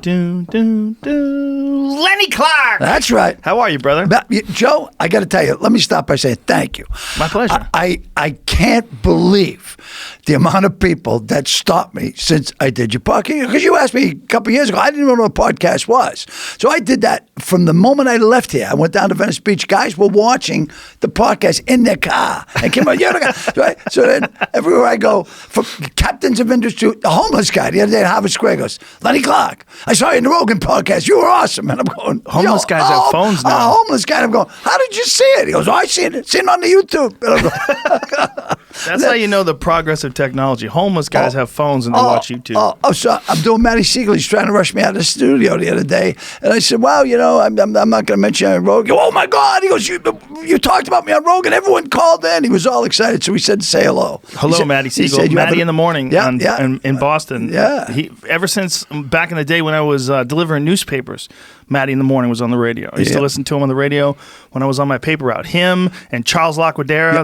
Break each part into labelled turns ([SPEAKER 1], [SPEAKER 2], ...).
[SPEAKER 1] Lenny Clarke.
[SPEAKER 2] That's right.
[SPEAKER 1] How are you, brother?
[SPEAKER 2] Joe, I got to tell you, let me start by saying thank you.
[SPEAKER 1] My pleasure.
[SPEAKER 2] I can't believe the amount of people that stopped me since I did your podcast. Because you asked me a couple of years ago, I didn't even know what a podcast was. So I did that from the moment I left here. I went down to Venice Beach. Guys were watching the podcast in their car. And came out, right? So then everywhere I go, from captains of industry, the homeless guy the other day at Harvard Square goes, Lenny Clarke, I saw you in the Rogan podcast. You were awesome. And I'm going,
[SPEAKER 1] homeless guys have phones now.
[SPEAKER 2] A homeless guy. I'm going, how did you see it? He goes, I seen it. Seen it on the YouTube. And I'm going,
[SPEAKER 1] that's how you know the progress of technology. Homeless guys have phones and they watch YouTube.
[SPEAKER 2] So I'm doing Matty Siegel. He's trying to rush me out of the studio the other day. And I said, well, I'm not going to mention you on Rogan. Oh, my God. He goes, you talked about me on Rogan. Everyone called in. He was all excited. So he said, say hello.
[SPEAKER 1] Hello, Matty Siegel.
[SPEAKER 2] Said,
[SPEAKER 1] Matty in the morning in Boston.
[SPEAKER 2] Yeah.
[SPEAKER 1] Ever since back in the day when I was delivering newspapers, Matty in the morning was on the radio. I used to listen to him on the radio when I was on my paper route. Him and Charles Laquadera,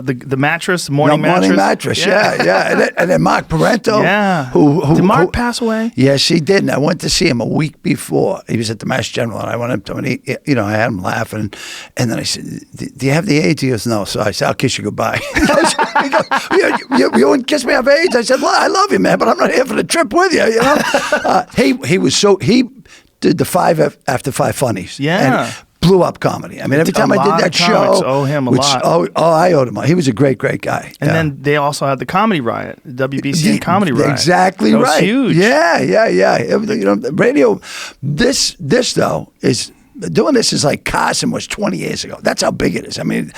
[SPEAKER 1] the mattress, morning
[SPEAKER 2] mattress. Yeah. And then Mark Parento.
[SPEAKER 1] Yeah. Did Mark pass away?
[SPEAKER 2] Yes, he did. And I went to see him a week before. He was at the Mass General, and I went up to him, and I had him laughing. And then I said, do you have the AIDS? He goes, no. So I said, I'll kiss you goodbye. He goes, you wouldn't kiss me, have AIDS? I said, well, I love you, man, but I'm not here for the trip with you. He did the 5 after 5 funnies.
[SPEAKER 1] Yeah.
[SPEAKER 2] And blew up comedy. I mean, every time I did that show,
[SPEAKER 1] owe him a lot.
[SPEAKER 2] I owed him. He was a great guy.
[SPEAKER 1] And then they also had the Comedy Riot, the WBCN Comedy Riot.
[SPEAKER 2] Exactly right.
[SPEAKER 1] That was huge.
[SPEAKER 2] Yeah. Radio. This though is. Doing this is like Carson was 20 years ago. That's how big it is. I mean,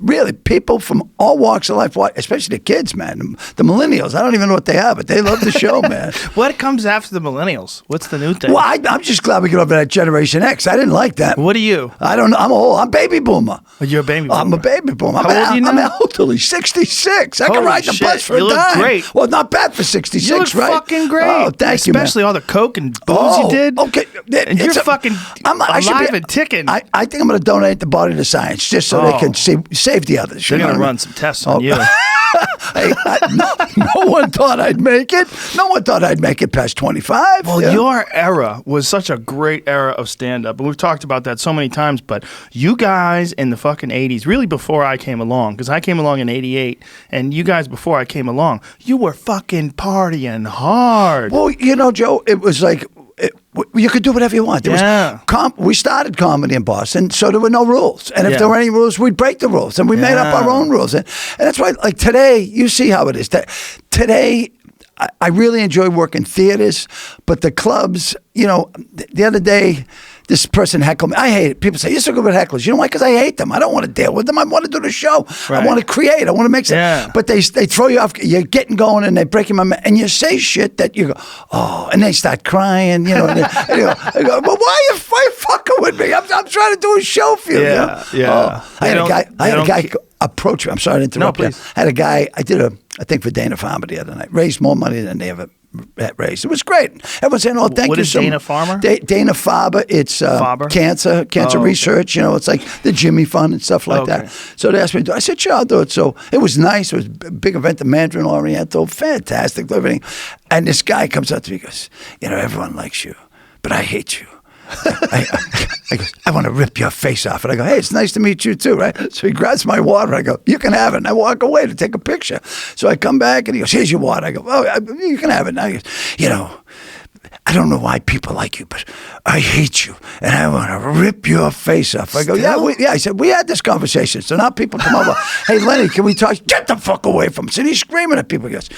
[SPEAKER 2] really, people from all walks of life, especially the kids, man, the millennials. I don't even know what they are, but they love the show, man.
[SPEAKER 1] What comes after the millennials? What's the new thing?
[SPEAKER 2] Well, I'm just glad we get over that Generation X. I didn't like that.
[SPEAKER 1] What are you?
[SPEAKER 2] I don't know. I'm old. I'm baby boomer.
[SPEAKER 1] You're a baby boomer.
[SPEAKER 2] I'm a baby boomer.
[SPEAKER 1] How old are you now?
[SPEAKER 2] I'm elderly, 66. I can ride the bus for a dime.
[SPEAKER 1] You look great.
[SPEAKER 2] Well, not bad for 66,
[SPEAKER 1] you look
[SPEAKER 2] right?
[SPEAKER 1] Fucking great.
[SPEAKER 2] Oh, thank you, man.
[SPEAKER 1] Especially all the coke and booze you did.
[SPEAKER 2] Okay.
[SPEAKER 1] And you're fucking alive and ticking.
[SPEAKER 2] I think I'm going to donate the body to science just so they can save the others.
[SPEAKER 1] They're going to run some tests on you.
[SPEAKER 2] No one thought I'd make it. No one thought I'd make it past 25.
[SPEAKER 1] Well, your era was such a great era of stand-up, and we've talked about that so many times, but you guys in the fucking 80s, really before I came along, because I came along in 88, and you guys before I came along, you were fucking partying hard.
[SPEAKER 2] Well, Joe, it was like, you could do whatever you want. We started comedy in Boston, so there were no rules. And if there were any rules, we'd break the rules. And we made up our own rules. And that's why, like today, you see how it is. Today, I really enjoy working theaters, but the clubs, the other day, this person heckled me. I hate it. People say, you're so good with hecklers. You know why? Because I hate them. I don't want to deal with them. I want to do the show. Right. I want to create. I want to make something. Yeah. But they throw you off. You're getting going and they're breaking my mind. And you say shit that you go, and they start crying. I go, well, why are you fucking with me? I'm trying to do a show for you.
[SPEAKER 1] Yeah.
[SPEAKER 2] I had a guy approach me. I'm sorry to interrupt you. I had a guy, I did a thing for Dana Farmer the other night. Raised more money than they ever raised. It was great. Everyone's saying, thank you.
[SPEAKER 1] What is Dana Farmer?
[SPEAKER 2] Dana Farber. It's cancer research. It's like the Jimmy Fund and stuff like that. So they asked me to do it. I said, sure, I'll do it. So it was nice. It was a big event in Mandarin Oriental. Fantastic. Everything. And this guy comes up to me and goes, everyone likes you, but I hate you. I want to rip your face off. And I go, hey, it's nice to meet you too, right? So he grabs my water. I go, you can have it. And I walk away to take a picture. So I come back and he goes, here's your water. I go, you can have it. Now he goes, I don't know why people like you, but I hate you, and I want to rip your face off. I go, I said, we had this conversation. So now people come over, hey, Lenny, can we talk? Get the fuck away from him. So he's screaming at people. He goes,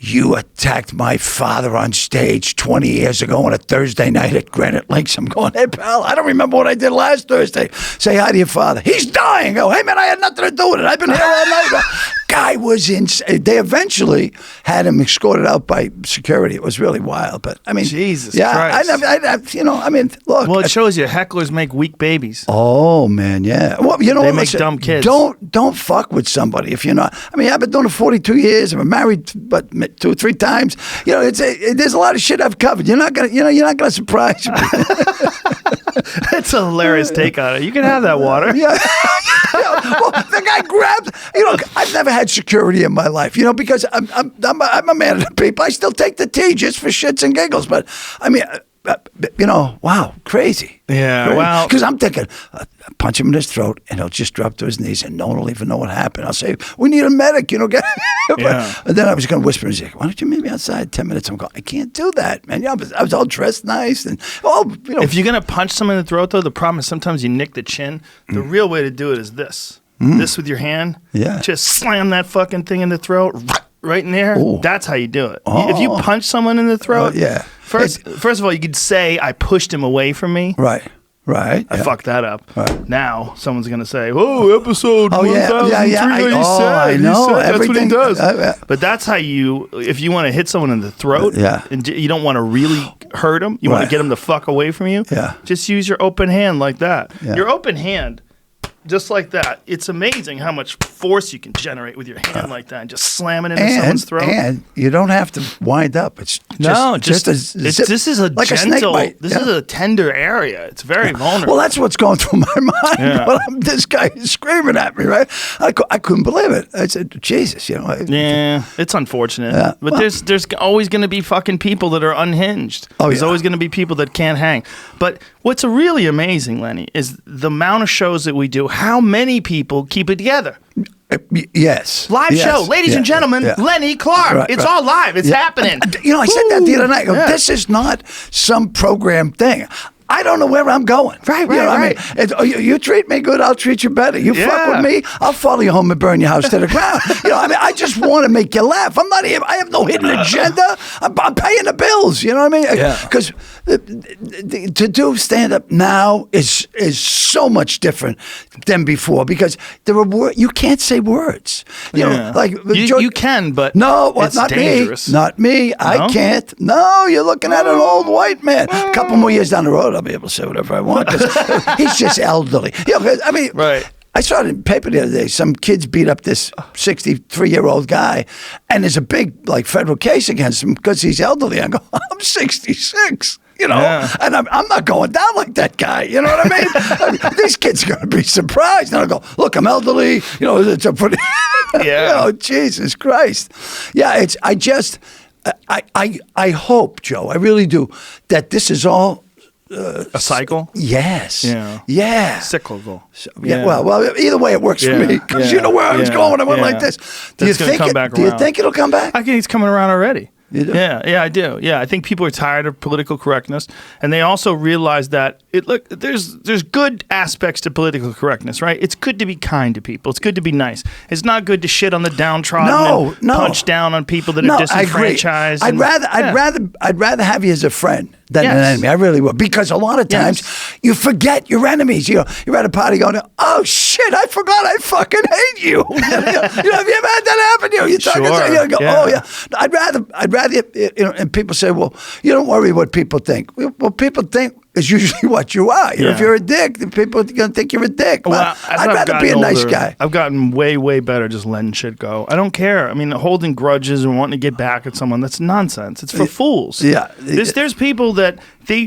[SPEAKER 2] you attacked my father on stage 20 years ago on a Thursday night at Granite Lakes. I'm going, hey, pal, I don't remember what I did last Thursday. Say hi to your father. He's dying. I go, hey, man, I had nothing to do with it. I've been here all night. Guy was insane. They eventually had him escorted out by security. It was really wild. But, I mean,
[SPEAKER 1] Jesus Christ.
[SPEAKER 2] Look.
[SPEAKER 1] Well, it shows you hecklers make weak babies.
[SPEAKER 2] Oh, man, yeah. Well,
[SPEAKER 1] they make dumb kids.
[SPEAKER 2] Don't fuck with somebody if you're not. I've been doing it 42 years. I've been married, 2 or 3 times. There's a lot of shit I've covered. You're not gonna surprise me.
[SPEAKER 1] That's a hilarious take on it. You can have that water.
[SPEAKER 2] Yeah. Well, the guy grabbed. I've never had security in my life. Because I'm a man of the people. I still take the tea just for shits and giggles. But I mean, wow, crazy.
[SPEAKER 1] Yeah, wow.
[SPEAKER 2] Because I'm thinking, punch him in his throat, and he'll just drop to his knees, and no one will even know what happened. I'll say, we need a medic, get.
[SPEAKER 1] Yeah.
[SPEAKER 2] And then I was going to whisper in his ear, why don't you meet me outside 10 minutes? I'm going, I can't do that, man. I was all dressed nice, and
[SPEAKER 1] If you're gonna punch someone in the throat, though, the problem is sometimes you nick the chin. The real way to do it is this. This with your hand.
[SPEAKER 2] Yeah.
[SPEAKER 1] Just slam that fucking thing in the throat. Right in there.
[SPEAKER 2] Ooh.
[SPEAKER 1] That's how you do it.
[SPEAKER 2] Oh.
[SPEAKER 1] If you punch someone in the throat,
[SPEAKER 2] yeah.
[SPEAKER 1] First of all, you could say I pushed him away from me.
[SPEAKER 2] Right.
[SPEAKER 1] I
[SPEAKER 2] yeah.
[SPEAKER 1] fucked that up.
[SPEAKER 2] Right.
[SPEAKER 1] Now someone's gonna say, "Oh, episode 1003."
[SPEAKER 2] I know.
[SPEAKER 1] That's what he does.
[SPEAKER 2] Yeah.
[SPEAKER 1] But that's how if you want to hit someone in the throat, and you don't want to really hurt them, you want to get them the fuck away from you.
[SPEAKER 2] Yeah.
[SPEAKER 1] Just use your open hand like that.
[SPEAKER 2] Yeah.
[SPEAKER 1] Your open hand. Just like that. It's amazing how much force you can generate with your hand like that and just slam it into someone's throat.
[SPEAKER 2] And you don't have to wind up. It's
[SPEAKER 1] this is a
[SPEAKER 2] like
[SPEAKER 1] gentle,
[SPEAKER 2] a snake bite.
[SPEAKER 1] This is a tender area. It's very vulnerable.
[SPEAKER 2] Well, that's what's going through my mind.
[SPEAKER 1] Yeah.
[SPEAKER 2] But this guy is screaming at me, right? I couldn't believe it. I said, Jesus,
[SPEAKER 1] Yeah, it's unfortunate.
[SPEAKER 2] Yeah.
[SPEAKER 1] But there's always going to be fucking people that are unhinged. There's always going to be people that can't hang. But what's really amazing, Lenny, is the amount of shows that we do, how many people keep it together.
[SPEAKER 2] Yes.
[SPEAKER 1] Live show. Ladies and gentlemen, Lenny Clarke.
[SPEAKER 2] Right,
[SPEAKER 1] it's all live. It's happening.
[SPEAKER 2] I said that the other night. I go, this is not some program thing. I don't know where I'm going.
[SPEAKER 1] Right.
[SPEAKER 2] I mean, you treat me good, I'll treat you better. You fuck with me, I'll follow you home and burn your house to the ground. I just want to make you laugh. I'm not here. I have no hidden agenda. I'm paying the bills. You know what I mean? Because to do stand up now is so much different than before because there are you can't say words. You
[SPEAKER 1] can, but it's
[SPEAKER 2] not
[SPEAKER 1] dangerous.
[SPEAKER 2] Me. Not me. I can't. No, you're looking at an old white man. A couple more years down the road, I'll be able to say whatever I want. 'Cause he's just elderly. I saw it in the paper the other day. Some kids beat up this 63-year-old guy, and there's a big federal case against him because he's elderly. I go, I'm 66. And I'm not going down like that guy. You know what I mean? These kids are going to be surprised. And I go, look, I'm elderly. It's a pretty. Jesus Christ. Yeah, I hope, Joe, I really do, that this is all.
[SPEAKER 1] A cycle?
[SPEAKER 2] Yes.
[SPEAKER 1] Yeah. Cyclical.
[SPEAKER 2] Well, either way, it works for me because you know where I was going when I went like this. Do you think it'll come back?
[SPEAKER 1] I think it's coming around already.
[SPEAKER 2] You do?
[SPEAKER 1] Yeah, I do. Yeah, I think people are tired of political correctness, and they also realize that there's good aspects to political correctness, right? It's good to be kind to people. It's good to be nice. It's not good to shit on the downtrodden and punch down on people that are disenfranchized.
[SPEAKER 2] I'd rather have you as a friend than an enemy. I really would, because a lot of times you forget your enemies. You're at a party going, "Oh shit, I forgot I fucking hate you." Have you ever had that happen to you? You go, "Oh yeah." I'd rather, and people say, "Well, you don't worry what people think." Well, people think is usually what you are. If you're a dick, then people are going to think you're a dick.
[SPEAKER 1] Well,
[SPEAKER 2] I'd rather be a nice guy.
[SPEAKER 1] I've gotten way, way better just letting shit go. I don't care. I mean, holding grudges and wanting to get back at someone, that's nonsense. It's for fools.
[SPEAKER 2] Yeah.
[SPEAKER 1] There's people that they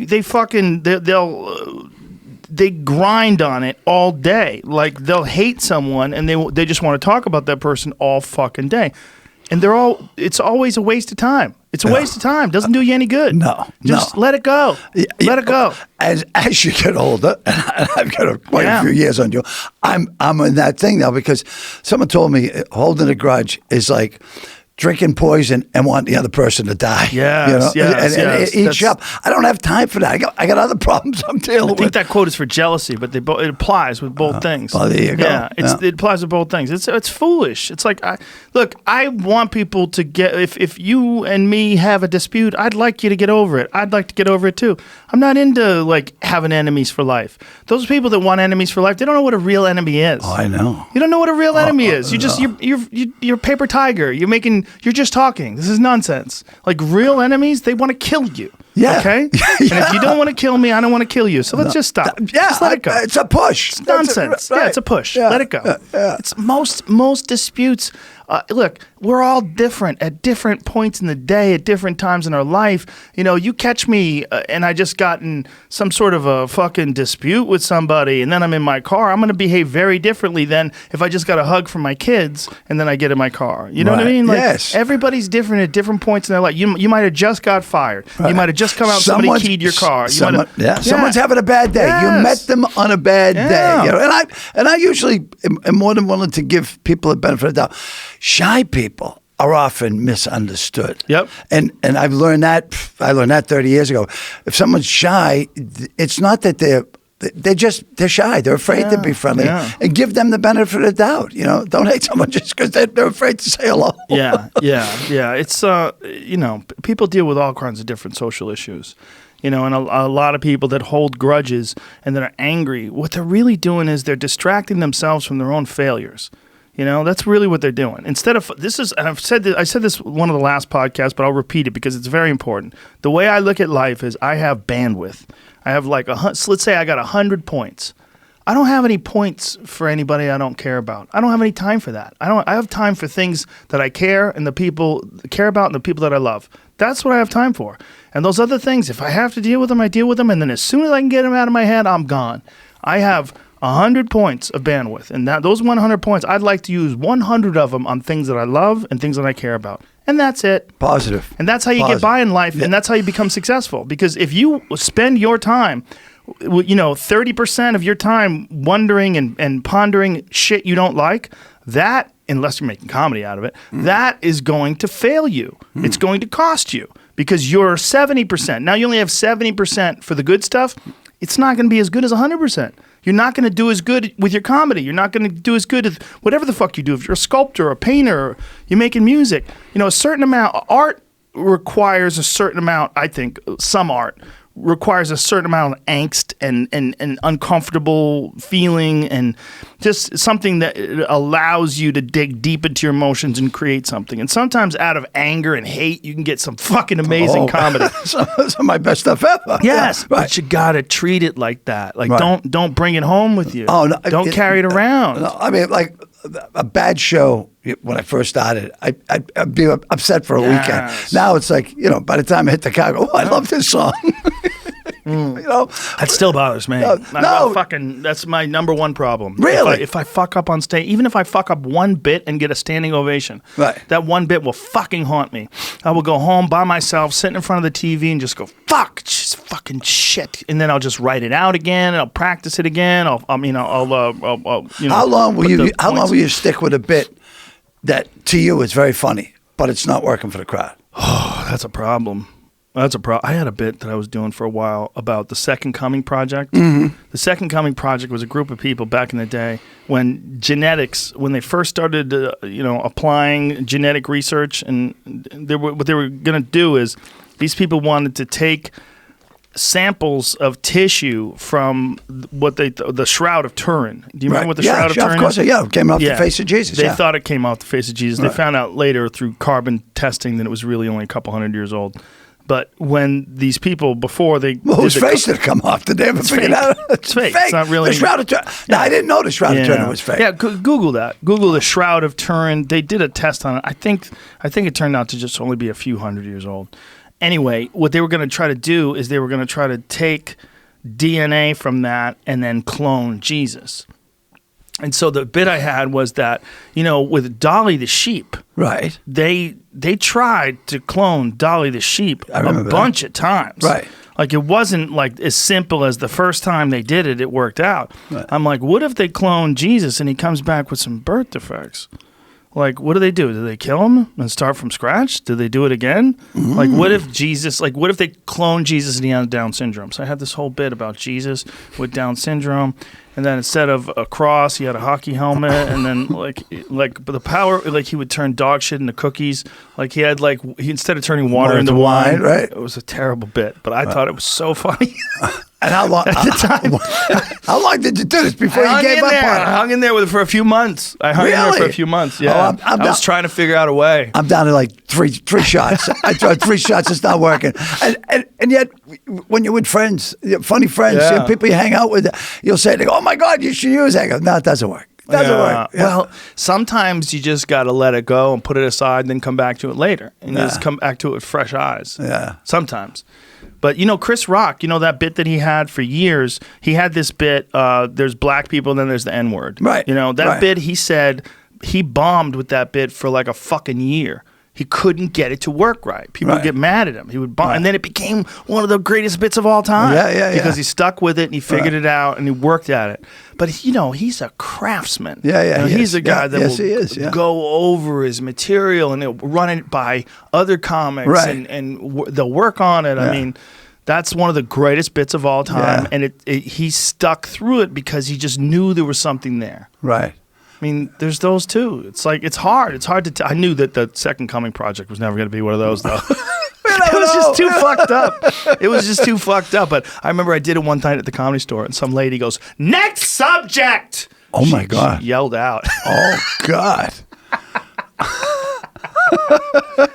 [SPEAKER 1] grind on it all day. Like, they'll hate someone and they just want to talk about that person all fucking day. And it's always a waste of time. It's a waste of time. Doesn't do you any good. Just let it go. Let it go.
[SPEAKER 2] As you get older, and I've got quite a few years on you, I'm in that thing now because someone told me holding a grudge is like drinking poison and want the other person to die. And eat you up. I don't have time for that. I got other problems I'm dealing with.
[SPEAKER 1] I think that quote is for jealousy, but it applies with both things.
[SPEAKER 2] Well, there you go.
[SPEAKER 1] Yeah, it applies with both things. It's foolish. It's like, I want people to get, if you and me have a dispute, I'd like you to get over it. I'd like to get over it too. I'm not into having enemies for life. Those people that want enemies for life, they don't know what a real enemy is.
[SPEAKER 2] Oh, I know.
[SPEAKER 1] You don't know what a real enemy is. You're a paper tiger. You're just talking. This is nonsense. Like, real enemies, they want to kill you.
[SPEAKER 2] Yeah.
[SPEAKER 1] Okay? And if you don't want to kill me, I don't want to kill you. So let's just stop.
[SPEAKER 2] Yeah.
[SPEAKER 1] Just let it go.
[SPEAKER 2] It's a push.
[SPEAKER 1] It's nonsense. It's a push.
[SPEAKER 2] Yeah.
[SPEAKER 1] Let it go.
[SPEAKER 2] Yeah.
[SPEAKER 1] It's most disputes look, we're all different at different points in the day, at different times in our life. You catch me and I just got in some sort of a fucking dispute with somebody, and then I'm in my car. I'm going to behave very differently than if I just got a hug from my kids and then I get in my car. You know what I mean? Like,
[SPEAKER 2] yes.
[SPEAKER 1] Everybody's different at different points in their life. You might have just got fired. Right. You might have just come out and somebody keyed your car.
[SPEAKER 2] Someone's having a bad day. Yes. You met them on a bad day. And I usually am more than willing to give people a benefit of the doubt. Shy people are often misunderstood.
[SPEAKER 1] Yep.
[SPEAKER 2] And I've learned that. I learned that 30 years ago. If someone's shy, it's not that they're shy. They're afraid to be friendly. Yeah. And give them the benefit of the doubt. Don't hate someone just because they're afraid to say hello.
[SPEAKER 1] Yeah. It's people deal with all kinds of different social issues. And a lot of people that hold grudges and that are angry, what they're really doing is they're distracting themselves from their own failures. That's really what they're doing. Instead of and I said this one of the last podcasts, but I'll repeat it because it's very important. The way I look at life is I have bandwidth. I have let's say I got 100 points. I don't have any points for anybody I don't care about. I don't have any time for that. I have time for things that I care and the people care about and the people that I love. That's what I have time for. And those other things, if I have to deal with them, I deal with them. And then as soon as I can get them out of my head, I'm gone. I have 100 points of bandwidth. And those 100 points, I'd like to use 100 of them on things that I love and things that I care about. And that's it.
[SPEAKER 2] Positive.
[SPEAKER 1] And that's how you get by in life. Yeah. And that's how you become successful. Because if you spend your time 30% of your time wondering and pondering shit you don't like, that, unless you're making comedy out of it, that is going to fail you. It's going to cost you because you're 70%. Now you only have 70% for the good stuff. It's not going to be as good as 100%. You're not going to do as good with your comedy. You're not going to do as good as whatever the fuck you do. If you're a sculptor, a painter, or you're making music, a certain amount, art requires a certain amount, I think, some art requires a certain amount of angst and uncomfortable feeling and just something that allows you to dig deep into your emotions and create something. And sometimes out of anger and hate, you can get some fucking amazing comedy.
[SPEAKER 2] Some of my best stuff ever.
[SPEAKER 1] Yes,
[SPEAKER 2] yeah, right.
[SPEAKER 1] But you got to treat it like that. Like, don't bring it home with you. Oh, no, don't carry it around.
[SPEAKER 2] No, I mean, like a bad show when I first started, I'd be upset for a weekend. Now it's like, by the time I hit the car, I go, I love this song.
[SPEAKER 1] That still bothers me. That's my number one problem.
[SPEAKER 2] Really?
[SPEAKER 1] If I fuck up on stage, even if I fuck up one bit and get a standing ovation, that one bit will fucking haunt me. I will go home by myself, sit in front of the TV, and just go just fucking shit, and then I'll just write it out again, and I'll practice it again. How long will
[SPEAKER 2] you stick with a bit that to you is very funny, but it's not working for the crowd?
[SPEAKER 1] Oh, that's a problem. I had a bit that I was doing for a while about the Second Coming Project. Mm-hmm. The Second Coming Project was a group of people back in the day when they first started, applying genetic research, and what they were going to do is these people wanted to take samples of tissue from the Shroud of Turin. Do you remember what the Shroud of Turin is?
[SPEAKER 2] Of course, it came off the face of Jesus.
[SPEAKER 1] They thought it came off the face of Jesus. Right. They found out later through carbon testing that it was really only a couple hundred years old. But when these people, before they...
[SPEAKER 2] whose face did it come off? Did they ever figure it out?
[SPEAKER 1] It's fake. It's not really...
[SPEAKER 2] The Shroud of Turin. No, I didn't know the Shroud of Turin was fake.
[SPEAKER 1] Yeah, Google that. Google the Shroud of Turin. They did a test on it. I think it turned out to just only be a few hundred years old. Anyway, what they were going to try to do is they were going to try to take DNA from that and then clone Jesus. And so the bit I had was that, with Dolly the sheep,
[SPEAKER 2] right?
[SPEAKER 1] They tried to clone Dolly the sheep a bunch of times,
[SPEAKER 2] right?
[SPEAKER 1] Like it wasn't like as simple as the first time they did it. It worked out. Right. I'm like, what if they clone Jesus and he comes back with some birth defects? Like, what do? Do they kill him and start from scratch? Do they do it again? Mm. Like, what if they clone Jesus and he has Down syndrome? So I had this whole bit about Jesus with Down syndrome, and then instead of a cross, he had a hockey helmet, and then like the power, like he would turn dog shit into cookies. Like he instead of turning water into wine,
[SPEAKER 2] right?
[SPEAKER 1] It was a terrible bit, but I thought it was so funny.
[SPEAKER 2] And how long? At the time, how long did you do this before you gave up on it?
[SPEAKER 1] I hung in there for a few months. I hung in there for a few months. Yeah, I was trying to figure out a way.
[SPEAKER 2] I'm down to like three shots. I tried 3 shots. It's not working. And yet, when you're with friends, funny friends, people you hang out with, you'll say, "Oh my God, you should use that." I go, no, it doesn't work. Doesn't work. Yeah.
[SPEAKER 1] Well, sometimes you just got to let it go and put it aside and then come back to it later. And just come back to it with fresh eyes.
[SPEAKER 2] Yeah.
[SPEAKER 1] Sometimes. But, Chris Rock, that bit that he had for years, he had this bit, there's black people and then there's the N-word.
[SPEAKER 2] Right.
[SPEAKER 1] That bit, he said, he bombed with that bit for like a fucking year. He couldn't get it to work right. People would get mad at him. He would bomb. And then it became one of the greatest bits of all time. Because he stuck with it and he figured it out and he worked at it. But, he's a craftsman. He's a guy that will go over his material and he'll run it by other comics and they'll work on it. I mean, that's one of the greatest bits of all time. And he stuck through it because he just knew there was something there.
[SPEAKER 2] Right.
[SPEAKER 1] I mean, there's those too. It's like, it's hard. It's hard to I knew that the Second Coming project was never going to be one of those, though. It was just too fucked up. It was just too fucked up. But I remember I did it one time at the Comedy Store, and some lady goes, "Next subject!"
[SPEAKER 2] Oh, my God.
[SPEAKER 1] She yelled out.
[SPEAKER 2] Oh, God.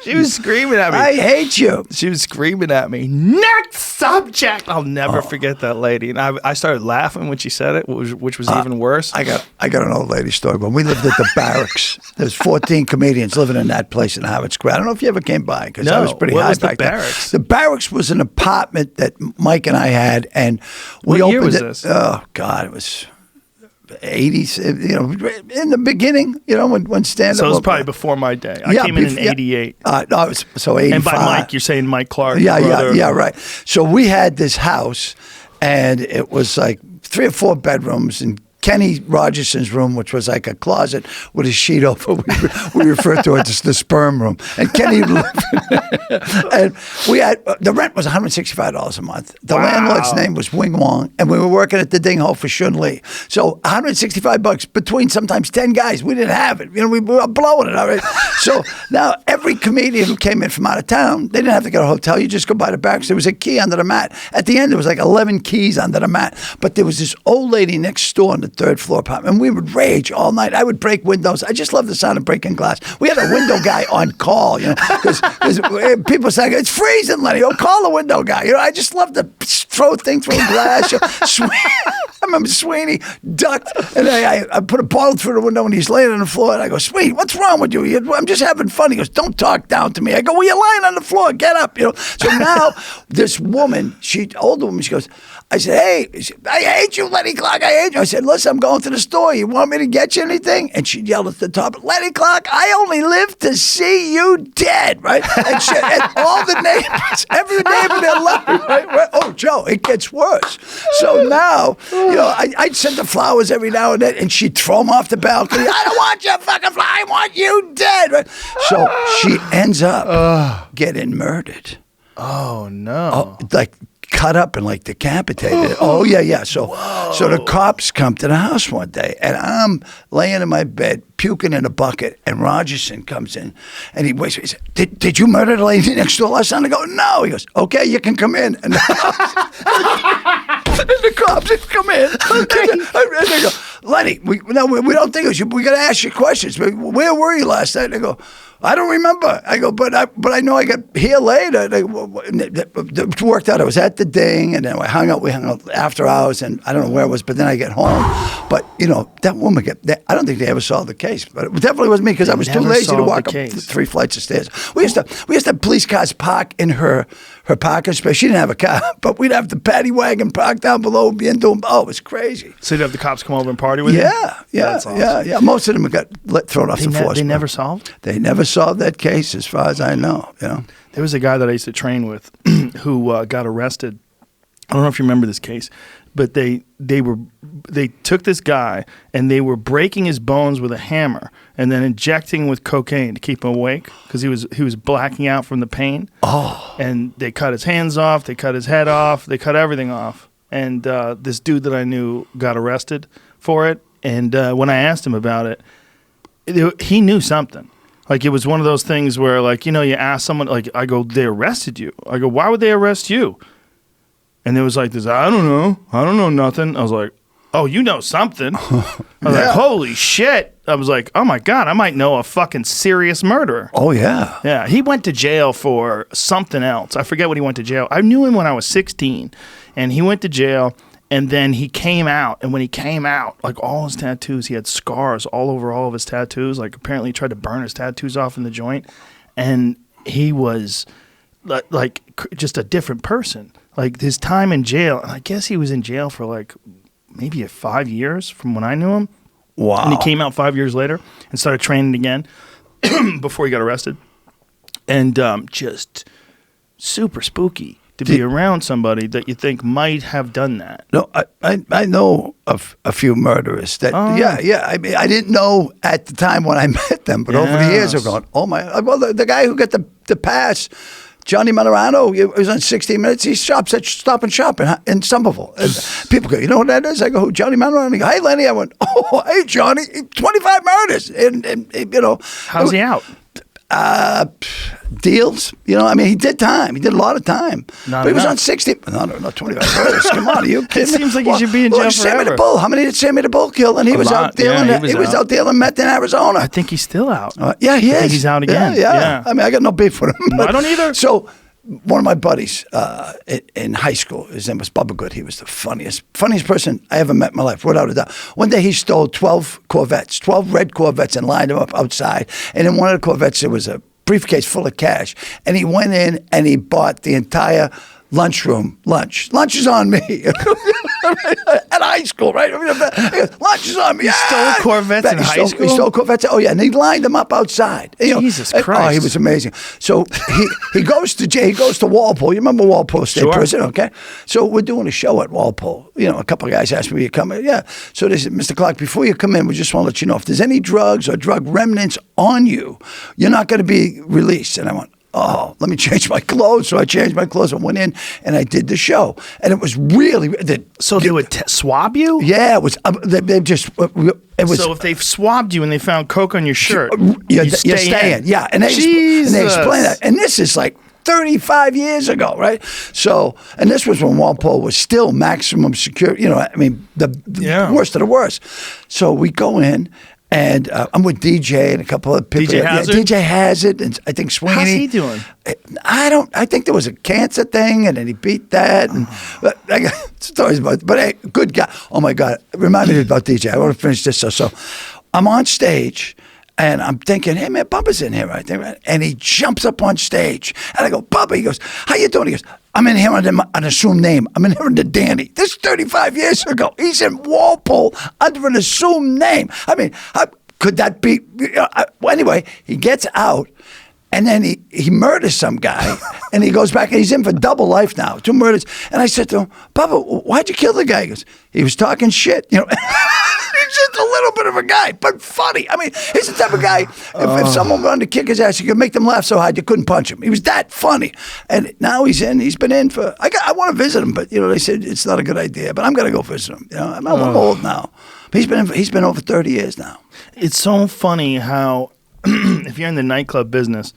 [SPEAKER 1] She was screaming at me.
[SPEAKER 2] I hate you.
[SPEAKER 1] She was screaming at me. Next subject. I'll never forget that lady. And I started laughing when she said it, which was even worse.
[SPEAKER 2] I got an old lady story. When we lived at the barracks, there's 14 comedians living in that place in Harvard Square. I don't know if you ever came by because I was pretty high back then.
[SPEAKER 1] Barracks?
[SPEAKER 2] The barracks was an apartment that Mike and I had, and we
[SPEAKER 1] What
[SPEAKER 2] opened
[SPEAKER 1] year was
[SPEAKER 2] it.
[SPEAKER 1] this?
[SPEAKER 2] Oh God, it was 80s, in the beginning, when stand-up.
[SPEAKER 1] So it was probably before my day. I came in 88.
[SPEAKER 2] No, it was, so 85.
[SPEAKER 1] And by Mike, you're saying Mike Clarke.
[SPEAKER 2] Yeah, right. So we had this house, and it was like 3 or 4 bedrooms, and Kenny Rogerson's room, which was like a closet with a sheet over. We refer to it as the sperm room. And Kenny lived in there. And we had, the rent was $165 a month. The landlord's name was Wing Wong, and we were working at the Ding Ho for Shun Lee. So $165 between sometimes 10 guys. We didn't have it. We were blowing it. All right. So now every comedian who came in from out of town, they didn't have to go to a hotel. You just go by the barracks. There was a key under the mat. At the end, there was like 11 keys under the mat. But there was this old lady next door on the 3rd floor apartment, and we would rage all night. I would break windows. I just love the sound of breaking glass. We had a window guy on call, because people say, "It's freezing, Lenny. Oh, call the window guy." I just love to throw things through glass. I remember Sweeney ducked, and I put a bottle through the window, and he's laying on the floor, and I go, "Sweeney, what's wrong with you? I'm just having fun." He goes, "Don't talk down to me." I go, "Well, you're lying on the floor. Get up." So now this woman, older woman, she goes, I said, "Hey, I hate you, Lenny Clarke. I hate you." I said, "Listen, I'm going to the store. You want me to get you anything?" And she yelled at the top, "Lenny Clarke, I only live to see you dead," right? And all the neighbors, every neighbor there loved me, right? Oh, Joe, it gets worse. So now, I'd send her flowers every now and then, and she'd throw them off the balcony. "I don't want your fucking flower. I want you dead," right? So she ends up getting murdered.
[SPEAKER 1] Oh, no.
[SPEAKER 2] Like cut up and like decapitated. Oh yeah. So the cops come to the house one day, and I'm laying in my bed puking in a bucket, and Rogerson comes in, and he waits. He said, "Did you murder the lady next door last night?" I go, "No." He goes, "Okay, you can come in." And the cops come in. Okay. And they go, "Lenny, we don't think it was you. We got to ask you questions. Where were you last night?" And I go, "I don't remember." I go, but I know I got here later. It worked out. I was at the Ding, and then we hung out after hours, and I don't know where it was, but then I get home. But, that woman, I don't think they ever solved the case, but it definitely wasn't me because I was too lazy to walk up 3 flights of stairs. We used to have police cars park in her parking space. She didn't have a car, but we'd have the paddy wagon parked down below and it was crazy.
[SPEAKER 1] So you'd have the cops come over and party with you?
[SPEAKER 2] Yeah.
[SPEAKER 1] That's awesome.
[SPEAKER 2] Yeah. Most of them got thrown off the force.
[SPEAKER 1] They never solved?
[SPEAKER 2] They never solved that case as far as I know.
[SPEAKER 1] There was a guy that I used to train with who got arrested. I don't know if you remember this case, but they took this guy and they were breaking his bones with a hammer and then injecting with cocaine to keep him awake because he was blacking out from the pain.
[SPEAKER 2] Oh.
[SPEAKER 1] And they cut his hands off, they cut his head off, they cut everything off. And this dude that I knew got arrested for it. And when I asked him about it, he knew something. Like, it was one of those things where, like, you ask someone, like, I go, "They arrested you." I go, "Why would they arrest you?" And it was like this, "I don't know nothing." I was like, "Oh, you know something." I was like, "Holy shit." I was like, "Oh my God, I might know a fucking serious murderer."
[SPEAKER 2] Oh, yeah.
[SPEAKER 1] Yeah, he went to jail for something else. I forget what he went to jail. I knew him when I was 16, and he went to jail, And then he came out, and when he came out, like all his tattoos, he had scars all over all of his tattoos. Like apparently he tried to burn his tattoos off in the joint, and he was like just a different person. Like his time in jail, and I guess he was in jail for like maybe 5 years from when I knew him.
[SPEAKER 2] Wow.
[SPEAKER 1] And he came out 5 years later and started training again before he got arrested. And just super spooky to be around somebody that you think might have done that.
[SPEAKER 2] No, I know of a few murderers that. Yeah. I mean, I didn't know at the time when I met them, but over the years I've gone, oh my. Well, the guy who got the pass, Johnny Manorano, he was on 16 Minutes. He shops at Stop and Shop in Somerville. And people go, you know what that is? I go, who, Johnny Manorano? He go, hey, Lenny. I went, oh, hey, Johnny, 25 murders. And you know.
[SPEAKER 1] How's he out?
[SPEAKER 2] Deals, you know. I mean, he did time. He did a lot of time.
[SPEAKER 1] Not
[SPEAKER 2] but he was
[SPEAKER 1] enough.
[SPEAKER 2] on 60. No, 25 murders. Come on, are you kidding?
[SPEAKER 1] It seems like he should be in jail
[SPEAKER 2] Sammy
[SPEAKER 1] forever.
[SPEAKER 2] the Bull. How many did Sammy the Bull kill? And he
[SPEAKER 1] A
[SPEAKER 2] was
[SPEAKER 1] lot.
[SPEAKER 2] out dealing.
[SPEAKER 1] Yeah,
[SPEAKER 2] he was out dealing meth in Arizona.
[SPEAKER 1] I think he's still out.
[SPEAKER 2] Yeah, he is.
[SPEAKER 1] I think he's out again.
[SPEAKER 2] Yeah. I mean, I got no beef with him.
[SPEAKER 1] No, I don't either.
[SPEAKER 2] So, one of my buddies in high school, his name was Bubba Good. He was the funniest person I ever met in my life, without a doubt. One day he stole 12 Corvettes, 12 red Corvettes, and lined them up outside. And in one of the Corvettes, there was a briefcase full of cash. And he went in and he bought the entire lunchroom lunch. Lunch is on me. At high school, right? Lunch is on me.
[SPEAKER 1] He stole Corvettes in high school?
[SPEAKER 2] He stole Corvettes. Oh, yeah. And he lined them up outside. You know,
[SPEAKER 1] Jesus
[SPEAKER 2] Oh,
[SPEAKER 1] Christ.
[SPEAKER 2] he was amazing. So he goes to jail. He goes to Walpole. You remember Walpole State Prison, okay? So we're doing a show at Walpole. You know, a couple of guys asked me to come in. Yeah. So they said, Mr. Clarke, before you come in, we just want to let you know if there's any drugs or drug remnants on you, you're not going to be released. And I went, oh, let me change my clothes. So I changed my clothes and went in and I did the show. And it was really...
[SPEAKER 1] So they would swab you?
[SPEAKER 2] Yeah, it was... They just... It was,
[SPEAKER 1] so if they swabbed you and they found coke on your shirt,
[SPEAKER 2] you're
[SPEAKER 1] you stay in.
[SPEAKER 2] Yeah, and they explain that. And this is like 35 years ago, right? So, and this was when Walpole was still maximum security. You know, I mean, the worst of the worst. So we go in. And I'm with DJ and a couple of people.
[SPEAKER 1] DJ Hazard?
[SPEAKER 2] Yeah, DJ Hazard and I think Sweeney.
[SPEAKER 1] How's he doing?
[SPEAKER 2] I think there was a cancer thing and then he beat that. And but I got stories about it. But hey, good guy. Oh my God. Remind me about DJ. I want to finish this. So I'm on stage and I'm thinking, hey man, Bubba's in here, right there. Right? And he jumps up on stage and I go, Bubba, he goes, how you doing? He goes, I'm in here under an assumed name. I'm in here under Danny. This is 35 years ago. He's in Walpole under an assumed name. I mean, could that be? Well, anyway, he gets out, and then he murders some guy, and he goes back, and he's in for double life now, 2 murders. And I said to him, Bubba, why'd you kill the guy? He goes, he was talking shit. You know, he's just a little bit of a guy, but funny. I mean, he's the type of guy, if someone wanted to kick his ass, you could make them laugh so hard you couldn't punch him. He was that funny. And now he's been in for, I want to visit him, but, you know, they said it's not a good idea, but I'm going to go visit him. You know, I'm old now. He's been over 30 years now.
[SPEAKER 1] It's so funny how if you're in the nightclub business,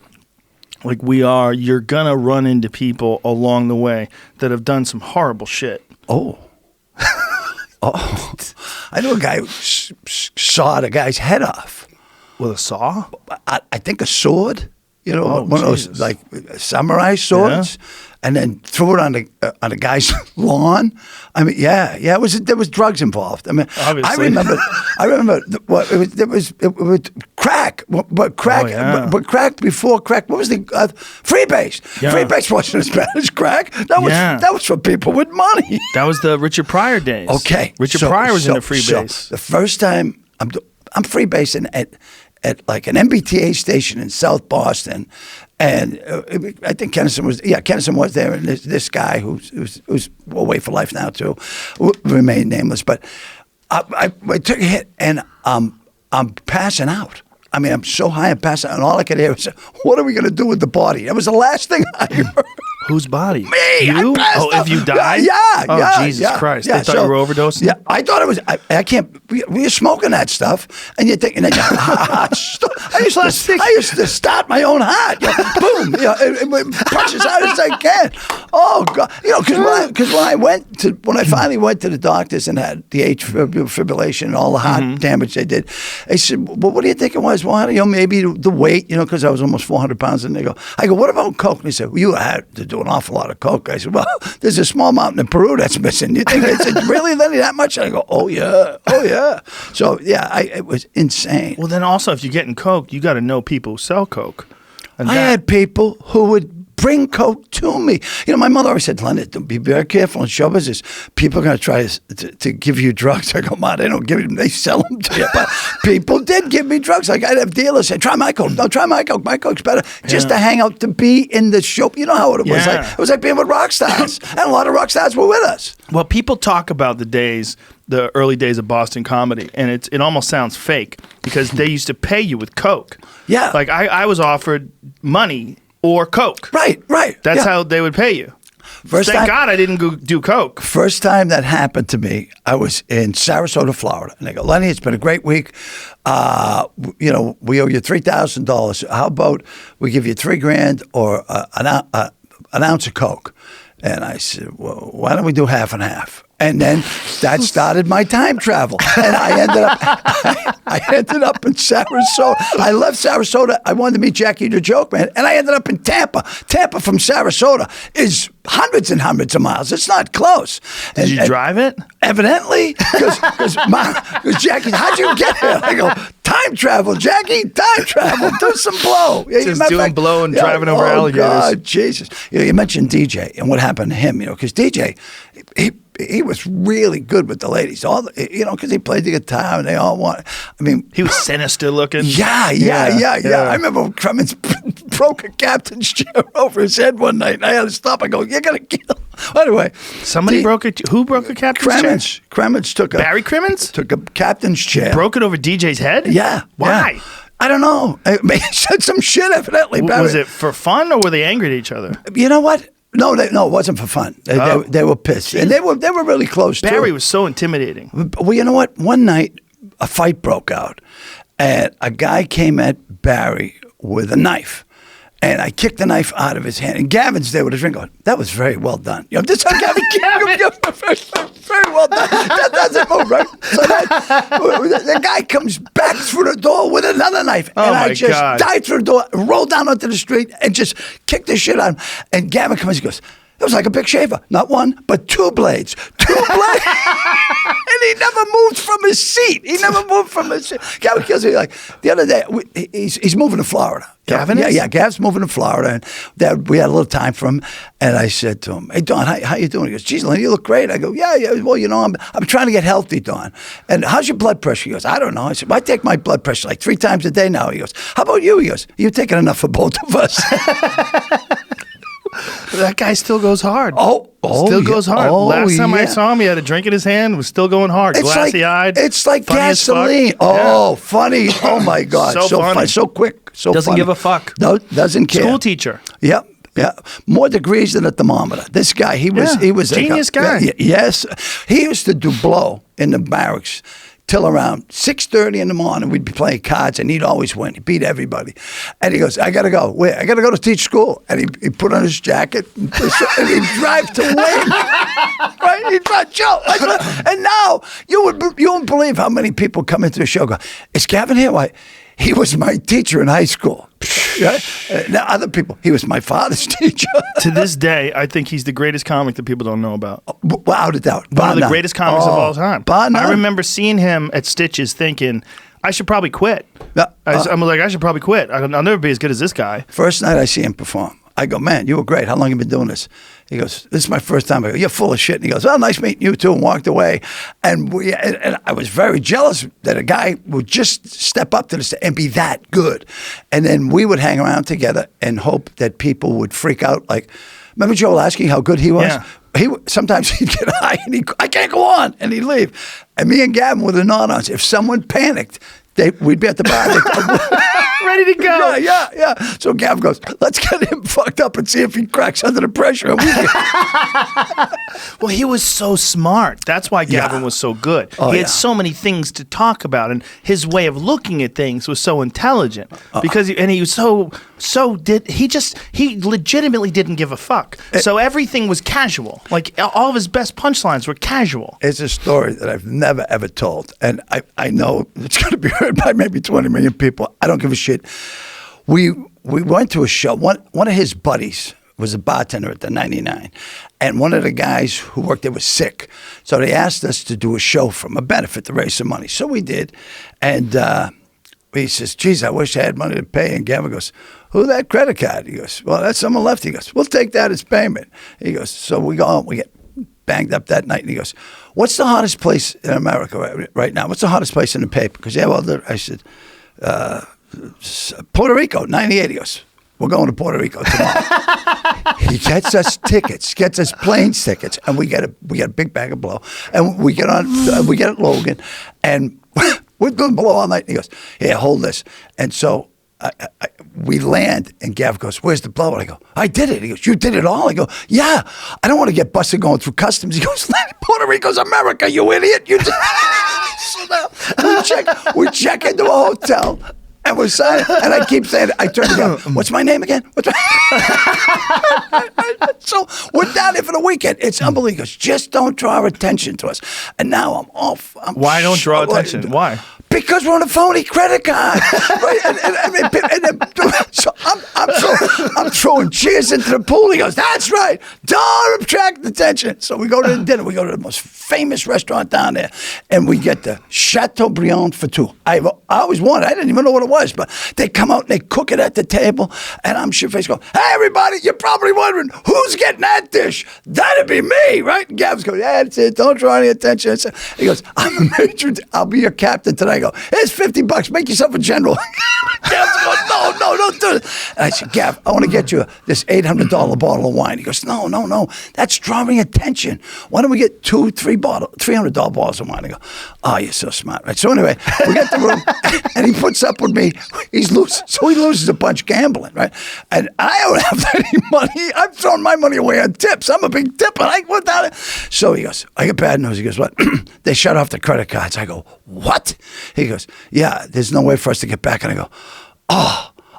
[SPEAKER 1] like we are, you're going to run into people along the way that have done some horrible shit.
[SPEAKER 2] Oh. I know a guy who sawed a guy's head off.
[SPEAKER 1] With a saw?
[SPEAKER 2] I think a sword. You know, one
[SPEAKER 1] Jesus.
[SPEAKER 2] of those like samurai swords, and then threw it on the guy's lawn. I mean, there was drugs involved. I mean,
[SPEAKER 1] obviously.
[SPEAKER 2] I remember it was crack, but crack before crack. What was the freebase?
[SPEAKER 1] Yeah.
[SPEAKER 2] Freebase wasn't as bad as crack. That was for people with money.
[SPEAKER 1] That was the Richard Pryor days.
[SPEAKER 2] Okay,
[SPEAKER 1] Richard Pryor was into freebase.
[SPEAKER 2] So the first time I'm freebasing at like an MBTA station in South Boston, and I think Kennison was there, and this guy who's away for life now too, remained nameless, but I took a hit and I'm passing out. I mean, I'm so high, I'm passing out, and all I could hear was, what are we going to do with the body? That was the last thing I heard.
[SPEAKER 1] Whose body?
[SPEAKER 2] Me.
[SPEAKER 1] You?
[SPEAKER 2] If
[SPEAKER 1] you died?
[SPEAKER 2] Yeah.
[SPEAKER 1] Jesus Christ. They thought you were overdosing?
[SPEAKER 2] Yeah, I thought it was, I can't, we were smoking that stuff, and you're thinking, I used to start my own heart. Boom. It punch as hard as I can. Oh, God. You know, because when I finally went to the doctors and had the atrial fibrillation and all the heart damage they did, they said, well, what do you think it was? Well, maybe the weight, because I was almost 400 pounds. And I go, what about coke? And they said, well, you had to do an awful lot of coke. I said, well, there's a small mountain in Peru that's missing. You think it's really, Lenny, that much? I go, oh, yeah. So, yeah, it was insane.
[SPEAKER 1] Well, then also, if you're getting coke, you got to know people who sell coke. And
[SPEAKER 2] I had people who would bring coke to me. You know, my mother always said, Leonard, be very careful in show business. People are going to try to give you drugs. I go, Ma, they don't give them, they sell them to you. But people did give me drugs. Like I'd have dealers say, try my coke. No, try my coke. My coke's better. Just to hang out, to be in the show. You know how it was. Like, it was like being with rock stars. And a lot of rock stars were with us.
[SPEAKER 1] Well, people talk about the early days of Boston comedy, and it almost sounds fake because they used to pay you with coke.
[SPEAKER 2] Yeah.
[SPEAKER 1] Like I was offered money or coke.
[SPEAKER 2] Right.
[SPEAKER 1] That's how they would pay you. Thank God I didn't go do coke.
[SPEAKER 2] First time that happened to me, I was in Sarasota, Florida. And they go, Lenny, it's been a great week. You know, we owe you $3,000. How about we give you $3,000 or an ounce of coke? And I said, well, why don't we do half and half? And then that started my time travel. And I ended up in Sarasota. I left Sarasota. I wanted to meet Jackie the Joke Man. And I ended up in Tampa. Tampa from Sarasota is hundreds and hundreds of miles. It's not close.
[SPEAKER 1] Did you drive it?
[SPEAKER 2] Evidently. Because Jackie, how'd you get here? I go, time travel, Jackie, time travel. Do some blow.
[SPEAKER 1] Just doing blow and driving over alligators.
[SPEAKER 2] Oh, God, Jesus. You mentioned DJ and what happened to him, because DJ, he was really good with the ladies, because he played the guitar and they all wanted. I mean,
[SPEAKER 1] he was sinister looking.
[SPEAKER 2] Yeah. I remember Cremens broke a captain's chair over his head one night, and I had to stop. I go, "You're gonna kill him." Anyway,
[SPEAKER 1] who broke a captain's chair?
[SPEAKER 2] Cremens took
[SPEAKER 1] Barry Cremens
[SPEAKER 2] took a captain's chair.
[SPEAKER 1] Broke it over DJ's head.
[SPEAKER 2] Yeah.
[SPEAKER 1] Why?
[SPEAKER 2] Yeah. I don't know. He said some shit evidently.
[SPEAKER 1] Was it for fun or were they angry at each other?
[SPEAKER 2] You know what? No, it wasn't for fun. They were pissed, and they were really close.
[SPEAKER 1] Barry was so intimidating.
[SPEAKER 2] Well, you know what? One night, a fight broke out, and a guy came at Barry with a knife, and I kicked the knife out of his hand. And Gavin's there with a drink going, "That was very well done." This is how Gavin, very well done. That doesn't move, right? So the guy comes back through the door with another knife, and I just dive through the door, roll down onto the street, and just kick the shit out of him. And Gavin comes, he goes, "It was like a big shaver. Not one, but two blades. And he never moved from his seat. Gavin kills me. Like the other day, he's moving to Florida.
[SPEAKER 1] Gavin is?
[SPEAKER 2] Yeah, Gav's moving to Florida, and we had a little time for him. And I said to him, "Hey, Don, how you doing?" He goes, "Geez, Lenny, you look great." I go, "Yeah. Well, I'm trying to get healthy, Don. And how's your blood pressure?" He goes, "I don't know." I said, "Well, I take my blood pressure like 3 times a day now." He goes, "How about you?" He goes, "You're taking enough for both of us."
[SPEAKER 1] That guy still goes hard.
[SPEAKER 2] Still
[SPEAKER 1] goes hard. Last time I saw him, he had a drink in his hand, was still going hard. Glassy-eyed.
[SPEAKER 2] It's like gasoline. Funny. Oh, my God.
[SPEAKER 1] So funny.
[SPEAKER 2] So quick. So
[SPEAKER 1] doesn't
[SPEAKER 2] funny.
[SPEAKER 1] give a fuck.
[SPEAKER 2] No, doesn't care.
[SPEAKER 1] School teacher.
[SPEAKER 2] Yep. Yeah, more degrees than a thermometer. This guy, he was
[SPEAKER 1] genius guy.
[SPEAKER 2] Yes, he used to do blow in the barracks till around 6:30 in the morning. We'd be playing cards, and he'd always win. He beat everybody. And he goes, "I got to go. Where? I got to go to teach school." And he put on his jacket, and he'd drive to win. Right? He'd drive, Joe. And now, you wouldn't believe how many people come into the show and go, "Is Gavin here?" Why? He was my teacher in high school. Now, other people, he was my father's teacher.
[SPEAKER 1] To this day, I think he's the greatest comic that people don't know about.
[SPEAKER 2] Without a doubt.
[SPEAKER 1] One of the greatest comics of all time.
[SPEAKER 2] I
[SPEAKER 1] remember seeing him at Stitches thinking, I should probably quit. I'm like, I should probably quit. I'll never be as good as this guy.
[SPEAKER 2] First night I see him perform, I go, "Man, you were great. How long have you been doing this?" He goes, "This is my first time." I go, "You're full of shit." And he goes, "Well, nice meeting you too," and walked away. And I was very jealous that a guy would just step up to this and be that good. And then we would hang around together and hope that people would freak out. Like, remember Joel asking how good he was?
[SPEAKER 1] Yeah.
[SPEAKER 2] Sometimes he'd get high and I can't go on, and he'd leave. And me and Gavin were the non-ons. If someone panicked, we'd be at the bar.
[SPEAKER 1] Ready to go.
[SPEAKER 2] Yeah. So Gav goes, "Let's get him fucked up and see if he cracks under the pressure."
[SPEAKER 1] Well, he was so smart. That's why Gavin was so good. He had so many things to talk about, and his way of looking at things was so intelligent. He was he legitimately didn't give a fuck. So everything was casual. Like all of his best punchlines were casual.
[SPEAKER 2] It's a story that I've never ever told, and I know it's going to be heard by maybe 20 million people. I don't give a shit. We went to a show. One of his buddies was a bartender at the 99. And one of the guys who worked there was sick. So they asked us to do a show from a benefit to raise some money. So we did. And he says, geez, I wish I had money to pay. And Gavin goes, who that credit card? He goes, well, that's someone left. He goes, we'll take that as payment. He goes, so we go home, we get banged up that night. And he goes, what's the hottest place in America right now? What's the hottest place in the paper? Because I said, Puerto Rico, 98. He goes, we're going to Puerto Rico tomorrow. He gets us tickets, gets us plane tickets, and we get a big bag of blow. And we get at Logan, and we're doing blow all night. And he goes, here, hold this. And so we land, and Gav goes, where's the blow? And I go, I did it. He goes, you did it all? I go, yeah. I don't want to get busted going through customs. He goes, Puerto Rico's America, you idiot. You just... So now we check into a hotel. And we're signing, and I keep saying, I turn to go, what's my name again? So we're down there for the weekend. It's unbelievable. He goes, just don't draw attention to us. And now I'm off.
[SPEAKER 1] Why don't draw attention? Why?
[SPEAKER 2] Because we're on a phony credit card. Right? So I'm throwing cheers into the pool. He goes, that's right. Don't attract attention. So we go to the dinner. We go to the most famous restaurant down there, and we get the Chateaubriand for two. I always wanted. I didn't even know what it was, but they come out and they cook it at the table, and I'm shit-faced going, hey, everybody, you're probably wondering, who's getting that dish? That'd be me, right? And Gav's going, yeah, that's it. Don't draw any attention. He goes, I'm a major. I'll be your captain tonight. I go, here's $50. Make yourself a general. Gav's going, no, don't do it. And I said, Gav, I want to get you this $800 bottle of wine. He goes, no. That's drawing attention. Why don't we get $300 bottles of wine? I go, oh, you're so smart. Right. So anyway, we get the room, and he puts up with me. He's loose. So he loses a bunch gambling, right? And I don't have any money. I'm throwing my money away on tips. I'm a big tipper. I went down there. So he goes, I get bad news. He goes, what? They shut off the credit cards. I go, what? He goes, yeah, there's no way for us to get back. And I go,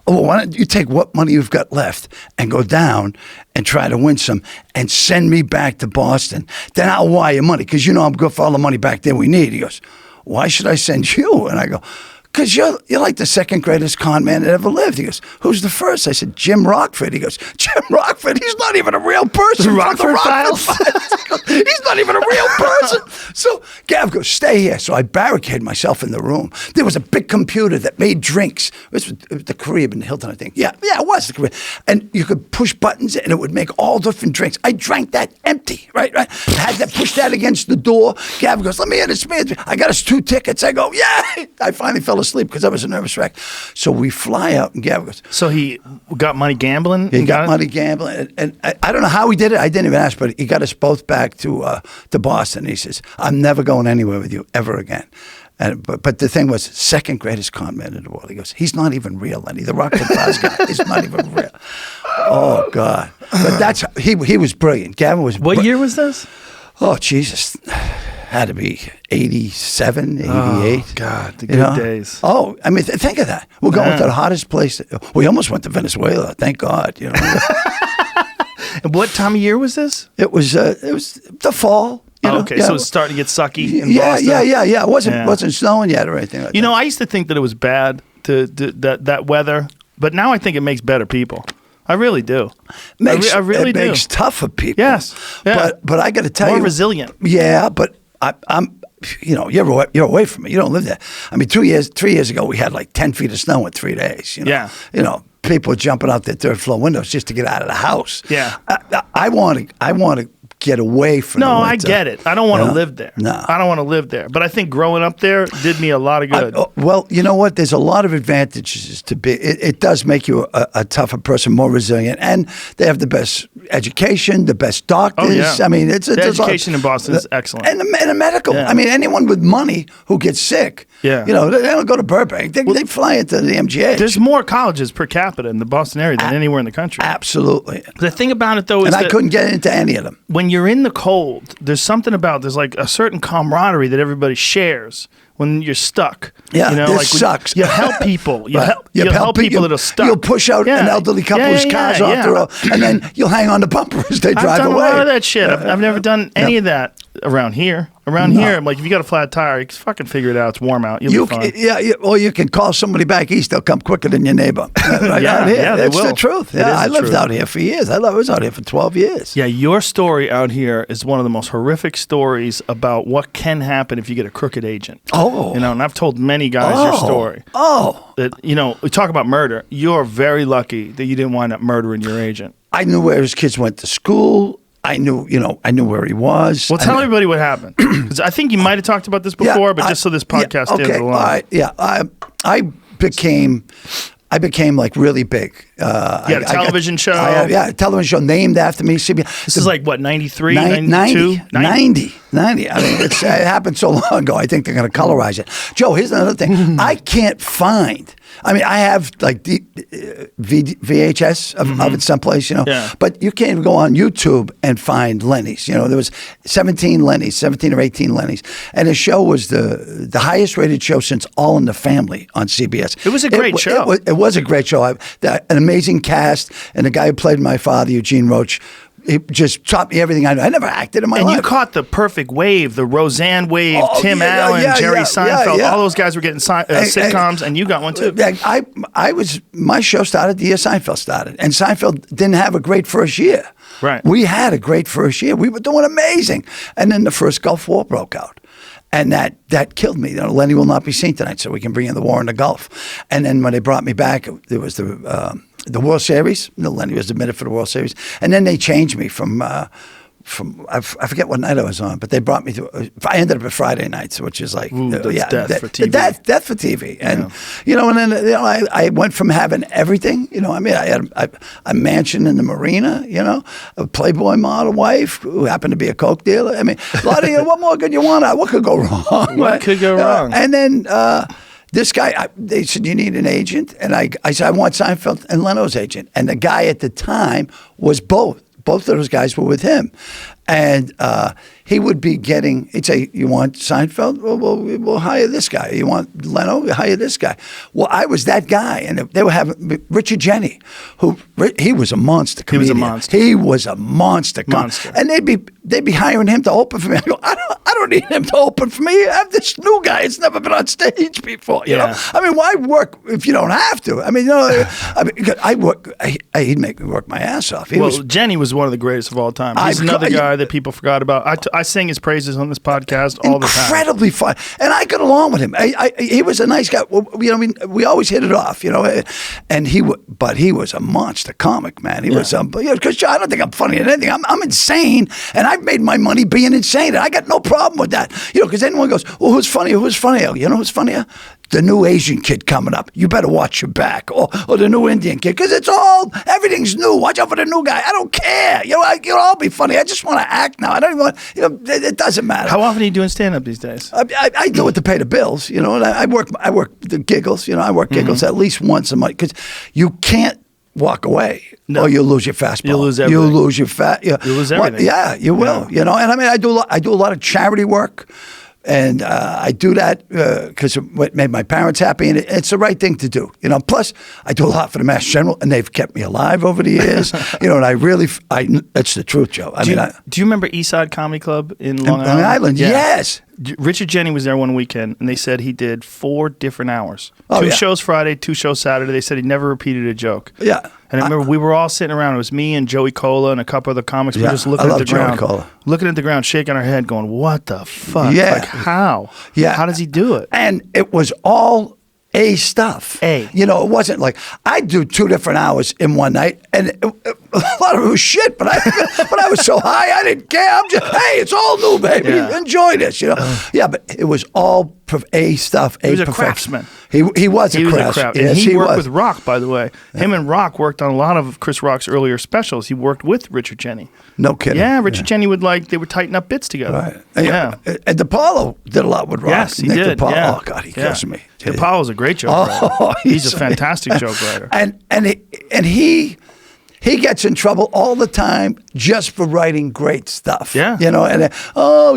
[SPEAKER 2] well, why don't you take what money you've got left and go down and try to win some and send me back to Boston. Then I'll wire your money because you know I'm good for all the money back there we need. He goes, why should I send you? And I go, because you're like the second greatest con man that ever lived. He goes, who's the first? I said, Jim Rockford. He goes, Jim Rockford? He's not even a real person.
[SPEAKER 1] The Rockford Files?
[SPEAKER 2] He's not even a real person. So Gav goes, stay here. So I barricaded myself in the room. There was a big computer that made drinks. It was the Caribbean Hilton, I think. Yeah, it was the Caribbean. And you could push buttons and it would make all different drinks. I drank that empty, right? I had to push that against the door. Gav goes, let me in. It's me. I got us 2 tickets. I go, yeah. I finally fell asleep because I was a nervous wreck. So we fly out and Gav goes.
[SPEAKER 1] So he got money gambling?
[SPEAKER 2] He got money gambling. And I don't know how he did it. I didn't even ask, but he got us both back to Boston. He says, I'm never going anywhere with you ever again. But the thing was, second greatest con man in the world. He goes, he's not even real, Lenny. The Rockford Files guy is not even real. Oh, God. But he was brilliant. Gavin was
[SPEAKER 1] What year was this?
[SPEAKER 2] Oh, Jesus. Had to be 87, 88.
[SPEAKER 1] Oh, God, the good days.
[SPEAKER 2] Oh, I mean, think of that. We're going to the hottest place. We almost went to Venezuela, thank God. You know.
[SPEAKER 1] And what time of year was this?
[SPEAKER 2] It was the fall.
[SPEAKER 1] Okay, so it's starting to get sucky in Boston.
[SPEAKER 2] Yeah. It wasn't snowing yet or anything like that.
[SPEAKER 1] You know, I used to think that it was bad that weather, but now I think it makes better people. I really do. I really do.
[SPEAKER 2] It makes tougher people.
[SPEAKER 1] Yes. Yeah.
[SPEAKER 2] But I got to tell you,
[SPEAKER 1] more resilient.
[SPEAKER 2] Yeah, but I'm. You know, you're away from me. You don't live there. I mean, 3 years ago, we had like 10 feet of snow in 3 days. You know?
[SPEAKER 1] Yeah.
[SPEAKER 2] You know, people jumping out their third floor windows just to get out of the house.
[SPEAKER 1] Yeah.
[SPEAKER 2] I want to get away from.
[SPEAKER 1] No,
[SPEAKER 2] the
[SPEAKER 1] I get it. I don't want to live there.
[SPEAKER 2] No,
[SPEAKER 1] I don't want to live there. But I think growing up there did me a lot of good.
[SPEAKER 2] Well, you know what? There's a lot of advantages to be. It does make you a tougher person, more resilient, and they have the best education, the best doctors.
[SPEAKER 1] Oh, yeah.
[SPEAKER 2] I mean,
[SPEAKER 1] the education in Boston is excellent,
[SPEAKER 2] and the medical. Yeah. I mean, anyone with money who gets sick.
[SPEAKER 1] Yeah.
[SPEAKER 2] You know, they don't go to Burbank. They fly into the MGH.
[SPEAKER 1] There's more colleges per capita in the Boston area than anywhere in the country.
[SPEAKER 2] Absolutely.
[SPEAKER 1] The thing about it, though, is
[SPEAKER 2] I couldn't get into any of them.
[SPEAKER 1] When you're in the cold, there's something about, there's like a certain camaraderie that everybody shares when you're stuck.
[SPEAKER 2] Yeah,
[SPEAKER 1] you know,
[SPEAKER 2] this
[SPEAKER 1] like
[SPEAKER 2] sucks.
[SPEAKER 1] You help people. You
[SPEAKER 2] right.
[SPEAKER 1] help people that are stuck.
[SPEAKER 2] You'll push out an elderly couple's cars off the road, and then you'll hang on the bumper as they drive away.
[SPEAKER 1] I've done a lot of that shit. I've never done any of that Around here, I'm like, if you got a flat tire, you can fucking figure it out. It's warm out. You'll be fine.
[SPEAKER 2] Or you can call somebody back east. They'll come quicker than your neighbor. Right out here.
[SPEAKER 1] They
[SPEAKER 2] That's
[SPEAKER 1] will.
[SPEAKER 2] the truth. Yeah, I lived out here for years. I was out here for 12 years.
[SPEAKER 1] Yeah, your story out here is one of the most horrific stories about what can happen if you get a crooked agent.
[SPEAKER 2] Oh.
[SPEAKER 1] You know, and I've told many guys your story.
[SPEAKER 2] Oh.
[SPEAKER 1] That, you know, we talk about murder. You're very lucky that you didn't wind up murdering your agent.
[SPEAKER 2] I knew where his kids went to school. I knew where he was.
[SPEAKER 1] Well, tell everybody what happened. Because I think you might have talked about this before, but just so this podcast stands alone.
[SPEAKER 2] I became like really big.
[SPEAKER 1] You had a television show?
[SPEAKER 2] A television show named after me. CBS.
[SPEAKER 1] This is like, what, 93,
[SPEAKER 2] 92?
[SPEAKER 1] 90.
[SPEAKER 2] 90. I mean, it happened so long ago, I think they're going to colorize it. Joe, here's another thing. I can't find... I mean, I have like the VHS of it someplace, you know.
[SPEAKER 1] Yeah.
[SPEAKER 2] But you can't even go on YouTube and find Lenny's. You know, there was 17 or 18 Lenny's. And the show was the highest rated show since All in the Family on CBS.
[SPEAKER 1] It was a great show.
[SPEAKER 2] It was a great show. An amazing cast. And the guy who played my father, Eugene Roach, he just taught me everything I know. I never acted in my life.
[SPEAKER 1] And you caught the perfect wave, the Roseanne wave, Tim Allen, Jerry Seinfeld. All those guys were getting sitcoms, and you got one too.
[SPEAKER 2] My show started the year Seinfeld started, and Seinfeld didn't have a great first year.
[SPEAKER 1] Right.
[SPEAKER 2] We had a great first year. We were doing amazing. And then the first Gulf War broke out. And that killed me. You know, Lenny will not be seen tonight, so we can bring in the war in the Gulf. And then when they brought me back, there was the World Series. Lenny was admitted for the World Series. And then they changed me from I forget what night I was on, but they brought me to. I ended up at Friday nights, which is like
[SPEAKER 1] death for TV.
[SPEAKER 2] Death for TV, and you know, and then I went from having everything. You know, I mean, I had a mansion in the marina. You know, a Playboy model wife who happened to be a coke dealer. I mean, a lot of what more could you want? What could go wrong?
[SPEAKER 1] What could go wrong?
[SPEAKER 2] And then. This guy, they said, you need an agent? And I said, I want Seinfeld and Leno's agent. And the guy at the time was both. Both of those guys were with him. And he would be getting, he'd say, you want Seinfeld? Well, we'll hire this guy. You want Leno? We'll hire this guy. Well, I was that guy. And they were having Richard Jenny, he was a monster comedian. He was a monster. And they'd be hiring him to open for me. I go, I don't need him to open for me. I have this new guy. It's never been on stage before. You know? I mean, why work if you don't have to? I mean, you know, he'd make me work my ass off.
[SPEAKER 1] Jenny was one of the greatest of all time. He's another guy that people forgot about. I sing his praises on this podcast all the time.
[SPEAKER 2] Incredibly fun, and I got along with him. He was a nice guy. Well, you know, I mean, we always hit it off, you know. And he was a monster comic, man. He was, because I don't think I'm funny at anything. I'm insane, and I've made my money being insane, and I got no problem with that. You know, because anyone goes, "Well, who's funny? Who's funnier?" You know, who's funnier? The new Asian kid coming up. You better watch your back. Or the new Indian kid. Because everything's new. Watch out for the new guy. I don't care. You know, you'll all be funny. I just want to act now. I don't even want, you know, it doesn't matter.
[SPEAKER 1] How often are you doing stand-up these days?
[SPEAKER 2] I do it to pay the bills, you know, and I work the giggles. You know, I work giggles at least once a month because you can't walk away or you'll lose your fastball.
[SPEAKER 1] You'll lose everything.
[SPEAKER 2] You'll lose your fat.
[SPEAKER 1] You'll lose everything.
[SPEAKER 2] Yeah, you will. You know, and I mean, I do a lot of charity work. And I do that because it made my parents happy, and it's the right thing to do. You know. Plus, I do a lot for the Mass General, and they've kept me alive over the years. You know, and that's the truth, Joe. Do
[SPEAKER 1] you remember Eastside Comedy Club in Long Island?
[SPEAKER 2] Long Island, yes.
[SPEAKER 1] Richard Jenny was there one weekend, and they said he did 4 different hours. 2 shows Friday, 2 shows Saturday. They said he never repeated a joke.
[SPEAKER 2] Yeah.
[SPEAKER 1] And I remember we were all sitting around. It was me and Joey Cola and a couple other comics. We were just looking at the ground. Looking at the ground, shaking our head, going, what the fuck?
[SPEAKER 2] Yeah.
[SPEAKER 1] Like, how?
[SPEAKER 2] Yeah.
[SPEAKER 1] How does he do it?
[SPEAKER 2] And it was all A stuff. You know, it wasn't like I'd do 2 different hours in one night, and a lot of it was shit. But I was so high, I didn't care. I'm just, hey, it's all new, baby.
[SPEAKER 1] Yeah.
[SPEAKER 2] Enjoy this, you know. Yeah, but it was all A stuff.
[SPEAKER 1] He was a craftsman.
[SPEAKER 2] He was a craftsman.
[SPEAKER 1] And he worked with Rock, by the way. Him and Rock worked on a lot of Chris Rock's earlier specials. He worked with Richard Jenny.
[SPEAKER 2] No kidding.
[SPEAKER 1] Yeah, Richard Jenny they would tighten up bits together.
[SPEAKER 2] Right. Yeah. And DePaulo did a lot with Rock.
[SPEAKER 1] Yes, he
[SPEAKER 2] Nick
[SPEAKER 1] did.
[SPEAKER 2] DePaulo.
[SPEAKER 1] Yeah.
[SPEAKER 2] Oh, God, he kills me.
[SPEAKER 1] DePaulo's a great joke writer. He's a fantastic joke writer.
[SPEAKER 2] And he gets in trouble all the time just for writing great stuff.
[SPEAKER 1] Yeah.
[SPEAKER 2] You know, and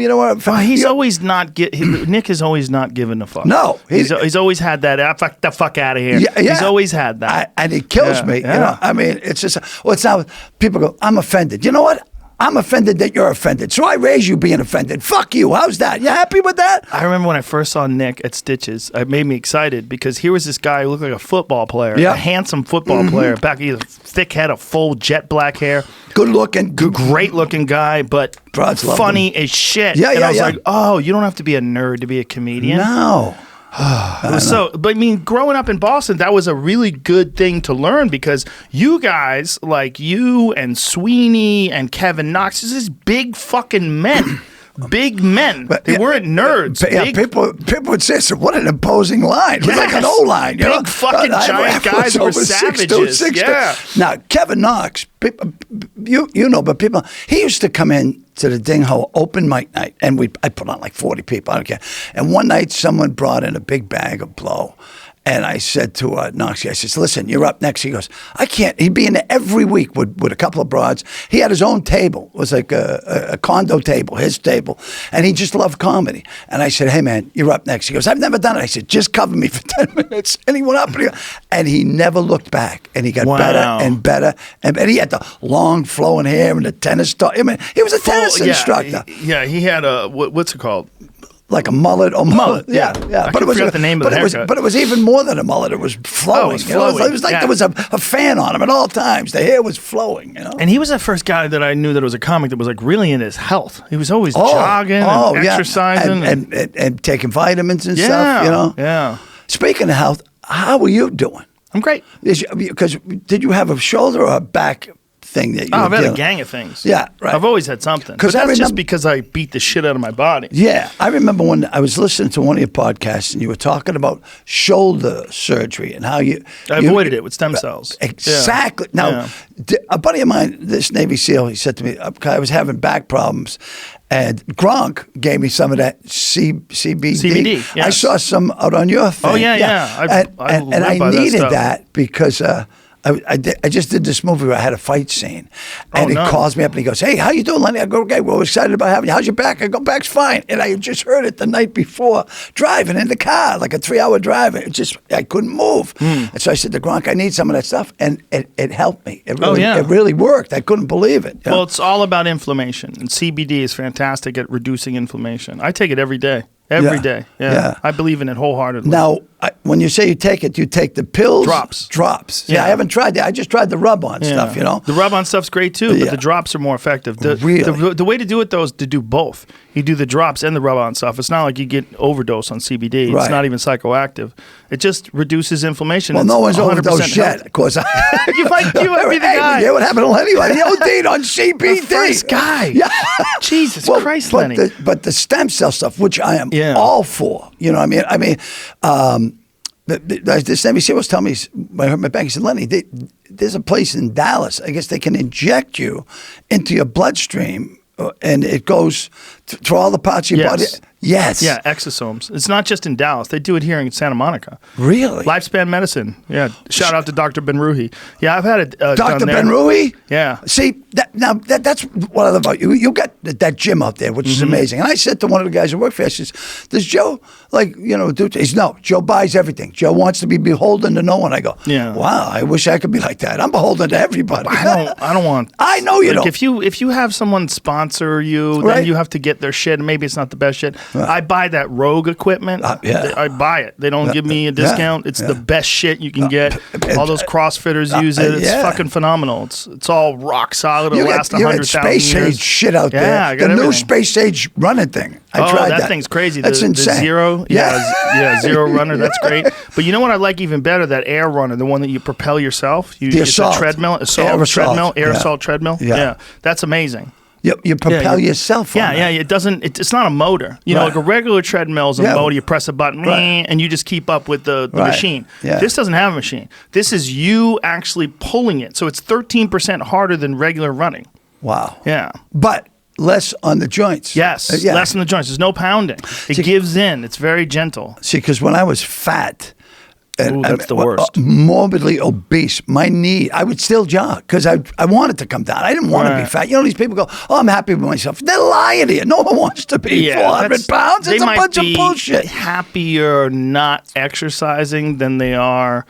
[SPEAKER 2] you know what?
[SPEAKER 1] He's always not Nick is always not giving a fuck.
[SPEAKER 2] No.
[SPEAKER 1] He's always had that, fuck the fuck out of here.
[SPEAKER 2] Yeah.
[SPEAKER 1] He's always had that.
[SPEAKER 2] And it kills me. You know, I mean, it's just, it's not, people go, I'm offended. You know what? I'm offended that you're offended. So I raise you being offended. Fuck you. How's that? You happy with that?
[SPEAKER 1] I remember when I first saw Nick at Stitches, it made me excited because here was this guy who looked like a football player,
[SPEAKER 2] Yeah.
[SPEAKER 1] a handsome football player. Back, he had a thick head, a full jet black hair.
[SPEAKER 2] Good looking.
[SPEAKER 1] Great looking guy, but
[SPEAKER 2] Broads love
[SPEAKER 1] funny as shit.
[SPEAKER 2] Yeah,
[SPEAKER 1] and
[SPEAKER 2] yeah,
[SPEAKER 1] I was
[SPEAKER 2] yeah.
[SPEAKER 1] like, oh, you don't have to be a nerd to be a comedian.
[SPEAKER 2] No.
[SPEAKER 1] But I mean, growing up in Boston, that was a really good thing to learn because you guys, like you and Sweeney and Kevin Knox, is this big fucking men. Big men. They weren't nerds.
[SPEAKER 2] People would say, so what an imposing line. It was like an O-line.
[SPEAKER 1] Big fucking giant guys who were savages. 6'2".
[SPEAKER 2] Now, Kevin Knox, you know, but people, he used to come in to the Ding Ho open mic night, and I put on like 40 people, I don't care. And one night, someone brought in a big bag of blow. And I said to Knoxy, I says, listen, you're up next. He goes, I can't. He'd be in there every week with a couple of broads. He had his own table. It was like a condo table, his table. And he just loved comedy. And I said, hey, man, you're up next. He goes, I've never done it. I said, just cover me for 10 minutes. And he went up and he never looked back. And he got better and better. And he had the long flowing hair and the tennis top. I mean, he was a tennis instructor.
[SPEAKER 1] He had a, what's it called?
[SPEAKER 2] Like a mullet or mullet. Yeah.
[SPEAKER 1] But it was the name of the haircut.
[SPEAKER 2] But it was even more than a mullet. It was flowing.
[SPEAKER 1] Oh, it was flowing.
[SPEAKER 2] It was like there was a fan on him at all times. The hair was flowing, you know.
[SPEAKER 1] And he was the first guy that I knew that was a comic that was like really into his health. He was always jogging and exercising.
[SPEAKER 2] And taking vitamins and stuff, you know.
[SPEAKER 1] Yeah.
[SPEAKER 2] Speaking of health, how are you doing?
[SPEAKER 1] I'm great.
[SPEAKER 2] Because did you have a shoulder or a back thing that you
[SPEAKER 1] I've had a gang of things.
[SPEAKER 2] Yeah, right.
[SPEAKER 1] I've always had something. But that's just because I beat the shit out of my body.
[SPEAKER 2] Yeah. I remember when I was listening to one of your podcasts and you were talking about shoulder surgery and how I
[SPEAKER 1] avoided it with stem cells.
[SPEAKER 2] Exactly.
[SPEAKER 1] Yeah.
[SPEAKER 2] Now, a buddy of mine, this Navy SEAL, he said to me, I was having back problems, and Gronk gave me some of that CBD.
[SPEAKER 1] CBD, yes.
[SPEAKER 2] I saw some out on your thing.
[SPEAKER 1] Oh, yeah.
[SPEAKER 2] I needed that because I just did this movie where I had a fight scene, and he calls me up and he goes, "Hey, how you doing, Lenny?" I go, "Okay, we're excited about having you. How's your back?" I go, "Back's fine." And I just heard it the night before driving in the car, like a 3-hour drive. I couldn't move, and so I said to Gronk, "I need some of that stuff," and it helped me. It really worked. I couldn't believe it.
[SPEAKER 1] Well, it's all about inflammation, and CBD is fantastic at reducing inflammation. I take it every day. Every day. Yeah. I believe in it wholeheartedly.
[SPEAKER 2] Now, when you say you take it, do you take the pills?
[SPEAKER 1] Drops.
[SPEAKER 2] Yeah, I haven't tried that. I just tried the rub-on stuff, you know.
[SPEAKER 1] The rub-on stuff's great too, but the drops are more effective. The way to do it, though, is to do both. You do the drops and the rub-on stuff. It's not like you get overdose on CBD. It's not even psychoactive. It just reduces inflammation.
[SPEAKER 2] Well, no one's overdosed yet, of course.
[SPEAKER 1] you might be the guy.
[SPEAKER 2] Yeah, what happened to Lenny? He OD'd on CBD.
[SPEAKER 1] The first guy.
[SPEAKER 2] Yeah.
[SPEAKER 1] Jesus Christ, Lenny.
[SPEAKER 2] But the stem cell stuff, which I am all for, you know what I mean? This Navy SEAL was telling me, I heard my back, he said, Lenny, there's a place in Dallas, I guess they can inject you into your bloodstream and it goes through all the parts of your body. Yes.
[SPEAKER 1] Yeah, exosomes. It's not just in Dallas. They do it here in Santa Monica.
[SPEAKER 2] Really?
[SPEAKER 1] Lifespan medicine. Yeah. Shout out to Dr. Ben Ruhi. Yeah, I've had it
[SPEAKER 2] Dr. Ben Ruhi?
[SPEAKER 1] Yeah.
[SPEAKER 2] See, that's what I love about you. You got that gym out there, which is amazing. And I said to one of the guys who work for us, I says, does Joe, do he's no, Joe buys everything. Joe wants to be beholden to no one. I go, wow, I wish I could be like that. I'm beholden to everybody.
[SPEAKER 1] I don't want.
[SPEAKER 2] I know you don't.
[SPEAKER 1] If you have someone sponsor you, then you have to get their shit, and maybe it's not the best shit. I buy that Rogue equipment. I buy it. They don't give me a discount. It's the best shit you can get. All those CrossFitters use it. It's fucking phenomenal. It's all rock solid. It'll last 100,000 years.
[SPEAKER 2] Space age shit out there.
[SPEAKER 1] I got
[SPEAKER 2] the
[SPEAKER 1] everything.
[SPEAKER 2] new space age running thing. I tried that.
[SPEAKER 1] That thing's crazy.
[SPEAKER 2] That's insane.
[SPEAKER 1] The Zero. Zero runner. That's great. But you know what I like even better? That air runner, the one that you propel yourself.
[SPEAKER 2] The assault.
[SPEAKER 1] It's a treadmill. Aerosol treadmill. Yeah. That's amazing.
[SPEAKER 2] You propel yourself on that.
[SPEAKER 1] It's not a motor. You know, like a regular treadmill is a motor. You press a button and you just keep up with the machine.
[SPEAKER 2] Yeah.
[SPEAKER 1] This doesn't have a machine. This is you actually pulling it. So it's 13% harder than regular running.
[SPEAKER 2] Wow.
[SPEAKER 1] Yeah.
[SPEAKER 2] But less on the joints.
[SPEAKER 1] Yes, less on the joints. There's no pounding. It gives in. It's very gentle.
[SPEAKER 2] See, because when I was fat,
[SPEAKER 1] that's the worst.
[SPEAKER 2] Morbidly obese. My knee, I would still jog because I wanted to come down. I didn't want to be fat. You know, these people go, "Oh, I'm happy with myself." They're lying to you. No one wants to be 400 pounds. It's a bunch of bullshit.
[SPEAKER 1] Happier not exercising than they are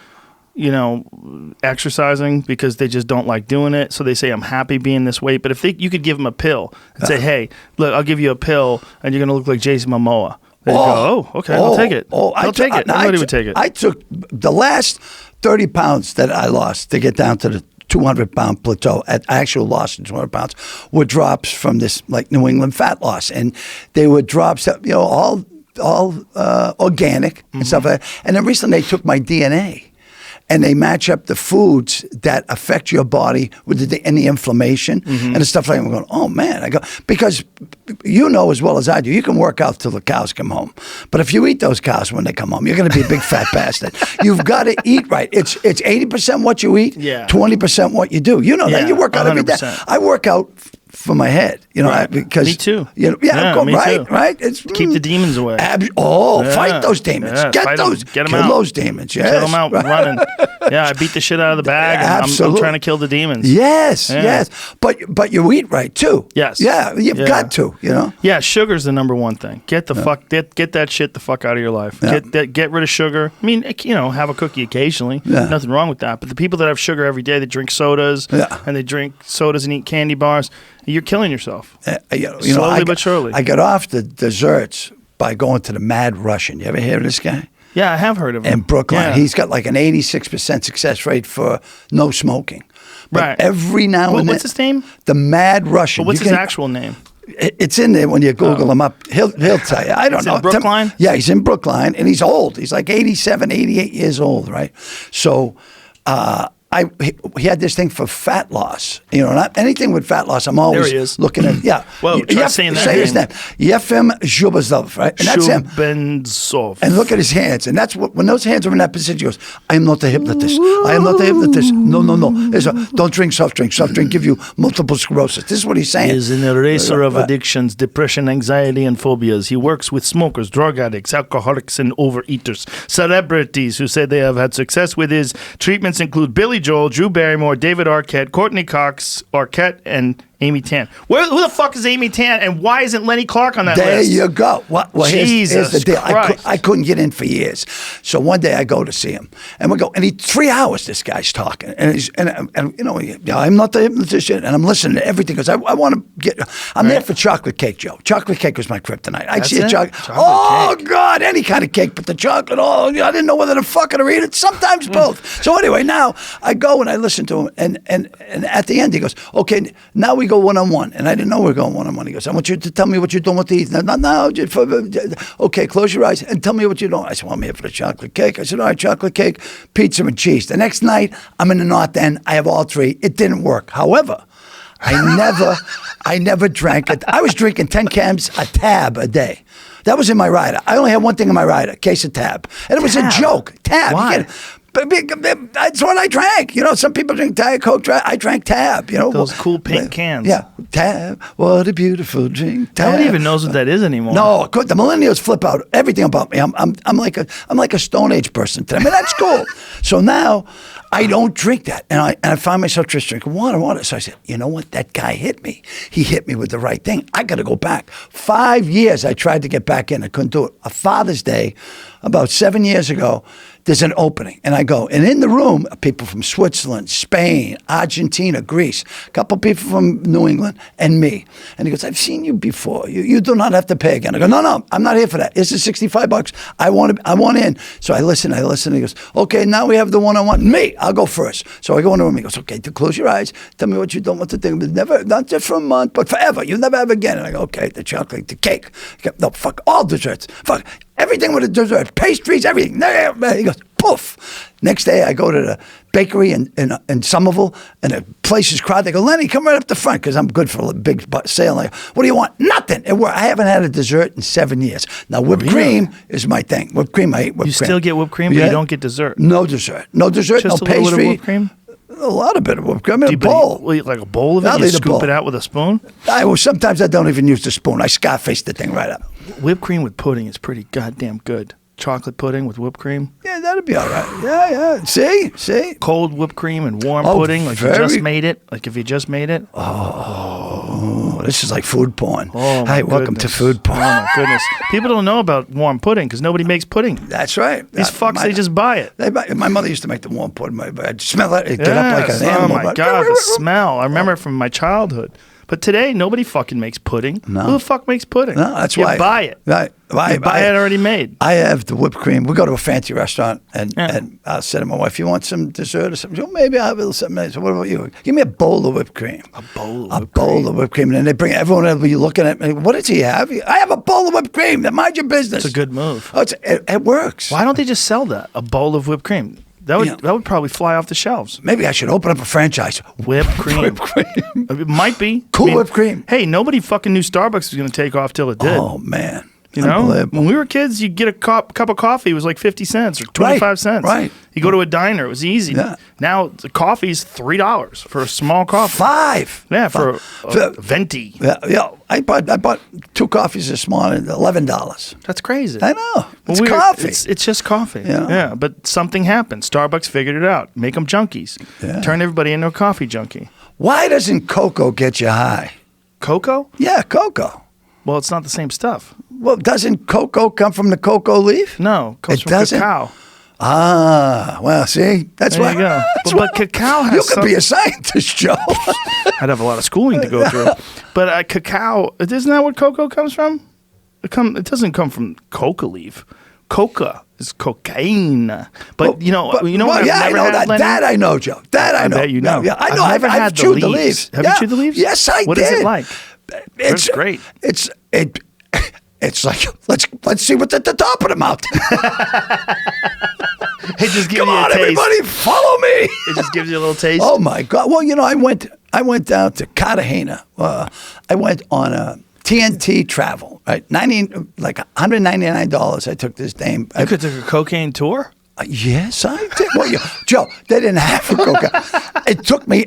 [SPEAKER 1] exercising because they just don't like doing it. So they say, I'm happy being this weight. But if you could give them a pill and say, hey, look, I'll give you a pill and you're going to look like Jason Momoa. They'd go, okay, I'll take it. I'll take it. Everybody would take it.
[SPEAKER 2] I took the last 30 pounds that I lost to get down to the 200-pound plateau at actual loss of 200 pounds were drops from this like New England fat loss. And they were drops that, all organic and stuff like that. And then recently they took my DNA and they match up the foods that affect your body with the inflammation and the stuff like that. I'm going, oh man, because as well as I do, you can work out till the cows come home. But if you eat those cows when they come home, you're going to be a big fat bastard. You've got to eat right. It's 80% what you eat, 20% what you do. You know that. You work out 100%. Every day. I work out for my head,
[SPEAKER 1] right.
[SPEAKER 2] Because
[SPEAKER 1] me too.
[SPEAKER 2] Me too. Right. It's
[SPEAKER 1] keep the demons away.
[SPEAKER 2] Fight those demons. Get them
[SPEAKER 1] out.
[SPEAKER 2] Kill those demons. Yes.
[SPEAKER 1] Kill them out running. Yeah, I beat the shit out of the bag. And I'm trying to kill the demons.
[SPEAKER 2] Yes. But you eat right too.
[SPEAKER 1] Yes.
[SPEAKER 2] Yeah, you've got to.
[SPEAKER 1] Yeah, sugar's the number one thing. Get that shit the fuck out of your life. Yeah. Get rid of sugar. I mean, have a cookie occasionally. Yeah. Nothing wrong with that. But the people that have sugar every day, they drink sodas and they drink sodas and eat candy bars. You're killing yourself. Slowly but surely.
[SPEAKER 2] I got off the desserts by going to the Mad Russian. You ever hear of this guy?
[SPEAKER 1] Yeah, I have heard of him.
[SPEAKER 2] In Brooklyn. He's got like an 86% success rate for no smoking. But every now and then.
[SPEAKER 1] What's his name?
[SPEAKER 2] The Mad Russian.
[SPEAKER 1] But what's his actual name?
[SPEAKER 2] It's in there when you Google him up. He'll tell you. I don't know.
[SPEAKER 1] In Brookline?
[SPEAKER 2] Yeah, he's in Brookline, and he's old. He's like 87, 88 years old, right? So he had this thing for fat loss. Not anything with fat loss. I'm always looking at. Yeah.
[SPEAKER 1] Well, try saying that
[SPEAKER 2] say his name. Yefim Zhubazov, right? And that's him.
[SPEAKER 1] Shubenzov.
[SPEAKER 2] And look at his hands. And that's when those hands are in that position, he goes, I am not a hypnotist. I am not a hypnotist. No. Don't drink soft drink. Soft drink give you multiple sclerosis. This is what he's saying.
[SPEAKER 1] He is an eraser of addictions, depression, anxiety, and phobias. He works with smokers, drug addicts, alcoholics, and overeaters. Celebrities who say they have had success with his treatments include Billy Joel, Drew Barrymore, David Arquette, Courtney Cox, Arquette, and Amy Tan. Who the fuck is Amy Tan, and why isn't Lenny Clarke on that list?
[SPEAKER 2] There you go. Well,
[SPEAKER 1] Jesus
[SPEAKER 2] here's the deal.
[SPEAKER 1] Christ.
[SPEAKER 2] I couldn't get in for years. So one day I go to see him, and we go, and 3 hours this guy's talking, and I'm not the hypnotist, and I'm listening to everything because I want to get. I'm there for chocolate cake, Joe. Chocolate cake was my kryptonite. I'd see a chocolate cake. God, any kind of cake, but the chocolate. I didn't know whether to fuck it or eat it. Sometimes both. So anyway, now I go and I listen to him, and at the end he goes, okay, now we go one-on-one. And I didn't know we were going one-on-one. He goes, I want you to tell me what you're doing with these. No, okay, close your eyes and tell me what you're doing. I said, well, I'm here for the chocolate cake. I said, all right, chocolate cake, pizza and cheese. The next night, I'm in the North End. I have all three. It didn't work. However, I never drank it. I was drinking 10 cans a tab a day. That was in my rider. I only had one thing in my rider, case of tab. And it was a joke. Tab.
[SPEAKER 1] Why?
[SPEAKER 2] That's what I drank. Some people drink Diet Coke. I drank Tab.
[SPEAKER 1] Those cool pink cans.
[SPEAKER 2] Yeah, Tab. What a beautiful drink. Tab.
[SPEAKER 1] Nobody even knows what that is anymore.
[SPEAKER 2] No, the millennials flip out everything about me. I'm like a Stone Age person today. I mean, that's cool. So now I don't drink that, and I find myself just drinking water. So I said, you know what? That guy hit me. He hit me with the right thing. I got to go back. 5 years I tried to get back in. I couldn't do it. A Father's Day, about 7 years ago, there's an opening, and I go. And in the room are people from Switzerland, Spain, Argentina, Greece, a couple people from New England, and me. And he goes, I've seen you before. You do not have to pay again. I go, no, I'm not here for that. This is $65. I want in. So I listen. He goes, okay, now we have the one-on-one. Me, I'll go first. So I go in the room. He goes, okay, close your eyes. Tell me what you don't want to think. Never, not just for a month, but forever. You'll never have again. And I go, okay, the chocolate, the cake. No, fuck all desserts. Fuck everything with a dessert, pastries, everything. He goes, poof. Next day, I go to the bakery in Somerville, and the place is crowded. They go, Lenny, come right up the front, because I'm good for a big sale. I go, what do you want? Nothing. I haven't had a dessert in 7 years. Now, whipped cream is my thing. Whipped cream, I eat whipped cream.
[SPEAKER 1] You still get whipped cream, but you don't get dessert?
[SPEAKER 2] No dessert. No dessert,
[SPEAKER 1] just
[SPEAKER 2] no pastry.
[SPEAKER 1] Just a little bit of whipped cream?
[SPEAKER 2] A lot of bit of whipped cream. I mean, a bowl.
[SPEAKER 1] Like a bowl of it? You scoop it out with a spoon?
[SPEAKER 2] Sometimes I don't even use the spoon. I Scarface the thing right up.
[SPEAKER 1] Whipped cream with pudding is pretty goddamn good. Chocolate pudding with whipped cream?
[SPEAKER 2] Yeah, that'd be all right. Yeah. See?
[SPEAKER 1] Cold whipped cream and warm pudding, like you just made it. Like if you just made it.
[SPEAKER 2] Oh, this is like food porn.
[SPEAKER 1] Oh, my
[SPEAKER 2] Hey, welcome to
[SPEAKER 1] goodness.
[SPEAKER 2] food porn.
[SPEAKER 1] Oh, my goodness. People don't know about warm pudding because nobody makes pudding.
[SPEAKER 2] That's right.
[SPEAKER 1] These fucks, they just buy it.
[SPEAKER 2] My mother used to make the warm pudding. I'd smell it. It'd get up like an animal.
[SPEAKER 1] Oh, my God, the smell. I remember it from my childhood. But today, nobody fucking makes pudding.
[SPEAKER 2] No.
[SPEAKER 1] Who the fuck makes pudding?
[SPEAKER 2] No, that's
[SPEAKER 1] you
[SPEAKER 2] why.
[SPEAKER 1] buy it.
[SPEAKER 2] Right.
[SPEAKER 1] You buy it already made.
[SPEAKER 2] I have the whipped cream. We go to a fancy restaurant, and I'll say to my wife, "You want some dessert or something?" She goes, "Maybe I'll have a little something nice." So what about you? Give me a bowl of whipped cream.
[SPEAKER 1] A bowl
[SPEAKER 2] of whipped cream. And then they bring everyone will be looking at me. What does he have? I have a bowl of whipped cream. Then mind your business.
[SPEAKER 1] It's a good move.
[SPEAKER 2] Oh, it works.
[SPEAKER 1] Why don't they just sell that? A bowl of whipped cream. That would probably fly off the shelves.
[SPEAKER 2] Maybe I should open up a franchise.
[SPEAKER 1] Whipped cream.
[SPEAKER 2] Whipped cream.
[SPEAKER 1] It might be.
[SPEAKER 2] Cool whipped cream.
[SPEAKER 1] Hey, nobody fucking knew Starbucks was going to take off till it did.
[SPEAKER 2] Oh, man.
[SPEAKER 1] You know, when we were kids, you'd get a cup of coffee. It was like 50 cents or 25 cents.
[SPEAKER 2] Right.
[SPEAKER 1] You go to a diner. It was easy.
[SPEAKER 2] Yeah.
[SPEAKER 1] Now the coffee's $3 for a small coffee.
[SPEAKER 2] $5.
[SPEAKER 1] Yeah, for a venti.
[SPEAKER 2] Yeah. I bought 2 coffees this morning, $11.
[SPEAKER 1] That's crazy.
[SPEAKER 2] I know. It's coffee.
[SPEAKER 1] It's just coffee. Yeah. But something happened. Starbucks figured it out. Make them junkies.
[SPEAKER 2] Yeah.
[SPEAKER 1] Turn everybody into a coffee junkie.
[SPEAKER 2] Why doesn't cocoa get you high?
[SPEAKER 1] Cocoa?
[SPEAKER 2] Yeah, cocoa.
[SPEAKER 1] Well, it's not the same stuff.
[SPEAKER 2] Well, doesn't cocoa come from the cocoa leaf?
[SPEAKER 1] No, it comes
[SPEAKER 2] It
[SPEAKER 1] from
[SPEAKER 2] doesn't?
[SPEAKER 1] cacao.
[SPEAKER 2] Ah, well, see, that's
[SPEAKER 1] There
[SPEAKER 2] why.
[SPEAKER 1] you go.
[SPEAKER 2] That's
[SPEAKER 1] But cacao has
[SPEAKER 2] you could be a scientist, Joe.
[SPEAKER 1] I'd have a lot of schooling to go through. But cacao, isn't that what cocoa comes from? It doesn't come from coca leaf. Coca is cocaine. But you know what
[SPEAKER 2] I
[SPEAKER 1] I've
[SPEAKER 2] know
[SPEAKER 1] never had,
[SPEAKER 2] that.
[SPEAKER 1] Lenny?
[SPEAKER 2] that I know, Joe. That I know.
[SPEAKER 1] bet you know.
[SPEAKER 2] Yeah, I know.
[SPEAKER 1] I've never had
[SPEAKER 2] I've
[SPEAKER 1] the
[SPEAKER 2] chewed the
[SPEAKER 1] leaves.
[SPEAKER 2] leaves.
[SPEAKER 1] Have you chewed the leaves?
[SPEAKER 2] Yes, I did.
[SPEAKER 1] What is it like?
[SPEAKER 2] It's
[SPEAKER 1] great.
[SPEAKER 2] It's like let's see what's at the top of the mouth.
[SPEAKER 1] It just gives
[SPEAKER 2] Come
[SPEAKER 1] you a
[SPEAKER 2] on,
[SPEAKER 1] taste.
[SPEAKER 2] everybody, follow me.
[SPEAKER 1] It just gives you a little taste.
[SPEAKER 2] Oh my God! Well, I went down to Cartagena. I went on a TNT travel. Right, $199. I took this dame.
[SPEAKER 1] You could take a cocaine tour?
[SPEAKER 2] Yes, I did. Well, Joe, they didn't have a cocaine. It took me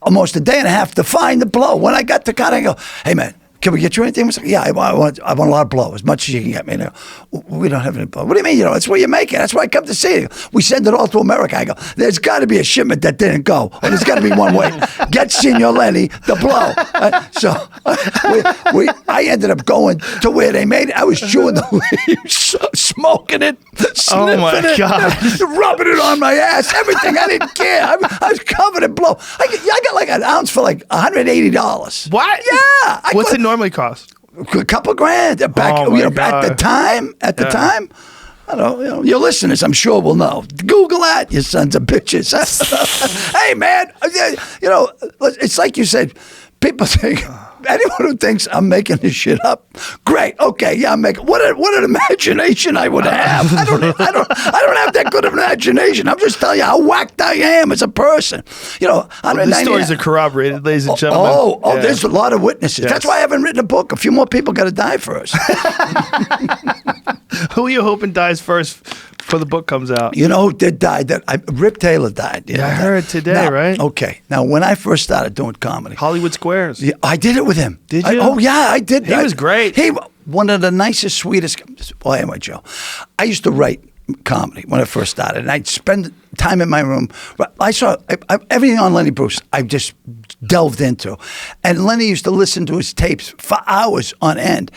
[SPEAKER 2] almost a day and a half to find the blow. When I got to Cartagena, I go, "Hey man, can we get you anything?" I was like, "Yeah, I want a lot of blow, as much as you can get me." And they go, "We don't have any blow." "What do you mean? That's where you make it. That's why I come to see you." "We send it all to America." I go, "There's got to be a shipment that didn't go, or there's got to be one way. Get Senor Lenny the blow." So I ended up going to where they made it. I was chewing the leaves, smoking it,
[SPEAKER 1] Oh my
[SPEAKER 2] sniffing it,
[SPEAKER 1] God.
[SPEAKER 2] rubbing it on my ass, everything. I didn't care. I was covered in blow. I got like an ounce for like $180.
[SPEAKER 1] What?
[SPEAKER 2] Yeah.
[SPEAKER 1] What's it normally cost?
[SPEAKER 2] A couple grand back.
[SPEAKER 1] Oh, my
[SPEAKER 2] at
[SPEAKER 1] God.
[SPEAKER 2] the time. I don't know. Your listeners, I'm sure, will know. Google that, you sons of bitches. Hey, man. It's like you said. People think anyone who thinks I'm making this shit up, great. Okay, yeah, I'm making. What an imagination I would have. I don't have that good of an imagination. I'm just telling you how whacked I am as a person.
[SPEAKER 1] These stories are corroborated, ladies and gentlemen.
[SPEAKER 2] Oh, there's a lot of witnesses.
[SPEAKER 1] Yes.
[SPEAKER 2] That's why I haven't written a book. A few more people got to die first.
[SPEAKER 1] Who are you hoping dies first before the book comes out?
[SPEAKER 2] You know who did die? Rip Taylor died.
[SPEAKER 1] Yeah, I heard today, right?
[SPEAKER 2] Okay. Now, when I first started doing comedy,
[SPEAKER 1] Hollywood Squares.
[SPEAKER 2] yeah, I did it with him.
[SPEAKER 1] Did you?
[SPEAKER 2] Oh, yeah, I did.
[SPEAKER 1] He was great.
[SPEAKER 2] One of the nicest, sweetest. Well, anyway, Joe, I used to write comedy when I first started, and I'd spend time in my room. I saw everything on Lenny Bruce. I just delved into, and Lenny used to listen to his tapes for hours on end.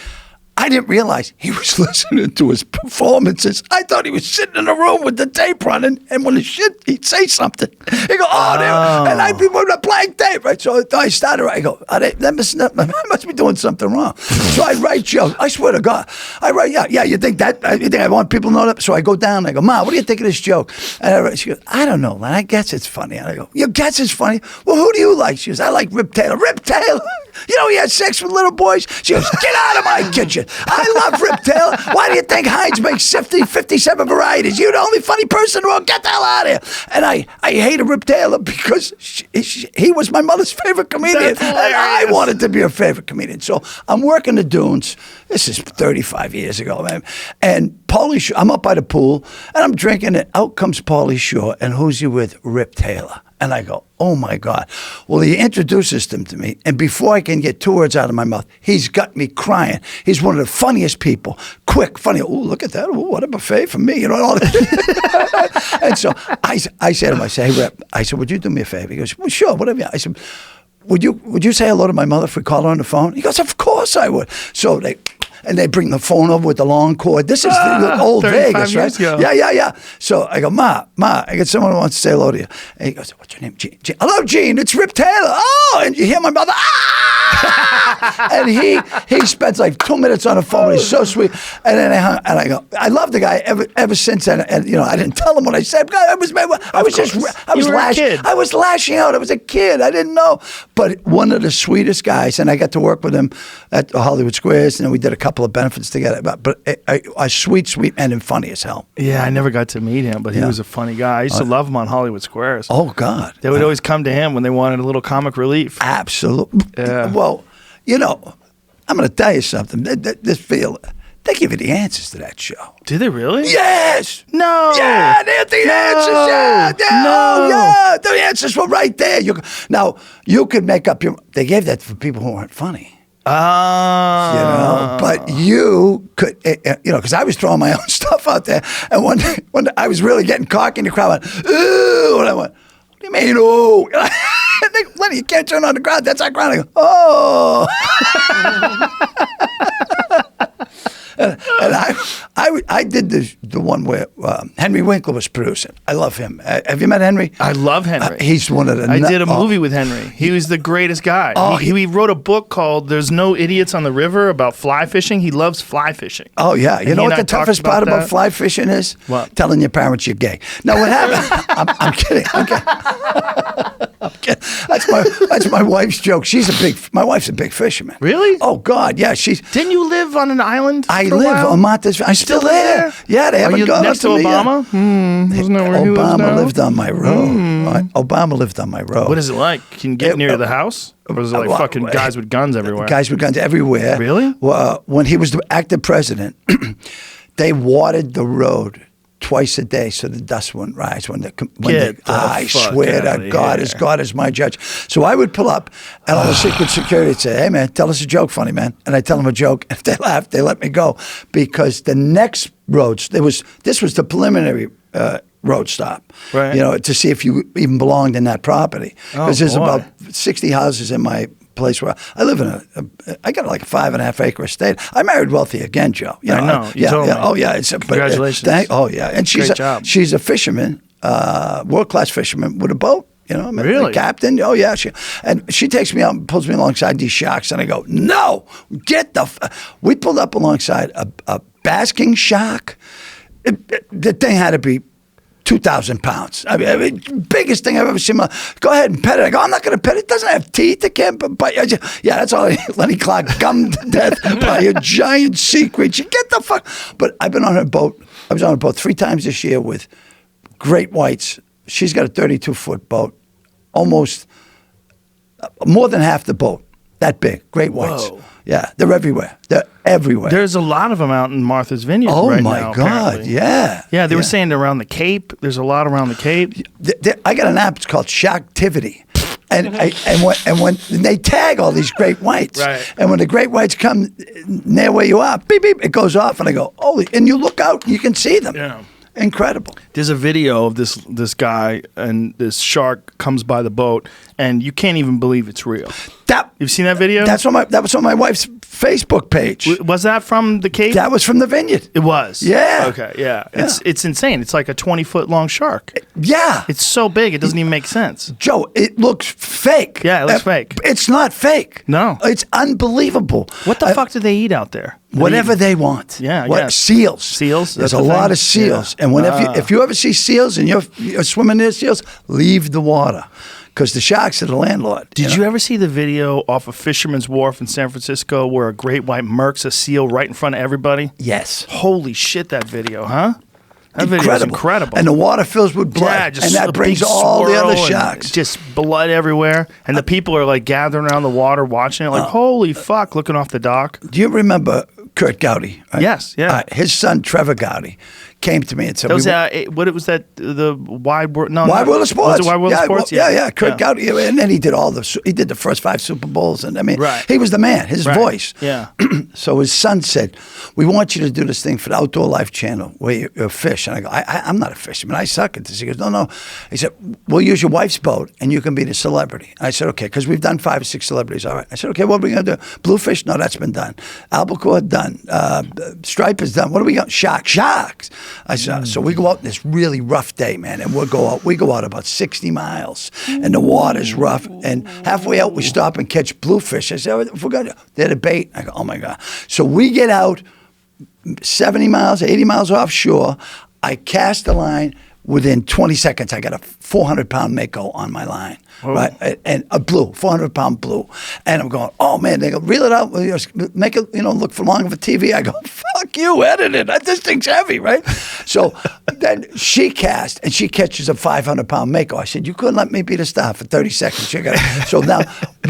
[SPEAKER 2] I didn't realize he was listening to his performances. I thought he was sitting in a room with the tape running, and when he'd say something. He'd go, "Oh, there," and I'd be with a blank tape, right? So I started, I go, I must be doing something wrong. So I write jokes. I swear to God. I write, yeah, you think I want people to know that? So I go down, and I go, "Ma, what do you think of this joke?" And she goes, "I don't know, man. I guess it's funny." And I go, "You guess it's funny? Well, who do you like?" She goes, "I like Rip Taylor." "Rip Taylor? You know he had sex with little boys?" She goes, "Get out of my kitchen. I love Rip Taylor. Why do you think Heinz makes 57 varieties? You're the only funny person in the world. Get the hell out of here." And I hated Rip Taylor because he was my mother's favorite comedian.
[SPEAKER 1] That's
[SPEAKER 2] And I
[SPEAKER 1] hilarious.
[SPEAKER 2] wanted to be her favorite comedian. So I'm working the dunes. This is 35 years ago, man. And Pauly Shore, I'm up by the pool, and I'm drinking it. Out comes Pauly Shore, and who's he with? Rip Taylor. And I go, "Oh, my God." Well, he introduces them to me, and before I can get 2 words out of my mouth, he's got me crying. He's one of the funniest people. Quick, funny. "Oh, look at that. Oh, what a buffet for me." All that. And so I said to him, "Hey, Rip," I said, "Would you do me a favor?" He goes, "Well, sure, whatever." I said, would you say hello to my mother if we called her on the phone? He goes, of course I would. So they bring the phone over with the long cord. This is the old Vegas, right?
[SPEAKER 1] Ago.
[SPEAKER 2] Yeah. So I go, Ma, I got someone who wants to say hello to you. And he goes, what's your name? Gene. Hello, Gene. It's Rip Taylor. Oh, and you hear my mother, and he spends like 2 minutes on the phone. He's so sweet. And then I go, I love the guy ever since then. And I didn't tell him what I said. I was lashing out. I was a kid. I didn't know. But one of the sweetest guys, and I got to work with him at Hollywood Squares, and we did a couple of benefits together. But a sweet man and funny as hell.
[SPEAKER 1] Yeah, I never got to meet him, but he was a funny guy. I used to love him on Hollywood Squares.
[SPEAKER 2] Oh God,
[SPEAKER 1] they would always come to him when they wanted a little comic relief.
[SPEAKER 2] Absolutely.
[SPEAKER 1] Yeah.
[SPEAKER 2] Well, I'm going to tell you something. They give you the answers to that show.
[SPEAKER 1] Do they really?
[SPEAKER 2] Yes.
[SPEAKER 1] No.
[SPEAKER 2] Yeah, they have the answers. Yeah.
[SPEAKER 1] No.
[SPEAKER 2] Yeah. The answers were right there. Now, you could make up your... They gave that for people who weren't funny. But you could, because I was throwing my own stuff out there. And when I was really getting cocky, and the crowd went, ooh. And I went, what do you mean, ooh? Lenny, you can't turn on the crowd. That's our crowd. I go, oh. And I did the one where Henry Winkler was producing. I love him. Have you met Henry?
[SPEAKER 1] I love Henry.
[SPEAKER 2] He's one of the...
[SPEAKER 1] I did a movie with Henry. He was the greatest guy. He wrote a book called There's No Idiots on the River about fly fishing. He loves fly fishing.
[SPEAKER 2] Oh, yeah. You know what the toughest part about fly fishing is?
[SPEAKER 1] What?
[SPEAKER 2] Telling your parents you're gay. Now, what happened... I'm kidding. I'm kidding. That's my wife's joke. My wife's a big fisherman.
[SPEAKER 1] Really?
[SPEAKER 2] Oh, God, yeah.
[SPEAKER 1] Didn't you live on an island?
[SPEAKER 2] I live on Montes. I'm still there. Yeah, they haven't gone
[SPEAKER 1] next to Obama? Isn't that where he lives now?
[SPEAKER 2] Obama lived on my road. Obama lived on my road.
[SPEAKER 1] What is it like? Can you get near the house? Or is it like fucking guys with guns everywhere?
[SPEAKER 2] Guys with guns everywhere.
[SPEAKER 1] Really?
[SPEAKER 2] When he was the active president, they watered the road twice a day so the dust wouldn't rise. I swear to God, as God is my judge. So I would pull up, and all the secret security would say, hey, man, tell us a joke, funny man. And I tell them a joke. If they laugh, they let me go. Because the next roads, this was the preliminary road stop,
[SPEAKER 1] right?
[SPEAKER 2] To see if you even belonged in that property. Because there's about 60 houses in my place where I live I got like a 5.5 acre estate. I married wealthy again, Joe.
[SPEAKER 1] I know. You told me.
[SPEAKER 2] Oh yeah.
[SPEAKER 1] Congratulations.
[SPEAKER 2] And she's a fisherman, world-class fisherman with a boat.
[SPEAKER 1] Really?
[SPEAKER 2] Captain. Oh yeah. She takes me out and pulls me alongside these sharks, and I go, no, we pulled up alongside a basking shark. The thing had to be 2,000 pounds. I mean, biggest thing I've ever seen. Go ahead and pet it. I go, I'm not going to pet it. It doesn't have teeth. It can't bite. That's all. Lenny Clarke gummed to death by a giant sea creature. Get the fuck. But I've been on her boat. I was on a boat 3 times this year with great whites. She's got a 32-foot boat, almost more than half the boat. That big. Great whites.
[SPEAKER 1] Whoa.
[SPEAKER 2] Yeah, they're everywhere. They're everywhere.
[SPEAKER 1] There's a lot of them out in Martha's Vineyard right now.
[SPEAKER 2] Oh, my God,
[SPEAKER 1] apparently.
[SPEAKER 2] yeah.
[SPEAKER 1] Yeah, they were saying around the Cape. There's a lot around the Cape.
[SPEAKER 2] I got an app. It's called Sharktivity. And when they tag all these great whites,
[SPEAKER 1] right.
[SPEAKER 2] And when the great whites come near where you are, beep, beep, it goes off, and I go, holy, and you look out, and you can see them.
[SPEAKER 1] Yeah.
[SPEAKER 2] Incredible.
[SPEAKER 1] There's a video of this guy, and this shark comes by the boat, and you can't even believe it's real. You've seen that video?
[SPEAKER 2] That was on my wife's Facebook page.
[SPEAKER 1] Was that from the Cape?
[SPEAKER 2] That was from the Vineyard.
[SPEAKER 1] It was?
[SPEAKER 2] Yeah.
[SPEAKER 1] Okay, yeah. It's insane. It's like a 20-foot long shark.
[SPEAKER 2] Yeah.
[SPEAKER 1] It's so big, it doesn't even make sense.
[SPEAKER 2] Joe, it looks fake.
[SPEAKER 1] Yeah, it looks fake.
[SPEAKER 2] It's not fake.
[SPEAKER 1] No.
[SPEAKER 2] It's unbelievable.
[SPEAKER 1] What the fuck do they eat out there?
[SPEAKER 2] Whatever they want.
[SPEAKER 1] Yeah, yeah.
[SPEAKER 2] Seals.
[SPEAKER 1] Seals?
[SPEAKER 2] There's a lot of seals.
[SPEAKER 1] Yeah.
[SPEAKER 2] And if you ever see seals and you're swimming near seals, leave the water. Because the sharks are the landlord.
[SPEAKER 1] Did you ever see the video off of Fisherman's Wharf in San Francisco where a great white murks a seal right in front of everybody?
[SPEAKER 2] Yes.
[SPEAKER 1] Holy shit, that video, huh? That video is incredible.
[SPEAKER 2] And the water fills with blood.
[SPEAKER 1] Yeah, just
[SPEAKER 2] and that brings all the other sharks.
[SPEAKER 1] Just blood everywhere. And the people are like gathering around the water watching it like, holy fuck, looking off the dock.
[SPEAKER 2] Do you remember Kurt Gowdy? Right?
[SPEAKER 1] Yes, yeah.
[SPEAKER 2] His son, Trevor Gowdy, came to me and said,
[SPEAKER 1] That was what was that? The Wide World? No,
[SPEAKER 2] Wide World of Sports.
[SPEAKER 1] Was it Wide World of Sports?
[SPEAKER 2] Yeah. Kurt Gowdy, and then he did he did the first 5 Super Bowls, and I mean, he was the man. His voice.
[SPEAKER 1] Yeah.
[SPEAKER 2] So his son said, "We want you to do this thing for the Outdoor Life Channel where you fish." And I go, "I'm not a fisherman. I suck at this." He goes, "No." He said, "We'll use your wife's boat, and you can be the celebrity." I said, "Okay," because we've done 5 or 6 celebrities. All right. I said, "Okay, what are we going to do? Bluefish? No, that's been done. Albacore done. Stripe is done. What do we got? Sharks." I said, "So we go out on this really rough day, man, and we go out about 60 miles, and the water's rough, and halfway out we stop and catch bluefish." I said, "If we're going to, they're the bait." I go, "Oh my God." So we get out 70 miles, 80 miles offshore. I cast the line. Within 20 seconds, I got a 400-pound mako on my line, right? And a blue, 400-pound blue. And I'm going, "Oh, man." They go, "Reel it out, make it, look for long of a TV." I go, "Fuck you, edit it. This thing's heavy," right? So then she cast, and she catches a 500-pound mako. I said, "You couldn't let me be the star for 30 seconds. So now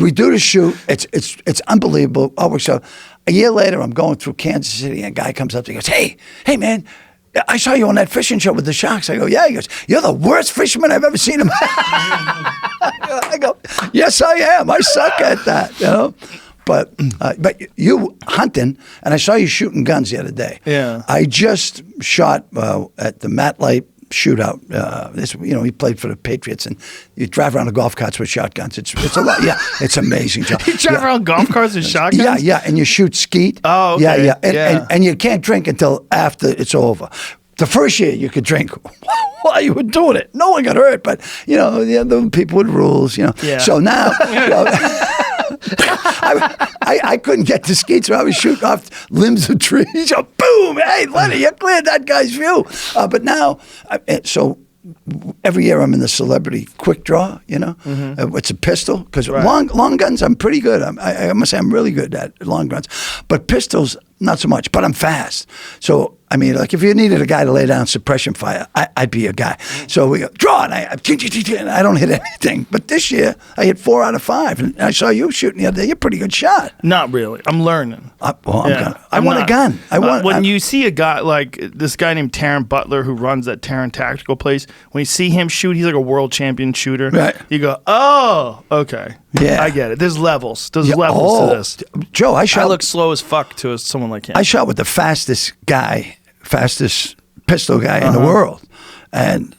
[SPEAKER 2] we do the shoot. It's unbelievable. Oh, so a year later, I'm going through Kansas City, and a guy comes up to me and goes, Hey, man, I saw you on that fishing show with the sharks." I go, "Yeah." He goes, "You're the worst fisherman I've ever seen." I go, "Yes, I am. I suck at that, But you hunting, and I saw you shooting guns the other day.
[SPEAKER 1] Yeah.
[SPEAKER 2] I just shot at the Matt Light shootout. He played for the Patriots, and you drive around the golf carts with shotguns. It's a lot. Yeah, it's amazing, Joe.
[SPEAKER 1] You drive around golf carts with shotguns?
[SPEAKER 2] Yeah, and you shoot skeet.
[SPEAKER 1] Oh, okay.
[SPEAKER 2] Yeah. And you can't drink until after it's over. The first year you could drink while you were doing it. No one got hurt, but the people with rules.
[SPEAKER 1] Yeah.
[SPEAKER 2] So now. I couldn't get to skeet, so I was shooting off limbs of trees. Boom! Hey, Lenny, you cleared that guy's view. But now, so every year I'm in the celebrity quick draw. It's a pistol because long guns I'm pretty good. I must say I'm really good at long guns, but pistols not so much. But I'm fast, so. I mean, like if you needed a guy to lay down suppression fire, I'd be a guy. So we go, draw, and I don't hit anything. But this year, I hit 4 out of 5. And I saw you shooting the other day. You're a pretty good shot.
[SPEAKER 1] Not really. I'm learning.
[SPEAKER 2] I want a gun.
[SPEAKER 1] When you see a guy like this guy named Taryn Butler who runs that Taryn Tactical place, when you see him shoot, he's like a world champion shooter.
[SPEAKER 2] Right.
[SPEAKER 1] You go, "Oh, okay.
[SPEAKER 2] Yeah.
[SPEAKER 1] I get it. There's levels. There's levels to this."
[SPEAKER 2] Joe,
[SPEAKER 1] I look slow as fuck to someone like him.
[SPEAKER 2] I shot with the fastest pistol guy in the world. And,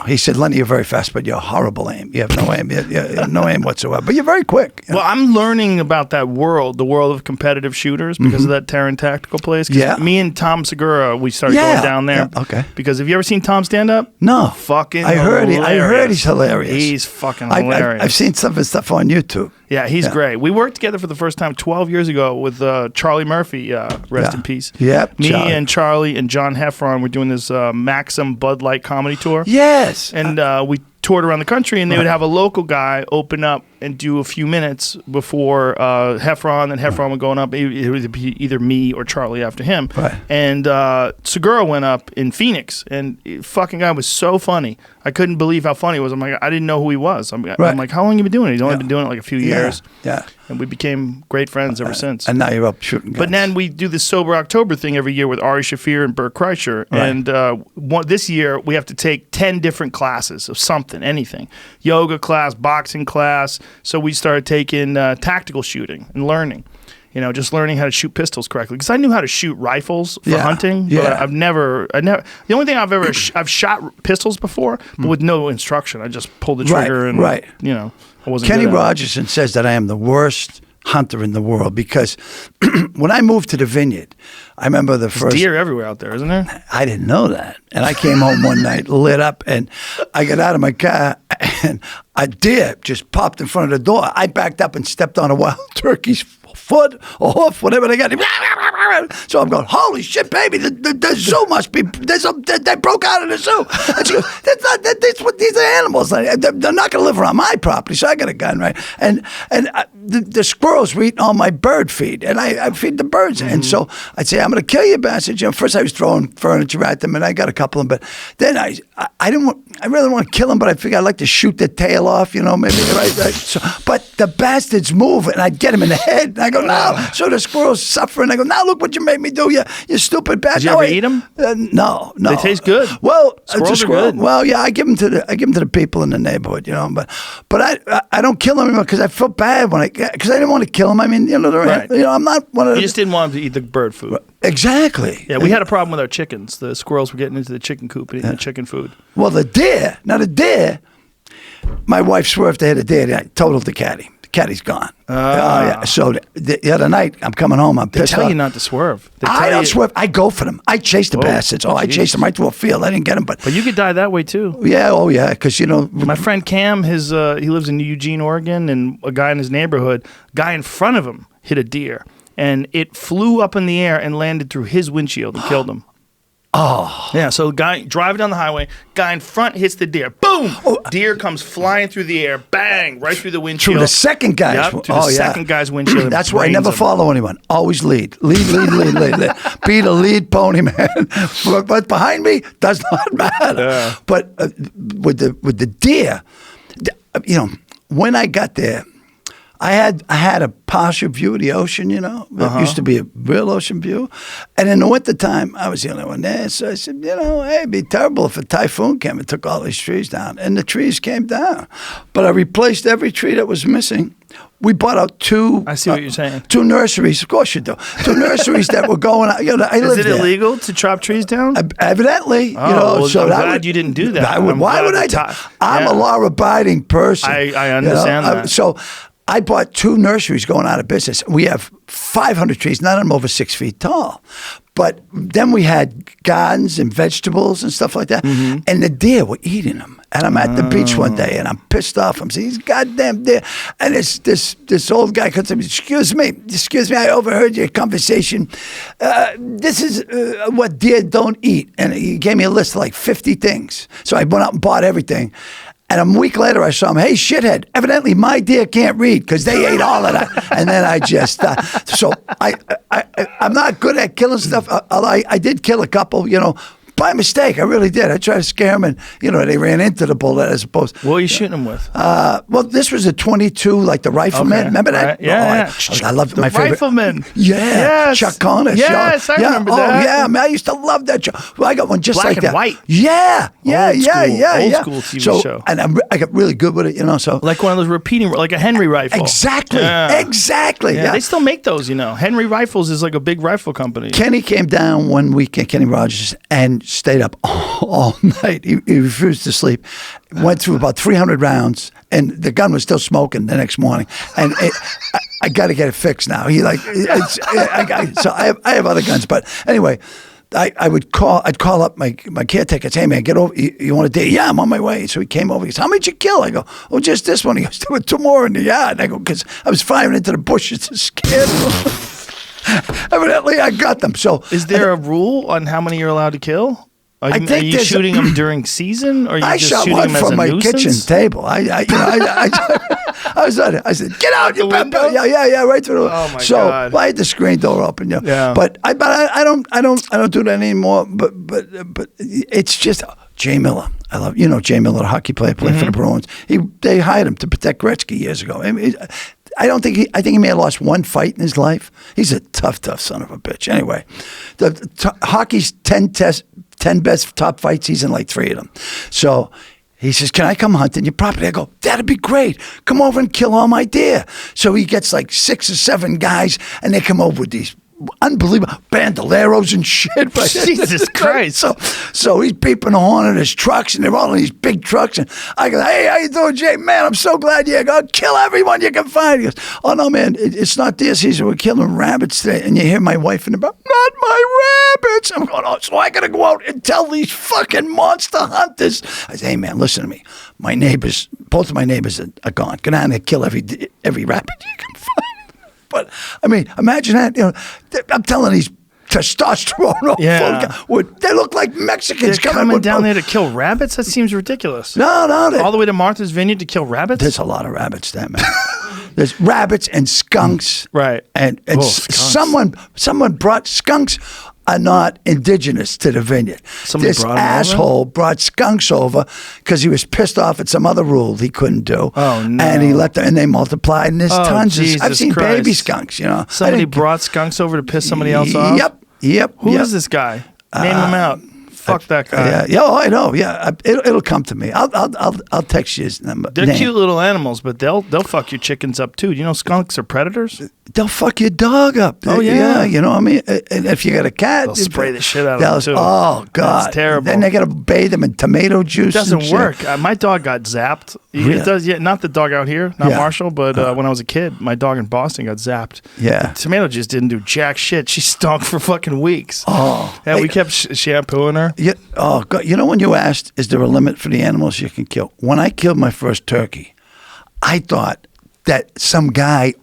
[SPEAKER 2] he said, "Lenny, you're very fast, but you're horrible aim. You have no aim. You have no aim whatsoever. But you're very quick."
[SPEAKER 1] Well, I'm learning about that world, the world of competitive shooters, because of that Taryn Tactical place.
[SPEAKER 2] Yeah.
[SPEAKER 1] Me and Tom Segura, we started going down there.
[SPEAKER 2] Yeah. Okay.
[SPEAKER 1] Because have you ever seen Tom stand up?
[SPEAKER 2] No.
[SPEAKER 1] Fucking
[SPEAKER 2] I heard
[SPEAKER 1] hilarious.
[SPEAKER 2] he's hilarious.
[SPEAKER 1] He's fucking hilarious.
[SPEAKER 2] I've seen some of his stuff on YouTube.
[SPEAKER 1] Yeah, he's great. We worked together for the first time 12 years ago with Charlie Murphy, rest in peace.
[SPEAKER 2] Yep.
[SPEAKER 1] Me and Charlie and John Heffron were doing this Maxim Bud Light comedy tour.
[SPEAKER 2] Yes.
[SPEAKER 1] And we toured around the country, and they would have a local guy open up and do a few minutes before Heffron, and Heffron would go up. It would be either me or Charlie after him.
[SPEAKER 2] Right.
[SPEAKER 1] And Segura went up in Phoenix, and fucking guy was so funny. I couldn't believe how funny he was. I'm like, I didn't know who he was. I'm like, "How long have you been doing it?" He's only been doing it like a few years.
[SPEAKER 2] Yeah.
[SPEAKER 1] And we became great friends ever since.
[SPEAKER 2] And now you're up shooting guns.
[SPEAKER 1] But then we do this Sober October thing every year with Ari Shaffir and Bert Kreischer.
[SPEAKER 2] Right.
[SPEAKER 1] And this year, we have to take 10 different classes of something, anything. Yoga class, boxing class. So we started taking tactical shooting and learning. Just learning how to shoot pistols correctly. Because I knew how to shoot rifles for hunting, but I've never. The only thing I've shot pistols before, but with no instruction. I just pulled the trigger and I wasn't.
[SPEAKER 2] Kenny
[SPEAKER 1] good at it.
[SPEAKER 2] Rogerson says that I am the worst hunter in the world because when I moved to the Vineyard, I remember the first
[SPEAKER 1] deer everywhere out there, isn't there?
[SPEAKER 2] I didn't know that, and I came home one night lit up, and I got out of my car, and a deer just popped in front of the door. I backed up and stepped on a wild turkey's foot or hoof, whatever they got. So I'm going, "Holy shit, baby! The zoo must be. They broke out of the zoo." And she goes, "These are animals. They're not going to live around my property." So I got a gun, right? And the squirrels were eating all my bird feed, and I feed the birds. And so I'd say, "I'm going to kill you, bastard." First I was throwing furniture at them, and I got a couple of them. But then I really want to kill them, but I figured I'd like to shoot their tail off, maybe, right? So, but the bastards move, and I'd get him in the head, and I go, no. So the squirrel's suffering. I go, now look what you made me do, you stupid bastard.
[SPEAKER 1] Did you ever eat them?
[SPEAKER 2] No.
[SPEAKER 1] They taste good.
[SPEAKER 2] Well,
[SPEAKER 1] Squirrels are good.
[SPEAKER 2] Well, yeah, I give them to the people in the neighborhood, but I don't kill them anymore because I feel bad because I didn't want to kill them. I mean,
[SPEAKER 1] Right.
[SPEAKER 2] I'm not one of
[SPEAKER 1] You just didn't want them to eat the bird food.
[SPEAKER 2] Exactly.
[SPEAKER 1] Yeah, we had a problem with our chickens. The squirrels were getting into the chicken coop and eating the chicken food.
[SPEAKER 2] Well, the deer, my wife swerved to hit a deer. I totaled the caddy. The caddy's gone. Yeah. So the other night, I'm coming home. I'm pissed off.
[SPEAKER 1] They tell you not to swerve.
[SPEAKER 2] I don't swerve. I go for them. I chase the bastards. I chased them right through a field. I didn't get them, but
[SPEAKER 1] you could die that way too.
[SPEAKER 2] Yeah. Oh, yeah. Because
[SPEAKER 1] my friend Cam, he lives in Eugene, Oregon, and a guy in his neighborhood, guy in front of him hit a deer, and it flew up in the air and landed through his windshield and killed him.
[SPEAKER 2] Oh.
[SPEAKER 1] Yeah, so guy driving down the highway, guy in front hits the deer. Boom! Deer comes flying through the air. Bang! Right through the windshield.
[SPEAKER 2] Through the second guy's
[SPEAKER 1] Yep, through the second guy's windshield.
[SPEAKER 2] That's why I never follow anyone. Always lead. Lead. Be the lead pony, man. But behind me does not matter. Yeah. But with the deer, when I got there, I had a partial view of the ocean, It used to be a real ocean view. And in the wintertime, I was the only one there. So I said, hey, it'd be terrible if a typhoon came and took all these trees down. And the trees came down. But I replaced every tree that was missing. We bought out two.
[SPEAKER 1] I see what you're saying.
[SPEAKER 2] Two nurseries. Of course you do. Two nurseries that were going out.
[SPEAKER 1] Is it illegal to chop trees down?
[SPEAKER 2] Evidently.
[SPEAKER 1] So I'm glad you didn't do that.
[SPEAKER 2] Why would I? I'm a law-abiding person.
[SPEAKER 1] I understand that.
[SPEAKER 2] So I bought two nurseries going out of business. We have 500 trees, none of them over 6 feet tall. But then we had gardens and vegetables and stuff like that. Mm-hmm. And the deer were eating them. And I'm at the beach one day, and I'm pissed off. I'm saying, these goddamn deer. And this old guy comes to me, excuse me, I overheard your conversation. This is what deer don't eat. And he gave me a list of like 50 things. So I went out and bought everything. And a week later, I saw him, hey, shithead, evidently my deer can't read because they ate all of that. And then I just, so I'm not good at killing stuff. I did kill a couple, by mistake. I really did. I tried to scare them, and, they ran into the bullet as opposed.
[SPEAKER 1] What were you shooting them with?
[SPEAKER 2] Well, this was a 22, like the Rifleman. Okay. Remember that?
[SPEAKER 1] Right. Yeah.
[SPEAKER 2] I loved my favorite.
[SPEAKER 1] Rifleman.
[SPEAKER 2] Yeah.
[SPEAKER 1] Yes.
[SPEAKER 2] Chuck Connors.
[SPEAKER 1] Yes, I remember that.
[SPEAKER 2] Oh, yeah. Man, I used to love that show. Well, I got one just
[SPEAKER 1] Black
[SPEAKER 2] like
[SPEAKER 1] and
[SPEAKER 2] that.
[SPEAKER 1] white.
[SPEAKER 2] Yeah.
[SPEAKER 1] Old school TV show.
[SPEAKER 2] And I got really good with it, so.
[SPEAKER 1] Like one of those repeating, like a Henry rifle.
[SPEAKER 2] Exactly. Yeah. Exactly.
[SPEAKER 1] Yeah. They still make those, Henry Rifles is like a big rifle company.
[SPEAKER 2] Kenny came down one weekend, Kenny Rogers, and stayed up all night. He refused to sleep. Went through about 300 rounds, and the gun was still smoking the next morning. And I got to get it fixed now. So I have other guns, but anyway, I'd call up my caretaker, say, hey man, get over. You want a date? Yeah, I'm on my way. So he came over. He goes, how many did you kill? I go, oh, just this one. He goes, there were two more in the yard. And I go, because I was firing into the bushes to scare them. Evidently, I got them. So
[SPEAKER 1] is there a rule on how many you're allowed to kill? Are you shooting them during season, or are you just shooting them as a nuisance? I shot one from my kitchen table.
[SPEAKER 2] I said, get out, you pepper. Yeah, right through the.
[SPEAKER 1] Oh my God.
[SPEAKER 2] I had the screen door open. Yeah. But I don't do that anymore. But it's just Jay Miller. I love Jay Miller, the hockey player, played for the Bruins. They hired him to protect Gretzky years ago. I think he may have lost one fight in his life. He's a tough son of a bitch. Anyway, hockey's 10 best top fights. He's in like 3 of them. So he says, can I come hunting your property? I go, that'd be great. Come over and kill all my deer. So he gets like 6 or 7 guys, and they come over with these unbelievable bandoleros and shit. Right?
[SPEAKER 1] Jesus Christ.
[SPEAKER 2] So he's beeping the horn in his trucks, and they're all in these big trucks. And I go, hey, how you doing, Jay? Man, I'm so glad you're going to kill everyone you can find. He goes, oh, no, man, it's not deer season. We're killing rabbits today. And you hear my wife in the back, not my rabbits. I'm going, oh, so I got to go out and tell these fucking monster hunters. I say, hey, man, listen to me. My neighbors, both of my neighbors are gone. Go down and kill every rabbit you can find. But, I mean, imagine that. I'm telling these testosterone they look like Mexicans.
[SPEAKER 1] They're coming down there to kill rabbits? That seems ridiculous.
[SPEAKER 2] No.
[SPEAKER 1] All the way to Martha's Vineyard to kill rabbits?
[SPEAKER 2] There's a lot of rabbits there, man. There's rabbits and skunks.
[SPEAKER 1] Right.
[SPEAKER 2] And skunks. Someone brought skunks are not indigenous to the vineyard.
[SPEAKER 1] Somebody
[SPEAKER 2] This
[SPEAKER 1] brought 'em over?
[SPEAKER 2] asshole brought skunks over because he was pissed off at some other rule he couldn't do.
[SPEAKER 1] Oh, no.
[SPEAKER 2] And he let them, and they multiplied, and there's
[SPEAKER 1] Oh,
[SPEAKER 2] tons of. I've
[SPEAKER 1] Jesus
[SPEAKER 2] seen
[SPEAKER 1] Christ.
[SPEAKER 2] baby skunks. You know,
[SPEAKER 1] Somebody brought skunks over to piss somebody else off?
[SPEAKER 2] Yep.
[SPEAKER 1] Who is this guy? Name him out. Fuck that guy.
[SPEAKER 2] Yeah, oh, I know. Yeah, it'll come to me. I'll text you his number.
[SPEAKER 1] They're
[SPEAKER 2] name.
[SPEAKER 1] cute little animals, but they'll fuck your chickens up too. Do you know skunks are predators?
[SPEAKER 2] They'll fuck your dog up.
[SPEAKER 1] Oh, yeah.
[SPEAKER 2] You know what I mean? And if you got a cat,
[SPEAKER 1] They'll spray the shit out of
[SPEAKER 2] they'll-
[SPEAKER 1] them, too.
[SPEAKER 2] Oh God,
[SPEAKER 1] That's terrible.
[SPEAKER 2] Then they got to bathe them in tomato juice.
[SPEAKER 1] It doesn't
[SPEAKER 2] and shit.
[SPEAKER 1] work. My dog got zapped.
[SPEAKER 2] Really?
[SPEAKER 1] It does. Yeah, not the dog out here, not
[SPEAKER 2] Yeah.
[SPEAKER 1] Marshall, but when I was a kid, my dog in Boston got zapped.
[SPEAKER 2] Yeah.
[SPEAKER 1] The tomato juice didn't do jack shit. She stunk for fucking weeks.
[SPEAKER 2] Oh.
[SPEAKER 1] Yeah, we
[SPEAKER 2] Hey,
[SPEAKER 1] kept shampooing her.
[SPEAKER 2] Yeah. Oh God. You know when you asked, is there a limit for the animals you can kill? When I killed my first turkey, I thought that some guy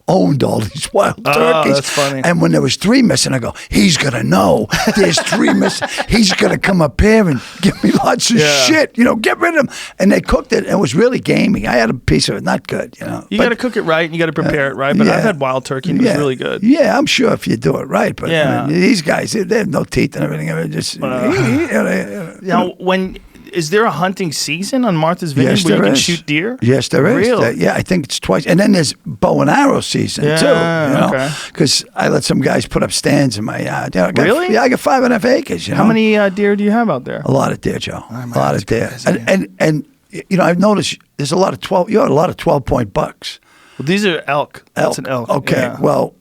[SPEAKER 2] owned all these wild turkeys.
[SPEAKER 1] That's funny.
[SPEAKER 2] And when there was 3 missing, I go, he's gonna know there's 3 missing. He's gonna come up here and give me lots of
[SPEAKER 1] Yeah.
[SPEAKER 2] shit. You know, get rid of them. And they cooked it. And it was really gamey. I had a piece of it, not good. You know,
[SPEAKER 1] You
[SPEAKER 2] But-
[SPEAKER 1] got to cook it right and you got to prepare it right. But
[SPEAKER 2] yeah.
[SPEAKER 1] I've had wild turkey and it was really good.
[SPEAKER 2] Yeah, I'm sure if you do it right. But
[SPEAKER 1] Yeah.
[SPEAKER 2] I mean, these guys, they have no teeth and everything. I mean, just
[SPEAKER 1] Now, is there a hunting season on Martha's Vineyard
[SPEAKER 2] Yes,
[SPEAKER 1] where you
[SPEAKER 2] there
[SPEAKER 1] can
[SPEAKER 2] is.
[SPEAKER 1] shoot deer?
[SPEAKER 2] Yes, there is.
[SPEAKER 1] Really?
[SPEAKER 2] Yeah, I think it's twice. And then there's bow and arrow season
[SPEAKER 1] Yeah,
[SPEAKER 2] too. You know,
[SPEAKER 1] okay.
[SPEAKER 2] because I let some guys put up stands in my yard. You know, I got,
[SPEAKER 1] Really?
[SPEAKER 2] Yeah, I got 5.5 acres. You know,
[SPEAKER 1] How many deer do you have out there?
[SPEAKER 2] A lot of deer, Joe. A
[SPEAKER 1] might
[SPEAKER 2] lot
[SPEAKER 1] have
[SPEAKER 2] of
[SPEAKER 1] to go
[SPEAKER 2] deer.
[SPEAKER 1] visit
[SPEAKER 2] And you know, I've noticed there's a lot of 12. You had a lot of 12-point bucks.
[SPEAKER 1] Well, these are elk. That's an elk.
[SPEAKER 2] Okay.
[SPEAKER 1] Yeah.
[SPEAKER 2] Well,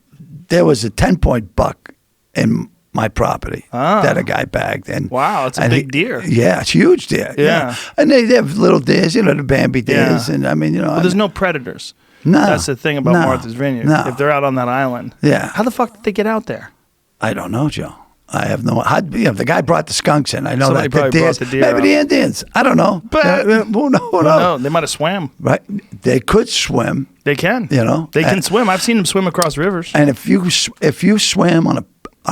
[SPEAKER 2] there was a 10-point buck in my property
[SPEAKER 1] Ah.
[SPEAKER 2] that a guy bagged. And
[SPEAKER 1] Wow, it's a
[SPEAKER 2] and
[SPEAKER 1] big deer.
[SPEAKER 2] Yeah, it's huge deer.
[SPEAKER 1] Yeah.
[SPEAKER 2] And they have little deers, you know, the Bambi deers.
[SPEAKER 1] Yeah.
[SPEAKER 2] And I mean, you know.
[SPEAKER 1] Well, there's no predators.
[SPEAKER 2] No.
[SPEAKER 1] That's the thing about
[SPEAKER 2] No.
[SPEAKER 1] Martha's Vineyard.
[SPEAKER 2] No.
[SPEAKER 1] If they're out on that island.
[SPEAKER 2] Yeah.
[SPEAKER 1] How the fuck did they get out there?
[SPEAKER 2] I don't know, Joe. I have no. You know, the guy brought the skunks in. I know
[SPEAKER 1] Somebody
[SPEAKER 2] that
[SPEAKER 1] probably brought the deer
[SPEAKER 2] Maybe
[SPEAKER 1] out.
[SPEAKER 2] the Indians. I don't know.
[SPEAKER 1] But-
[SPEAKER 2] who knows?
[SPEAKER 1] No, they might have swam.
[SPEAKER 2] Right? They could swim.
[SPEAKER 1] They can.
[SPEAKER 2] You know,
[SPEAKER 1] They can
[SPEAKER 2] and-
[SPEAKER 1] swim. I've seen them swim across rivers.
[SPEAKER 2] And if you swam on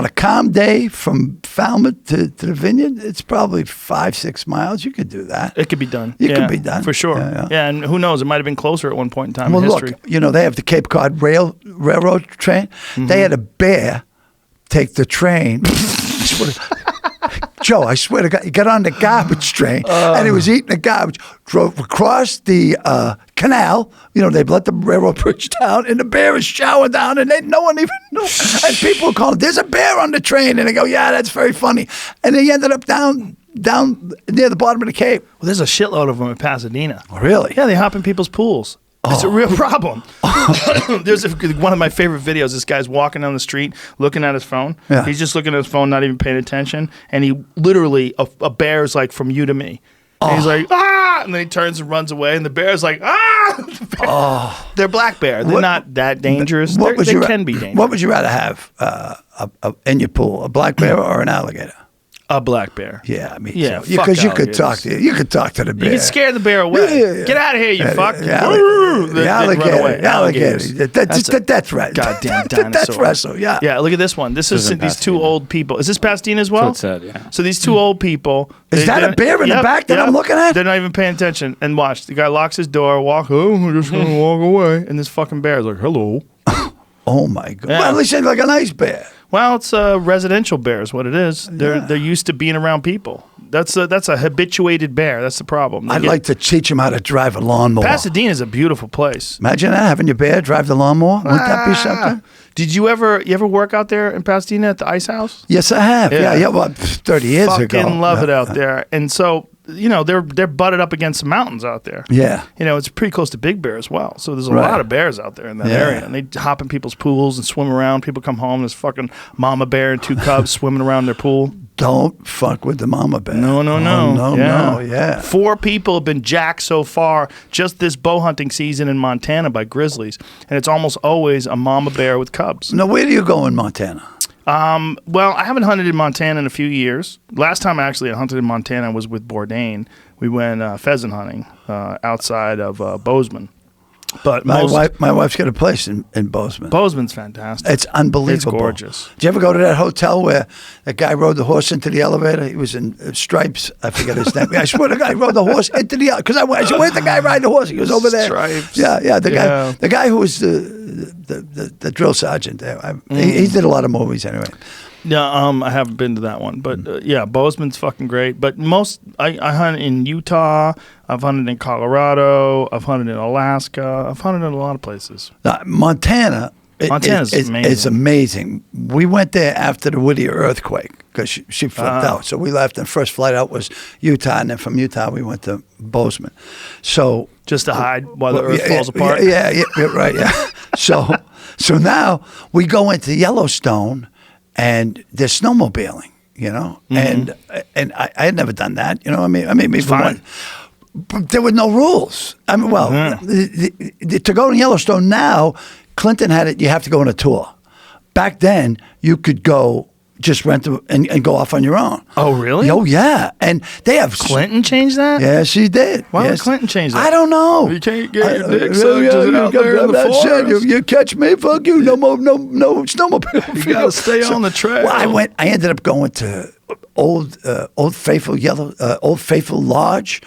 [SPEAKER 2] a calm day from Falmouth to the Vineyard, it's probably 5-6 miles. You could do that.
[SPEAKER 1] It could be done.
[SPEAKER 2] It could
[SPEAKER 1] Yeah,
[SPEAKER 2] be done.
[SPEAKER 1] for sure.
[SPEAKER 2] Yeah,
[SPEAKER 1] Yeah,
[SPEAKER 2] yeah.
[SPEAKER 1] and who knows? It might have been closer at one point in time
[SPEAKER 2] Well,
[SPEAKER 1] in
[SPEAKER 2] look,
[SPEAKER 1] history.
[SPEAKER 2] you know, they have the Cape Cod Railroad train.
[SPEAKER 1] Mm-hmm.
[SPEAKER 2] They had a bear take the train. Joe, I swear to God, he got on the garbage train and he was eating the garbage, drove across the canal. You know, they've let the railroad bridge down and the bear is showering down and no one even knew. And people call, there's a bear on the train. And they go, yeah, that's very funny. And they ended up down near the bottom of the Cape.
[SPEAKER 1] Well, there's a shitload of them in Pasadena.
[SPEAKER 2] Oh, really?
[SPEAKER 1] Yeah, they hop in people's pools. It's a real problem. There's one of my favorite videos. This guy's walking down the street looking at his phone.
[SPEAKER 2] Yeah.
[SPEAKER 1] He's just looking at his phone, not even paying attention. And he literally, a bear's like from you to me. And he's like, ah! And then he turns and runs away. And the bear's like, ah! They're black bear. They're
[SPEAKER 2] What-
[SPEAKER 1] not that dangerous.
[SPEAKER 2] What would
[SPEAKER 1] They
[SPEAKER 2] you
[SPEAKER 1] can be dangerous.
[SPEAKER 2] What would you rather have in your pool, a black bear or an alligator?
[SPEAKER 1] A black bear.
[SPEAKER 2] Yeah, I mean,
[SPEAKER 1] Yeah,
[SPEAKER 2] because you could
[SPEAKER 1] alligators.
[SPEAKER 2] you could talk to the bear.
[SPEAKER 1] You can scare the bear away.
[SPEAKER 2] Yeah.
[SPEAKER 1] Get out of here, you fuck.
[SPEAKER 2] The
[SPEAKER 1] They'd run
[SPEAKER 2] alligator,
[SPEAKER 1] away.
[SPEAKER 2] alligators. That's
[SPEAKER 1] a
[SPEAKER 2] the death wrestle.
[SPEAKER 1] goddamn
[SPEAKER 2] The death
[SPEAKER 1] dinosaur.
[SPEAKER 2] wrestle. Yeah.
[SPEAKER 1] Yeah, look at this one. This is
[SPEAKER 3] in
[SPEAKER 1] these two
[SPEAKER 3] Pasadena.
[SPEAKER 1] old people. Is this Pasadena as well?
[SPEAKER 3] That's what it said, yeah.
[SPEAKER 1] So these two old people.
[SPEAKER 2] Is that a bear in the back that I'm looking at?
[SPEAKER 1] They're not even paying attention. And watch, the guy locks his door, I'm just gonna walk away. And this fucking bear is like, hello.
[SPEAKER 2] Oh my God.
[SPEAKER 1] Yeah.
[SPEAKER 2] Well, at least it's like a nice bear.
[SPEAKER 1] Well, it's a residential bear is what it is. They're used to being around people. That's a habituated bear. That's the problem. They
[SPEAKER 2] I'd
[SPEAKER 1] get-
[SPEAKER 2] like to teach him how to drive a lawnmower.
[SPEAKER 1] Pasadena's a beautiful place.
[SPEAKER 2] Imagine that, having your bear drive the lawnmower. Wouldn't that be something?
[SPEAKER 1] Did you ever work out there in Pasadena at the Ice House?
[SPEAKER 2] Yes, I have. Yeah. Well, 30 years ago.
[SPEAKER 1] Fucking love it
[SPEAKER 2] Yeah.
[SPEAKER 1] out there. And so, you know, they're butted up against some mountains out there.
[SPEAKER 2] Yeah.
[SPEAKER 1] You know, it's pretty close to Big Bear as well. So there's a
[SPEAKER 2] Right.
[SPEAKER 1] lot of bears out there in that
[SPEAKER 2] Yeah.
[SPEAKER 1] area. And they hop in people's pools and swim around. People come home, there's fucking mama bear and two cubs swimming around their pool.
[SPEAKER 2] Don't fuck with the mama bear.
[SPEAKER 1] No.
[SPEAKER 2] No, yeah.
[SPEAKER 1] 4 people have been jacked so far just this bow hunting season in Montana by grizzlies. And it's almost always a mama bear with cubs.
[SPEAKER 2] Now, where do you go in Montana?
[SPEAKER 1] Well, I haven't hunted in Montana in a few years. Last time actually I hunted in Montana was with Bourdain. We went pheasant hunting outside of Bozeman. But
[SPEAKER 2] My wife's got a place in Bozeman.
[SPEAKER 1] Bozeman's fantastic.
[SPEAKER 2] It's unbelievable.
[SPEAKER 1] It's gorgeous.
[SPEAKER 2] Did you ever go to that hotel where that guy rode the horse into the elevator? He was in stripes. I forget his name. I swear the guy rode the horse into the because I said, "Where'd the guy ride the horse?" He was over there.
[SPEAKER 1] Stripes.
[SPEAKER 2] Yeah. The
[SPEAKER 1] Yeah.
[SPEAKER 2] guy who was the drill sergeant there. He did a lot of movies anyway.
[SPEAKER 1] Yeah, I haven't been to that one, but yeah, Bozeman's fucking great. But I hunt in Utah. I've hunted in Colorado. I've hunted in Alaska. I've hunted in a lot of places.
[SPEAKER 2] Montana's
[SPEAKER 1] amazing.
[SPEAKER 2] It's amazing. We went there after the Whittier earthquake because she flipped out. So we left, and first flight out was Utah, and then from Utah we went to Bozeman. So
[SPEAKER 1] just to hide while the earth falls apart.
[SPEAKER 2] Yeah, right. Yeah. So now we go into Yellowstone. And they're snowmobiling, and I had never done that, I mean, maybe one, but there were no rules. I mean, to go to Yellowstone now, Clinton had it. You have to go on a tour. Back then, you could go just rent and go off on your own.
[SPEAKER 1] Oh, really?
[SPEAKER 2] Oh, yeah. And they have
[SPEAKER 1] Clinton changed that?
[SPEAKER 2] Yeah, she did.
[SPEAKER 1] Why would Clinton change that?
[SPEAKER 2] I don't know.
[SPEAKER 1] You can't get your dick sucked out there in the forest.
[SPEAKER 2] You catch me, fuck you. No snowmobile.
[SPEAKER 1] You got to stay on the trail.
[SPEAKER 2] Well, I ended up going to Old Faithful Lodge,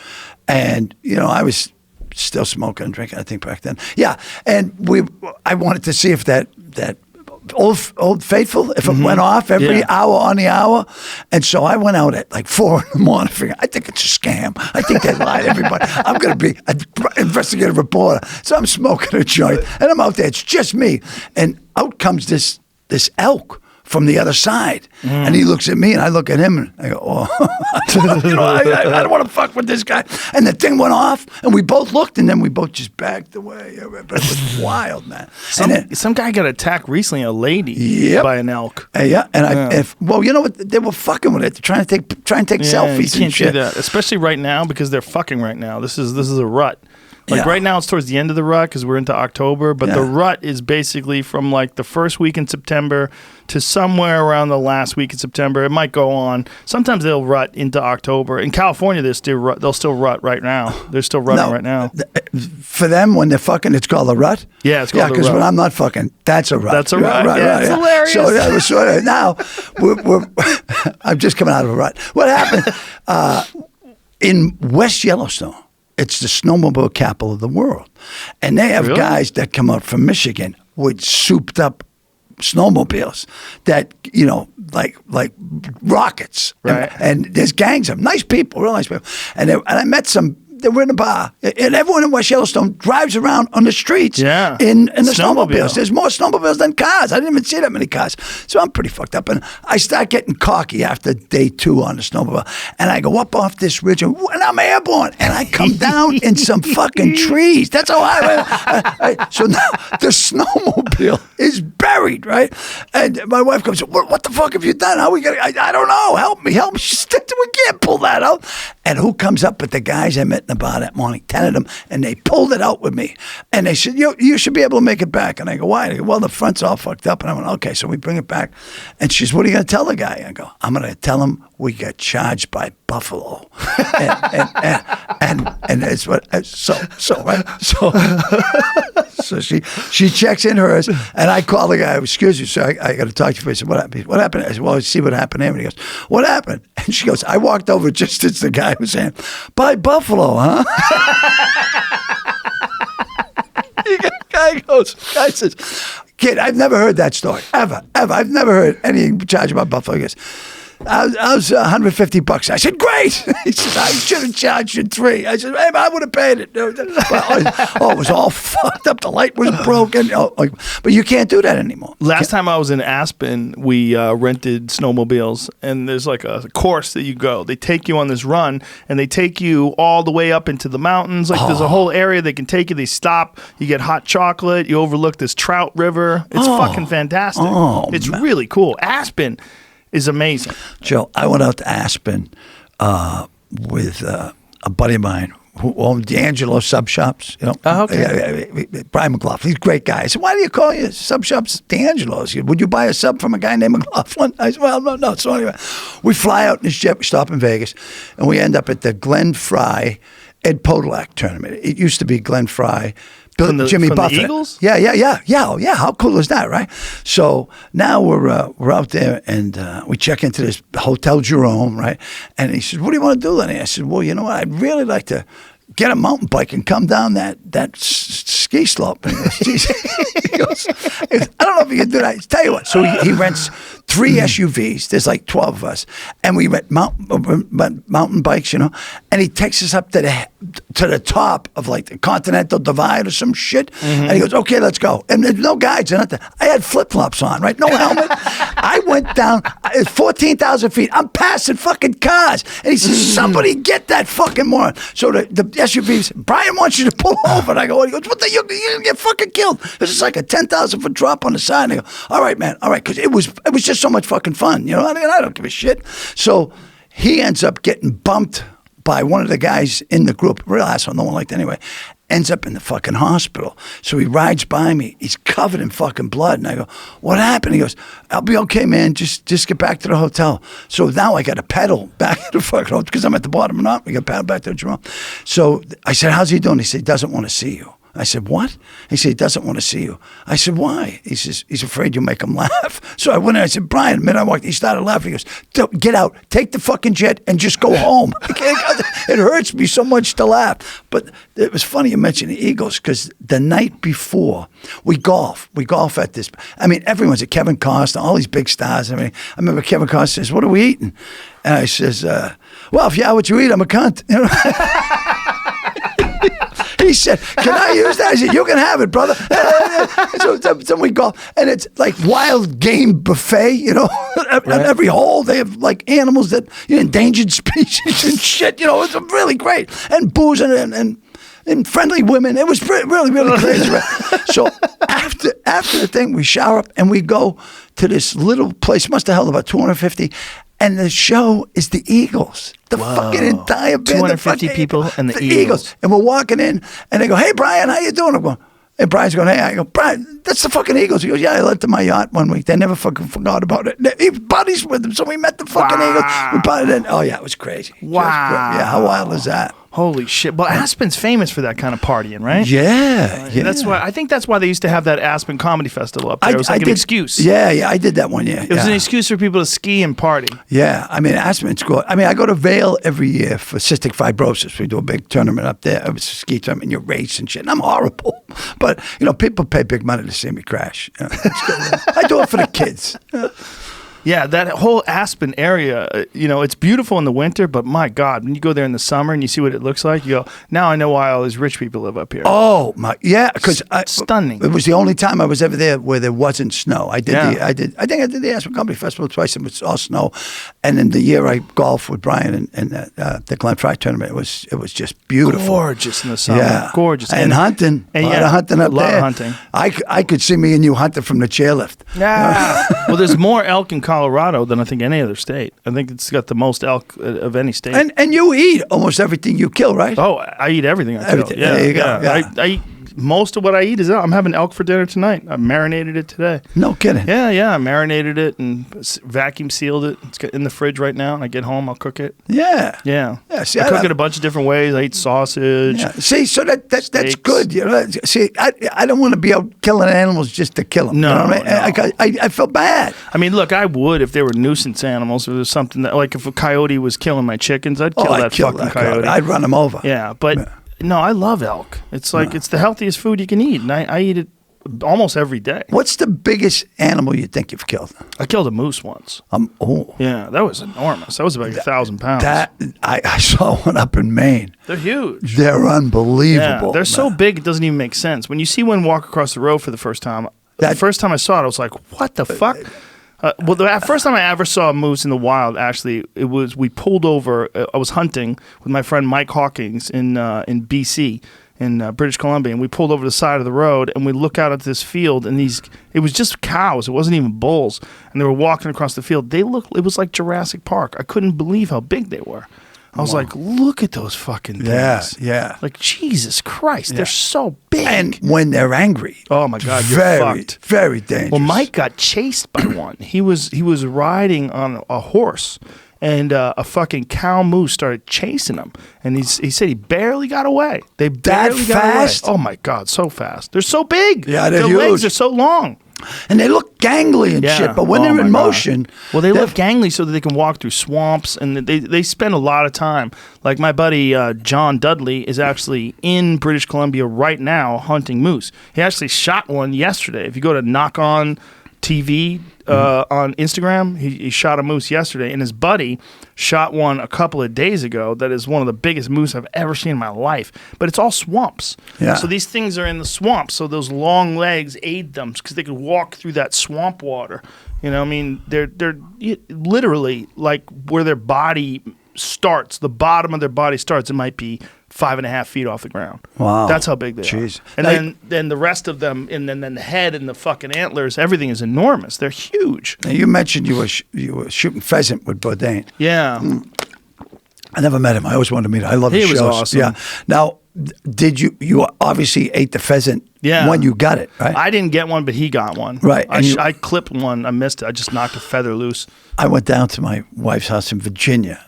[SPEAKER 2] and I was still smoking and drinking, I think, back then. Yeah, and I wanted to see if that Old Faithful, if it went off every hour on the hour. And so I went out at like 4 a.m. figuring, I think it's a scam. I think they lied to everybody. I'm going to be an investigative reporter. So I'm smoking a joint, and I'm out there. It's just me. And out comes this elk from the other side. And he looks at me, and I look at him, and I go, I don't want to fuck with this guy. And the thing went off, and we both looked, and then we both just backed away. But it was wild, man.
[SPEAKER 1] Some guy got attacked recently, a lady, by an elk.
[SPEAKER 2] Yeah, and you know what? They were fucking with it. They're trying to take selfies
[SPEAKER 1] you
[SPEAKER 2] and shit.
[SPEAKER 1] Do that, especially right now, because they're fucking right now. This is a rut. Right now it's towards the end of the rut because we're into October, but the rut is basically from like the first week in September to somewhere around the last week in September. It might go on. Sometimes they'll rut into October. In California, they'll still rut right now. They're still rutting right now.
[SPEAKER 2] For them, when they're fucking, it's called a rut?
[SPEAKER 1] Yeah, it's called a rut.
[SPEAKER 2] Yeah, because when I'm not fucking, that's a rut.
[SPEAKER 1] That's a rut. Right, it's hilarious.
[SPEAKER 2] So now, I'm just coming out of a rut. What happened in West Yellowstone? It's the snowmobile capital of the world. And they have guys that come out from Michigan with souped up snowmobiles that, like rockets.
[SPEAKER 1] Right.
[SPEAKER 2] And there's gangs of them. Nice people, real nice people. And I met some. They were in a bar, and everyone in West Yellowstone drives around on the streets in the snowmobiles. There's more snowmobiles than cars. I didn't even see that many cars. So I'm pretty fucked up. And I start getting cocky after day 2 on the snowmobile. And I go up off this ridge, and I'm airborne. And I come down in some fucking trees. That's how so now the snowmobile is buried, right? And my wife comes, what the fuck have you done? How we gonna? I don't know. Help me. She said, we can't pull that out. And who comes up with the guys I met in the bar that morning, 10 of them, and they pulled it out with me. And they said, you should be able to make it back. And I go, why? They go, well, the front's all fucked up. And I went, okay, so we bring it back. And she says, what are you going to tell the guy? I go, I'm going to tell him we got charged by buffalo. and it's what, so she checks in hers, and I call the guy, excuse me, sir, I got to talk to you. I said, what happened? I said, well, see what happened there. And he goes, what happened? And she goes, I walked over just as the guy was saying, by buffalo, huh? Guy says, kid, I've never heard that story, ever. I've never heard any charge about buffalo. He goes, I was $150. I said, great. He said, I should have charged you 3. I said, hey, I would have paid it. It was all fucked up. The light was broken. But you can't do that anymore.
[SPEAKER 1] Last time I was in Aspen, we rented snowmobiles, and there's like a course that you go. They take you on this run, and they take you all the way up into the mountains. There's a whole area they can take you. They stop. You get hot chocolate. You overlook this trout river. It's fucking fantastic. It's really cool. Aspen is amazing.
[SPEAKER 2] Joe, I went out to Aspen with a buddy of mine who owned D'Angelo sub shops. Brian McLaughlin. He's a great guy. I said, why do you call your sub shops D'Angelo's? Would you buy a sub from a guy named McLaughlin? I said, well, no. So anyway, we fly out in this jet. We stop in Vegas, and we end up at the Glenn Fry Ed Podolak tournament. It used to be Glenn Fry. Jimmy Buffett.
[SPEAKER 1] The Eagles?
[SPEAKER 2] Yeah. How cool is that, right? So now we're out there, and we check into this Hotel Jerome, right? And he says, what do you want to do, Lenny? I said, well, you know what? I'd really like to get a mountain bike and come down that ski slope. And he goes, I don't know if you can do that. Tell you what. So he rents 3 SUVs. There's like 12 of us, and we went mountain bikes, and he takes us up to the top of like the Continental Divide or some shit, and he goes, "Okay, let's go." And there's no guides or nothing. I had flip flops on, right? No helmet. I went down. It's 14,000 feet. I'm passing fucking cars, and he says, "Somebody get that fucking moron." So the SUVs, Brian wants you to pull over. And I go, he goes, "What the? You're gonna get fucking killed." This is like a 10,000-foot drop on the side. And I go, "All right, man, all right," because it was just so much fucking fun, I mean, I don't give a shit. So he ends up getting bumped by one of the guys in the group, real asshole, no one liked anyway. Ends up in the fucking hospital. So he rides by me. He's covered in fucking blood. And I go, "What happened?" He goes, "I'll be okay, man. Just get back to the hotel." So now I got to pedal back to the fucking hotel because I'm at the bottom of the mountain. We got to pedal back to the Jerome. So I said, "How's he doing?" He said, "He doesn't want to see you." I said, "What?" He said, "He doesn't want to see you." I said, "Why?" He says, "He's afraid you'll make him laugh." So I went in, I said, "Brian," the minute I walked, he started laughing. He goes, "Get out, take the fucking jet and just go home." It hurts me so much to laugh. But it was funny you mentioned the Eagles because the night before, we golf at this. I mean, everyone's at Kevin Costner, all these big stars. I mean, I remember Kevin Costner says, "What are we eating?" And I says, "Well, if you have what you eat, I'm a cunt." He said, "Can I use that?" I said, "You can have it, brother." So we go, and it's like wild game buffet, At every hole, they have like animals that, endangered species and shit, It's really great. And booze and friendly women. It was really, really crazy. Right? So after the thing, we shower up and we go to this little place, must have held about 250. And the show is the Eagles. The fucking entire band.
[SPEAKER 1] 250 people and the Eagles.
[SPEAKER 2] And we're walking in, and they go, "Hey, Brian, how you doing?" I'm going, and Brian's going, "Hey," I go, "Brian, that's the fucking Eagles." He goes, "Yeah, I lent them my yacht one week. They never fucking forgot about it." He buddies with them, so we met the fucking Eagles. We bought it in. Oh, yeah, it was crazy.
[SPEAKER 1] Wow.
[SPEAKER 2] Yeah, how wild is that?
[SPEAKER 1] Holy shit. Well, Aspen's famous for that kind of partying, right?
[SPEAKER 2] Yeah.
[SPEAKER 1] I think that's why they used to have that Aspen Comedy Festival up there. It was like an excuse.
[SPEAKER 2] Yeah, I did that one year.
[SPEAKER 1] It was an excuse for people to ski and party.
[SPEAKER 2] Yeah, I mean, Aspen's cool. I mean, I go to Vail every year for cystic fibrosis. We do a big tournament up there. It was a ski tournament, and you race and shit. And I'm horrible. But, people pay big money to see me crash. I do it for the kids.
[SPEAKER 1] Yeah, that whole Aspen area, it's beautiful in the winter, but my God, when you go there in the summer and you see what it looks like, you go, now I know why all these rich people live up here.
[SPEAKER 2] Oh, yeah, because
[SPEAKER 1] stunning.
[SPEAKER 2] It was the only time I was ever there where there wasn't snow. I think I did the Aspen Comedy Festival twice, and it was all snow. And then the year I golfed with Brian in the Glen Fry tournament, it was just beautiful.
[SPEAKER 1] Gorgeous in the summer. Yeah. Gorgeous.
[SPEAKER 2] And hunting. A lot of hunting up there.
[SPEAKER 1] A lot of hunting.
[SPEAKER 2] I could see me and you hunting from the chairlift.
[SPEAKER 1] Yeah. Well, there's more elk in Colorado than I think any other state. I think it's got the most elk of any state.
[SPEAKER 2] And you eat almost everything you kill, right?
[SPEAKER 1] Oh, I eat everything I kill. Yeah,
[SPEAKER 2] there you go. Yeah.
[SPEAKER 1] I eat most of what I eat is elk. I'm having elk for dinner tonight. I marinated it today.
[SPEAKER 2] No kidding.
[SPEAKER 1] Yeah. I marinated it and vacuum sealed it. It's in the fridge right now. And I get home, I'll cook it.
[SPEAKER 2] Yeah.
[SPEAKER 1] See, I cook it a bunch of different ways. I eat sausage.
[SPEAKER 2] Yeah. See, so that's good. See, I don't want to be out killing animals just to kill them.
[SPEAKER 1] No,
[SPEAKER 2] what I mean? I feel bad.
[SPEAKER 1] I mean, look, I would if they were nuisance animals. If there was something that, like if a coyote was killing my chickens, I'd kill that fucking coyote.
[SPEAKER 2] I'd run them over.
[SPEAKER 1] Yeah, but no, I love elk. It's like it's the healthiest food you can eat, and I eat it almost every day.
[SPEAKER 2] What's the biggest animal you think you've killed?
[SPEAKER 1] I killed a moose once. Yeah, that was enormous. That was about 1,000 pounds.
[SPEAKER 2] I saw one up in Maine.
[SPEAKER 1] They're huge.
[SPEAKER 2] They're unbelievable.
[SPEAKER 1] Yeah, they're so big it doesn't even make sense. When you see one walk across the road for the first time, the first time I saw it, I was like, what the fuck? Well, the first time I ever saw a moose in the wild, actually, we pulled over. I was hunting with my friend Mike Hawkins in BC, in British Columbia, and we pulled over the side of the road, and we look out at this field, and it was just cows. It wasn't even bulls, and they were walking across the field. It was like Jurassic Park. I couldn't believe how big they were. I was like, look at those fucking things.
[SPEAKER 2] Yeah.
[SPEAKER 1] Like, Jesus Christ, they're so big.
[SPEAKER 2] And when they're angry.
[SPEAKER 1] Oh, my God, you're fucked.
[SPEAKER 2] Very dangerous.
[SPEAKER 1] Well, Mike got chased by one. He was riding on a horse, and a fucking cow moose started chasing him. And he said he barely got away. They barely got
[SPEAKER 2] fast?
[SPEAKER 1] away. Oh, my God, so fast. They're so big.
[SPEAKER 2] Yeah, they're
[SPEAKER 1] Their
[SPEAKER 2] huge.
[SPEAKER 1] legs are so long.
[SPEAKER 2] And they look gangly and shit, but when they're in motion...
[SPEAKER 1] Well, they look gangly so that they can walk through swamps, and they spend a lot of time. Like my buddy John Dudley is actually in British Columbia right now hunting moose. He actually shot one yesterday. If you go to TV on Instagram. He shot a moose yesterday, and his buddy shot one a couple of days ago that is one of the biggest moose I've ever seen in my life. But it's all swamps.
[SPEAKER 2] Yeah.
[SPEAKER 1] So these things are in the swamps, so those long legs aid them because they could walk through that swamp water. You know, I mean, they're literally like where their body starts, the bottom of their body starts, it might be 5.5 feet off the ground.
[SPEAKER 2] Wow.
[SPEAKER 1] That's how big they
[SPEAKER 2] Jeez.
[SPEAKER 1] are. And then the rest of them, and then the head and the fucking antlers, everything is enormous. They're huge.
[SPEAKER 2] Now, you mentioned you were shooting pheasant with Bourdain.
[SPEAKER 1] Yeah.
[SPEAKER 2] I never met him. I always wanted to meet him. I love his shows.
[SPEAKER 1] He was awesome.
[SPEAKER 2] Yeah. Now, did you obviously ate the pheasant when you got it, right?
[SPEAKER 1] I didn't get one, but he got one.
[SPEAKER 2] Right.
[SPEAKER 1] I clipped one. I missed it. I just knocked a feather loose.
[SPEAKER 2] I went down to my wife's house in Virginia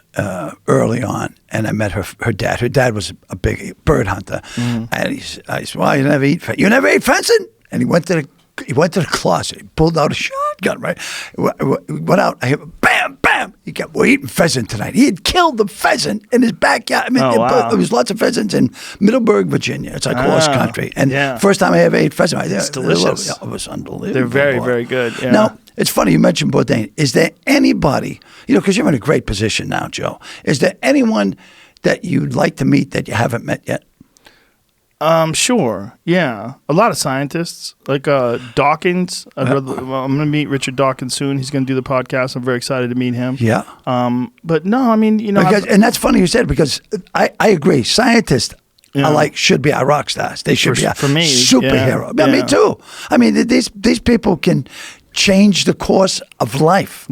[SPEAKER 2] early on, and I met her dad. Her dad was a big bird hunter, and I said, "Well, you never ate pheasant?" And he went to the closet. He pulled out a shotgun. Right, we went out. I hear bam, bam. We're eating pheasant tonight. He had killed the pheasant in his backyard. I mean, there was lots of pheasants in Middleburg, Virginia. It's like horse country. And first time I ever ate pheasant, it's
[SPEAKER 1] delicious.
[SPEAKER 2] It was unbelievable.
[SPEAKER 1] They're very, very good. Yeah.
[SPEAKER 2] Now, it's funny you mentioned Bourdain. Is there anybody, because you're in a great position now, Joe, is there anyone that you'd like to meet that you haven't met yet?
[SPEAKER 1] Sure. Yeah. A lot of scientists, like Dawkins. I'm going to meet Richard Dawkins soon. He's going to do the podcast. I'm very excited to meet him.
[SPEAKER 2] Yeah.
[SPEAKER 1] But no, I mean,
[SPEAKER 2] and that's funny you said, because I agree. Scientists should be our rock stars. They should be our superhero.
[SPEAKER 1] Yeah.
[SPEAKER 2] Me too. I mean, these people can change the course of life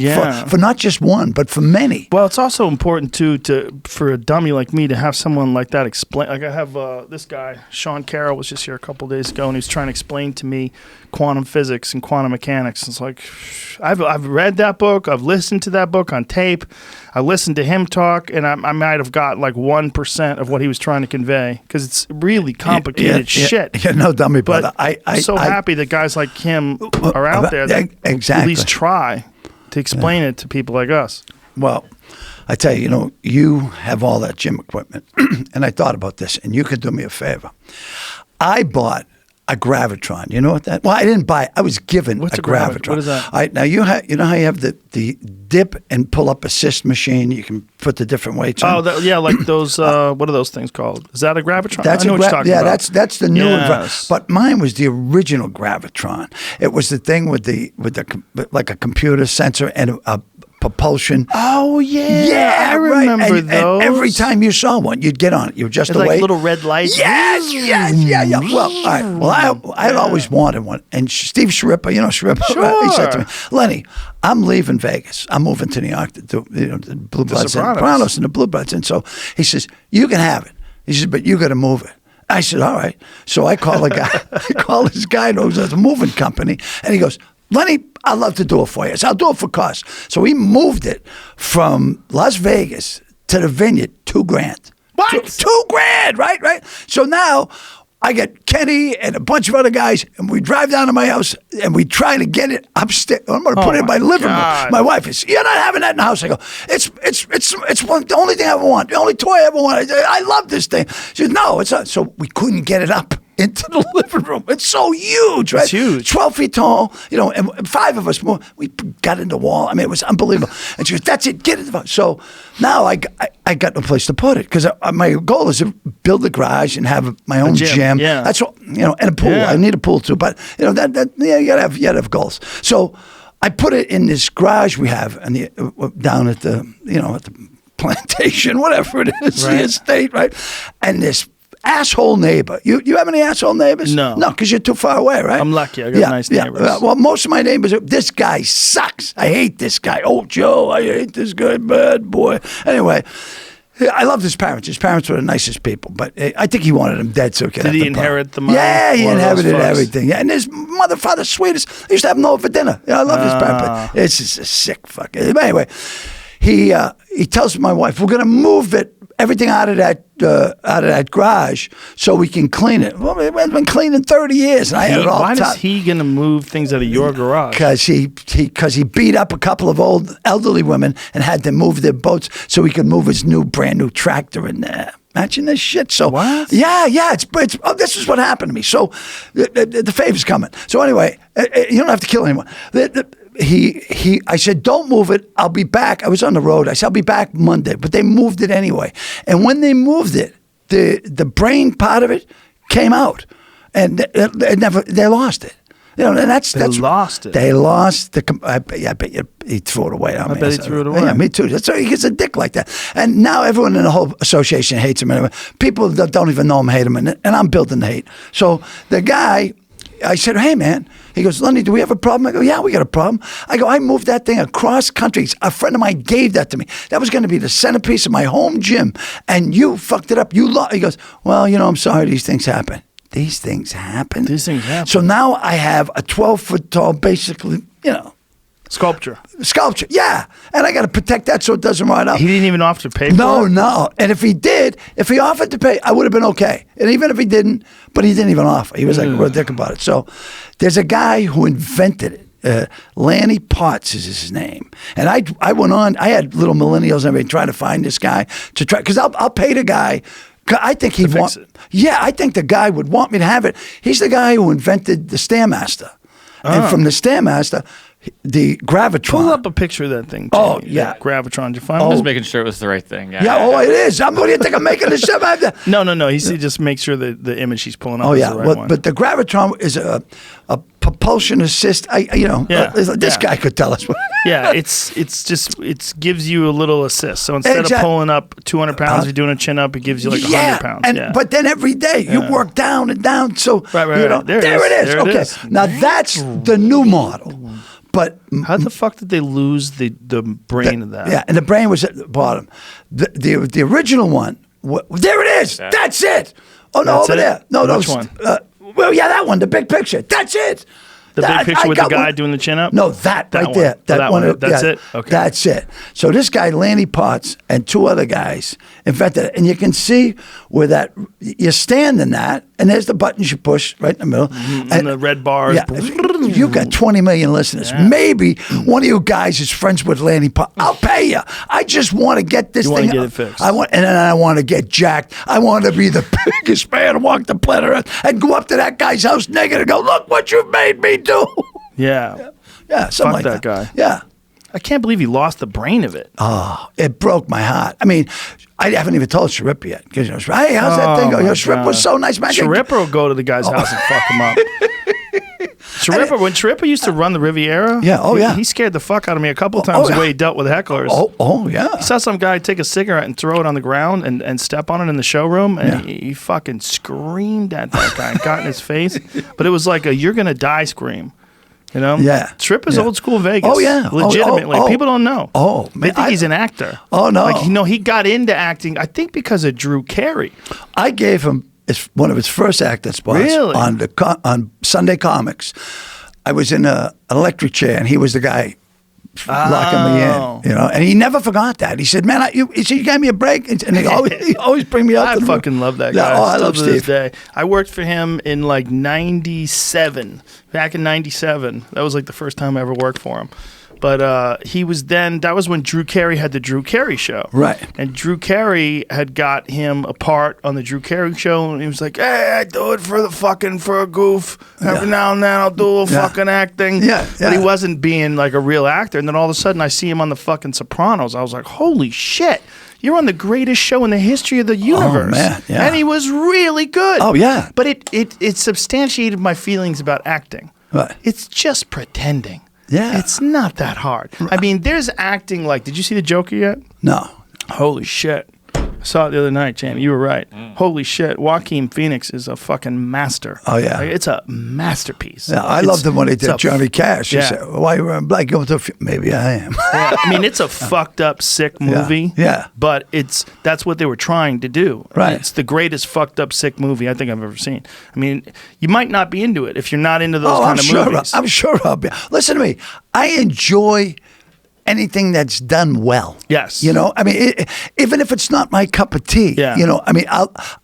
[SPEAKER 2] for not just one, but for many.
[SPEAKER 1] Well, it's also important too for a dummy like me to have someone like that explain. Like I have this guy, Sean Carroll, was just here a couple of days ago, and he was trying to explain to me quantum physics and quantum mechanics. It's like I've read that book, I've listened to that book on tape, I listened to him talk, and I might have got like 1% of what he was trying to convey, because it's really complicated shit.
[SPEAKER 2] Yeah, no dummy, brother.
[SPEAKER 1] I'm so happy that guys like him are out there that at least try to explain it to people like us.
[SPEAKER 2] Well, I tell you, you have all that gym equipment, and I thought about this, and you could do me a favor. I bought a Gravitron. You know what that? Well, I didn't buy it. I was given a Gravitron.
[SPEAKER 1] What is that?
[SPEAKER 2] All right, now you know how you have the dip and pull up assist machine. You can put the different weights on.
[SPEAKER 1] Oh, like those. What are those things called? Is that a Gravitron?
[SPEAKER 2] That's
[SPEAKER 1] I know what you're talking about.
[SPEAKER 2] That's the new one.
[SPEAKER 1] Yes.
[SPEAKER 2] But mine was the original Gravitron. It was the thing with the like a computer sensor and a propulsion.
[SPEAKER 1] Oh yeah, I remember those.
[SPEAKER 2] And every time you saw one, you'd get on it. You were just away.
[SPEAKER 1] Like little red lights.
[SPEAKER 2] Yes. Well, all right. Well, I had always wanted one. And Steve Shripper, Shripper,
[SPEAKER 1] sure.
[SPEAKER 2] He said to me, "Lenny, I'm leaving Vegas. I'm moving to New York to do the Blue Bloods and Sopranos and the Blue Bloods." And so he says, "You can have it." He says, "But you got to move it." I said, "All right." So I call a guy. I call this guy who owns a moving company, and he goes, "Lenny, I'd love to do it for you. So I'll do it for cost." So he moved it from Las Vegas to the Vineyard, $2,000.
[SPEAKER 1] What?
[SPEAKER 2] $2,000, right? So now I get Kenny and a bunch of other guys, and we drive down to my house, and we try to get it upstairs. I'm going to put it in my living room. My wife is, "You're not having that in the house." I go, It's the only thing I ever want. The only toy I ever want. I love this thing. She says, "No, it's not." So we couldn't get it up into the living room. It's so huge, right?
[SPEAKER 1] It's huge.
[SPEAKER 2] 12 feet tall, and 5 of us more. We got in the wall. I mean, it was unbelievable. And she goes, "That's it, get it." So now I got no place to put it, because my goal is to build a garage and have my own gym.
[SPEAKER 1] Yeah.
[SPEAKER 2] That's what, and a pool. Yeah. I need a pool too, but you gotta have goals. So I put it in this garage we have, and down at the at the plantation, whatever it is, the estate, right? And this asshole neighbor. You have any asshole neighbors?
[SPEAKER 1] No,
[SPEAKER 2] because you're too far away, right?
[SPEAKER 1] I'm lucky. I got nice neighbors.
[SPEAKER 2] Well, most of my neighbors. This guy sucks. I hate this guy. Oh, Joe, I hate this guy. Bad boy. Anyway, I loved his parents. His parents were the nicest people, but I think he wanted them dead so he could have
[SPEAKER 1] Did he inherit the money?
[SPEAKER 2] Yeah, he inherited everything. Yeah, and his mother, father, sweetest. They used to have him over for dinner. I love his parents. It's just a sick fucker. But anyway, he tells my wife, "We're going to move everything out of that garage so we can clean it." Well, it's been cleaned in 30 years, and I had it all.
[SPEAKER 1] Why is he going to move things out of your garage?
[SPEAKER 2] Because he beat up a couple of old elderly women and had them move their boats so he could move his brand new tractor in there. Imagine this shit. So
[SPEAKER 1] What?
[SPEAKER 2] Yeah. It's this is what happened to me. So the favor's coming. So anyway, you don't have to kill anyone. I said, don't move it. I'll be back. I was on the road. I said, I'll be back Monday. But they moved it anyway. And when they moved it, the brain part of it came out, and they lost it. You know, and that's
[SPEAKER 1] lost it.
[SPEAKER 2] They lost the. I bet he threw it away.
[SPEAKER 1] I bet he threw it away.
[SPEAKER 2] Yeah, me too. That's why he gets a dick like that. And now everyone in the whole association hates him. People that don't even know him hate him, and I'm building the hate. So the guy, I said, hey man. He goes, Lenny, do we have a problem? I go, yeah, we got a problem. I go, I moved that thing across country. A friend of mine gave that to me. That was going to be the centerpiece of my home gym, and you fucked it up. He goes, well, I'm sorry. These things happen. These things happen. So now I have a 12-foot tall, basically,
[SPEAKER 1] Sculpture.
[SPEAKER 2] Yeah. And I got to protect that so it doesn't rot out.
[SPEAKER 1] He didn't even offer to pay for it?
[SPEAKER 2] No. And if he offered to pay, I would have been okay. And even if he didn't, but he didn't even offer. He was like, real dick about it. So there's a guy who invented it. Lanny Potts is his name. And I went on, I had little millennials and everything trying to find this guy to try, because I'll pay the guy. I think he'd want it. Yeah, I think the guy would want me to have it. He's the guy who invented the Stairmaster. And from the Stairmaster, the Gravitron.
[SPEAKER 1] Pull up a picture of that thing. Jamie.
[SPEAKER 2] Oh, yeah.
[SPEAKER 1] Gravitron. Did you find
[SPEAKER 3] Just
[SPEAKER 1] it?
[SPEAKER 3] making sure it was the right thing.
[SPEAKER 2] Yeah, it is. What do you think I'm making this up?
[SPEAKER 1] No. He just makes sure that the image he's pulling up
[SPEAKER 2] Oh,
[SPEAKER 1] is
[SPEAKER 2] yeah.
[SPEAKER 1] the right one.
[SPEAKER 2] But the Gravitron is a propulsion assist. This guy could tell us.
[SPEAKER 1] Yeah, it gives you a little assist. So instead of pulling up 200 pounds, you're doing a chin up, it gives you like 100 pounds.
[SPEAKER 2] But then every day you work down and down. So
[SPEAKER 1] right. There it is.
[SPEAKER 2] Okay. Now that's the new model. But
[SPEAKER 1] how the fuck did they lose the brain of that?
[SPEAKER 2] Yeah, and the brain was at the bottom. The original one. There it is. That's it. Oh no,
[SPEAKER 1] That's
[SPEAKER 2] over
[SPEAKER 1] it?
[SPEAKER 2] there. No,
[SPEAKER 1] Which one?
[SPEAKER 2] Well, yeah, that one. The big picture. That's it.
[SPEAKER 1] The big picture with the guy doing the chin up?
[SPEAKER 2] No, that right
[SPEAKER 1] one.
[SPEAKER 2] there.
[SPEAKER 1] That one. That's it? Okay.
[SPEAKER 2] That's it. So this guy, Lanny Potts, and two other guys invented it. And you can see where you stand in that, and there's the buttons you push right in the middle.
[SPEAKER 1] And the red bars.
[SPEAKER 2] Yeah, you got 20 million listeners. Yeah. Maybe one of you guys is friends with Lanny Potts. I'll pay you. I just want to get this thing.
[SPEAKER 1] You want to get it fixed.
[SPEAKER 2] And then I want to get jacked. I want to be the biggest man to walk the planet Earth and go up to that guy's house naked and go, look what you've made me do.
[SPEAKER 1] Yeah.
[SPEAKER 2] Yeah, something like
[SPEAKER 1] that
[SPEAKER 2] that.
[SPEAKER 1] Guy.
[SPEAKER 2] Yeah.
[SPEAKER 1] I can't believe he lost the brain of it.
[SPEAKER 2] Oh, it broke my heart. I mean, I haven't even told Shrip yet. Because, hey, how's that thing going? Shrip was so nice, man.
[SPEAKER 1] Shripper will go to the guy's house and fuck him up. When Shripper used to run the Riviera, he scared the fuck out of me a couple times the way he dealt with hecklers.
[SPEAKER 2] Oh, yeah.
[SPEAKER 1] He saw some guy take a cigarette and throw it on the ground and step on it in the showroom, and he fucking screamed at that guy and got in his face. But it was like a "you're gonna die" scream.
[SPEAKER 2] Yeah.
[SPEAKER 1] Shripper's old school Vegas.
[SPEAKER 2] Oh, yeah.
[SPEAKER 1] Legitimately. People don't know.
[SPEAKER 2] Oh, man.
[SPEAKER 1] They think he's an actor.
[SPEAKER 2] Oh, no.
[SPEAKER 1] He got into acting, I think, because of Drew Carey.
[SPEAKER 2] I gave him one of his first acting spots on Sunday Comics. I was in an electric chair, and he was the guy locking me in, and he never forgot that. He said, man, you gave me a break, and he always bring me out.
[SPEAKER 1] I fucking love that guy.
[SPEAKER 2] I love Steve.
[SPEAKER 1] Day. I worked for him in like 97, back in 97. That was like the first time I ever worked for him. But he was that was when Drew Carey had the Drew Carey show.
[SPEAKER 2] Right.
[SPEAKER 1] And Drew Carey had got him a part on the Drew Carey show, and he was like, hey, I do it for a goof. Every now and then I'll do a fucking acting.
[SPEAKER 2] Yeah.
[SPEAKER 1] But he wasn't being like a real actor. And then all of a sudden I see him on the fucking Sopranos. I was like, holy shit. You're on the greatest show in the history of the universe.
[SPEAKER 2] Oh, man, yeah.
[SPEAKER 1] And he was really good.
[SPEAKER 2] Oh, yeah.
[SPEAKER 1] But it substantiated my feelings about acting.
[SPEAKER 2] Right.
[SPEAKER 1] It's just pretending.
[SPEAKER 2] Yeah.
[SPEAKER 1] It's not that hard. I mean, there's acting like, did you see The Joker yet?
[SPEAKER 2] No.
[SPEAKER 1] Holy shit. I saw it the other night, Jamie. You were right. Holy shit. Joaquin Phoenix is a fucking master.
[SPEAKER 2] Oh, yeah.
[SPEAKER 1] Like, it's a masterpiece.
[SPEAKER 2] Yeah, I love the one he did, Johnny Cash. He said, why you wearing black? Maybe I am.
[SPEAKER 1] Yeah, I mean, it's a fucked up, sick movie.
[SPEAKER 2] Yeah.
[SPEAKER 1] But that's what they were trying to do.
[SPEAKER 2] Right.
[SPEAKER 1] It's the greatest fucked up, sick movie I think I've ever seen. I mean, you might not be into it if you're not into those kind of movies.
[SPEAKER 2] I'm sure I'll be. Listen to me. I enjoy anything that's done well.
[SPEAKER 1] Yes.
[SPEAKER 2] You know, I mean, even if it's not my cup of tea,
[SPEAKER 1] Yeah.
[SPEAKER 2] you know, I mean,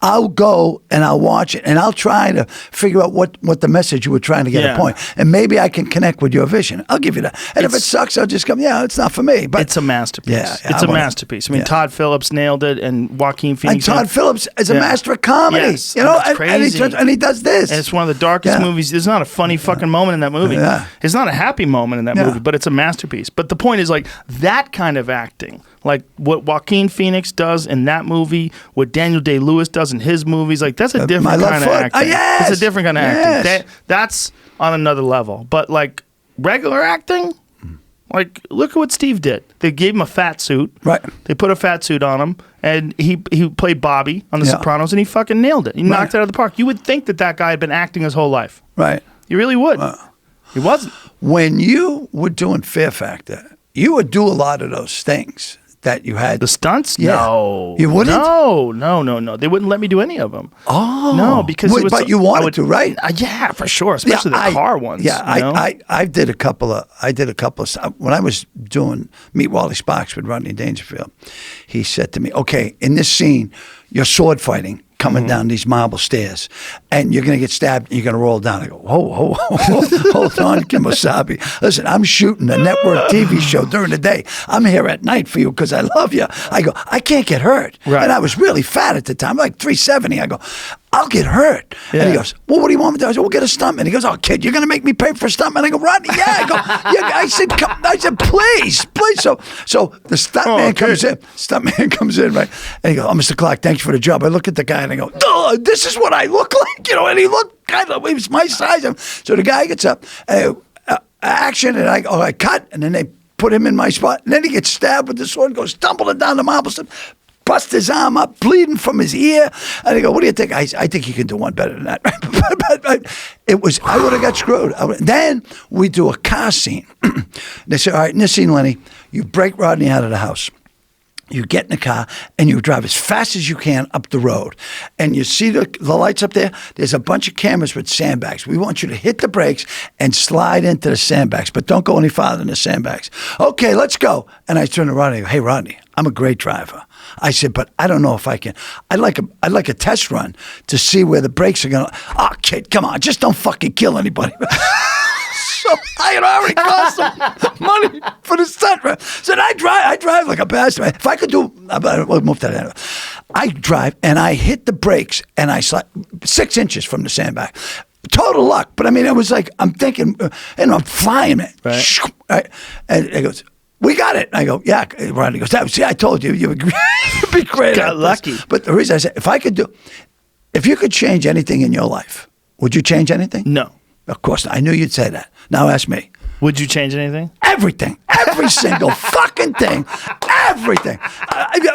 [SPEAKER 2] I'll go and I'll watch it and I'll try to figure out what the message you were trying to get
[SPEAKER 1] Yeah.
[SPEAKER 2] a point. And maybe I can connect with your vision. I'll give you that. And if it sucks, I'll just come, yeah, it's not for me. But
[SPEAKER 1] it's a masterpiece.
[SPEAKER 2] Yeah,
[SPEAKER 1] It's a masterpiece. I mean, Todd Phillips nailed it, and Joaquin
[SPEAKER 2] And
[SPEAKER 1] Phoenix.
[SPEAKER 2] Todd Phillips is a master of comedy.
[SPEAKER 1] Yes.
[SPEAKER 2] You know,
[SPEAKER 1] It's crazy.
[SPEAKER 2] and he does this.
[SPEAKER 1] And it's one of the darkest movies. There's not a funny fucking moment in that movie.
[SPEAKER 2] Yeah.
[SPEAKER 1] It's not a happy moment in that movie, but it's a masterpiece. But the point is, like, that kind of acting, like what Joaquin Phoenix does in that movie, what Daniel Day-Lewis does in his movies, like, that's a different kind of acting.
[SPEAKER 2] Yes.
[SPEAKER 1] It's a different kind of acting. That's on another level. But, like, regular acting, like, look at what Steve did. They gave him a fat suit.
[SPEAKER 2] Right.
[SPEAKER 1] They put a fat suit on him, and he played Bobby on The Sopranos, and he fucking nailed it. He knocked it out of the park. You would think that guy had been acting his whole life.
[SPEAKER 2] Right.
[SPEAKER 1] You really would. He wasn't.
[SPEAKER 2] When you were doing Fear Factor, you would do a lot of those things that you had.
[SPEAKER 1] The stunts?
[SPEAKER 2] Yeah.
[SPEAKER 1] No.
[SPEAKER 2] You wouldn't?
[SPEAKER 1] No. They wouldn't let me do any of them.
[SPEAKER 2] Oh.
[SPEAKER 1] No, because it was,
[SPEAKER 2] but you wanted to, right?
[SPEAKER 1] Yeah, for sure. Especially the car ones.
[SPEAKER 2] Yeah,
[SPEAKER 1] you know?
[SPEAKER 2] I did a couple of when I was doing Meet Wally Sparks with Rodney Dangerfield. He said to me, "Okay, in this scene, you're sword fighting." Coming down these marble stairs, and you're going to get stabbed, and you're going to roll down. I go, hold on, Kim Wasabi. Listen, I'm shooting a network TV show during the day. I'm here at night for you because I love you. I go, I can't get hurt.
[SPEAKER 1] Right.
[SPEAKER 2] And I was really fat at the time, like 370. I go, I'll get hurt.
[SPEAKER 1] Yeah.
[SPEAKER 2] And he goes, well, what do you want me to do? I said, we'll get a stuntman. He goes, oh, kid, you're going to make me pay for a stuntman? I go, Rodney, yeah. I go, yeah. I said, please. So the stuntman comes in, right? And he goes, oh, Mr. Clarke, thanks for the job. I look at the guy and I go, oh, this is what I look like, you know, and he looked kind of, he was my size. So the guy gets up, action, and I go, I cut, and then they put him in my spot, and then he gets stabbed with the sword, goes stumbling down the marble step, bust his arm up, bleeding from his ear. And I go, what do you think? I think you can do one better than that. but it was, I would have got screwed. Then we do a car scene. They say, all right, in this scene, Lenny, you break Rodney out of the house. You get in the car and you drive as fast as you can up the road. And you see the lights up there? There's a bunch of cameras with sandbags. We want you to hit the brakes and slide into the sandbags, but don't go any farther than the sandbags. Okay, let's go. And I turn to Rodney and go, hey, Rodney, I'm a great driver. I said, but I don't know if I can. I'd like a test run to see where the brakes are going to. Oh, kid, come on. Just don't fucking kill anybody. So I had already cost some money for the stunt. Right? So I drive like a bastard. If I could do, we'll move to that. I drive and I hit the brakes and I slide 6 inches from the sandbag. Total luck. But I mean, it was like, I'm thinking, and I'm flying, man. Right. And it goes, we got it. And I go, yeah. Rodney goes, see, I told you, you'd be great.
[SPEAKER 1] Got lucky.
[SPEAKER 2] But the reason I said, if you could change anything in your life, would you change anything?
[SPEAKER 1] No.
[SPEAKER 2] Of course not. I knew you'd say that. Now ask me.
[SPEAKER 1] Would you change anything?
[SPEAKER 2] Everything. Every single fucking thing. Everything.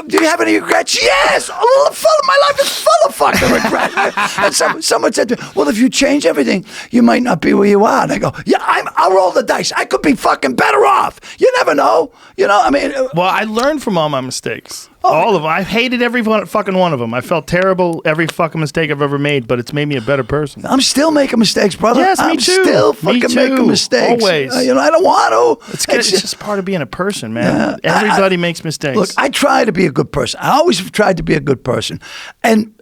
[SPEAKER 2] Do you have any regrets? Yes. My life is full of fucking regrets. And someone said to me, well, if you change everything, you might not be where you are. And I go, yeah, I'll roll the dice. I could be fucking better off. You never know. You know, I mean.
[SPEAKER 1] Well, I learned from all my mistakes. All of them. I hated every fucking one of them. I felt terrible every fucking mistake I've ever made, but it's made me a better person.
[SPEAKER 2] I'm still making mistakes, brother.
[SPEAKER 1] Yes, me too.
[SPEAKER 2] I'm still fucking making mistakes.
[SPEAKER 1] Always.
[SPEAKER 2] You know, I don't want to.
[SPEAKER 1] It's just part of being a person, man. Everybody makes mistakes.
[SPEAKER 2] Look, I try to be a good person. I always have tried to be a good person. And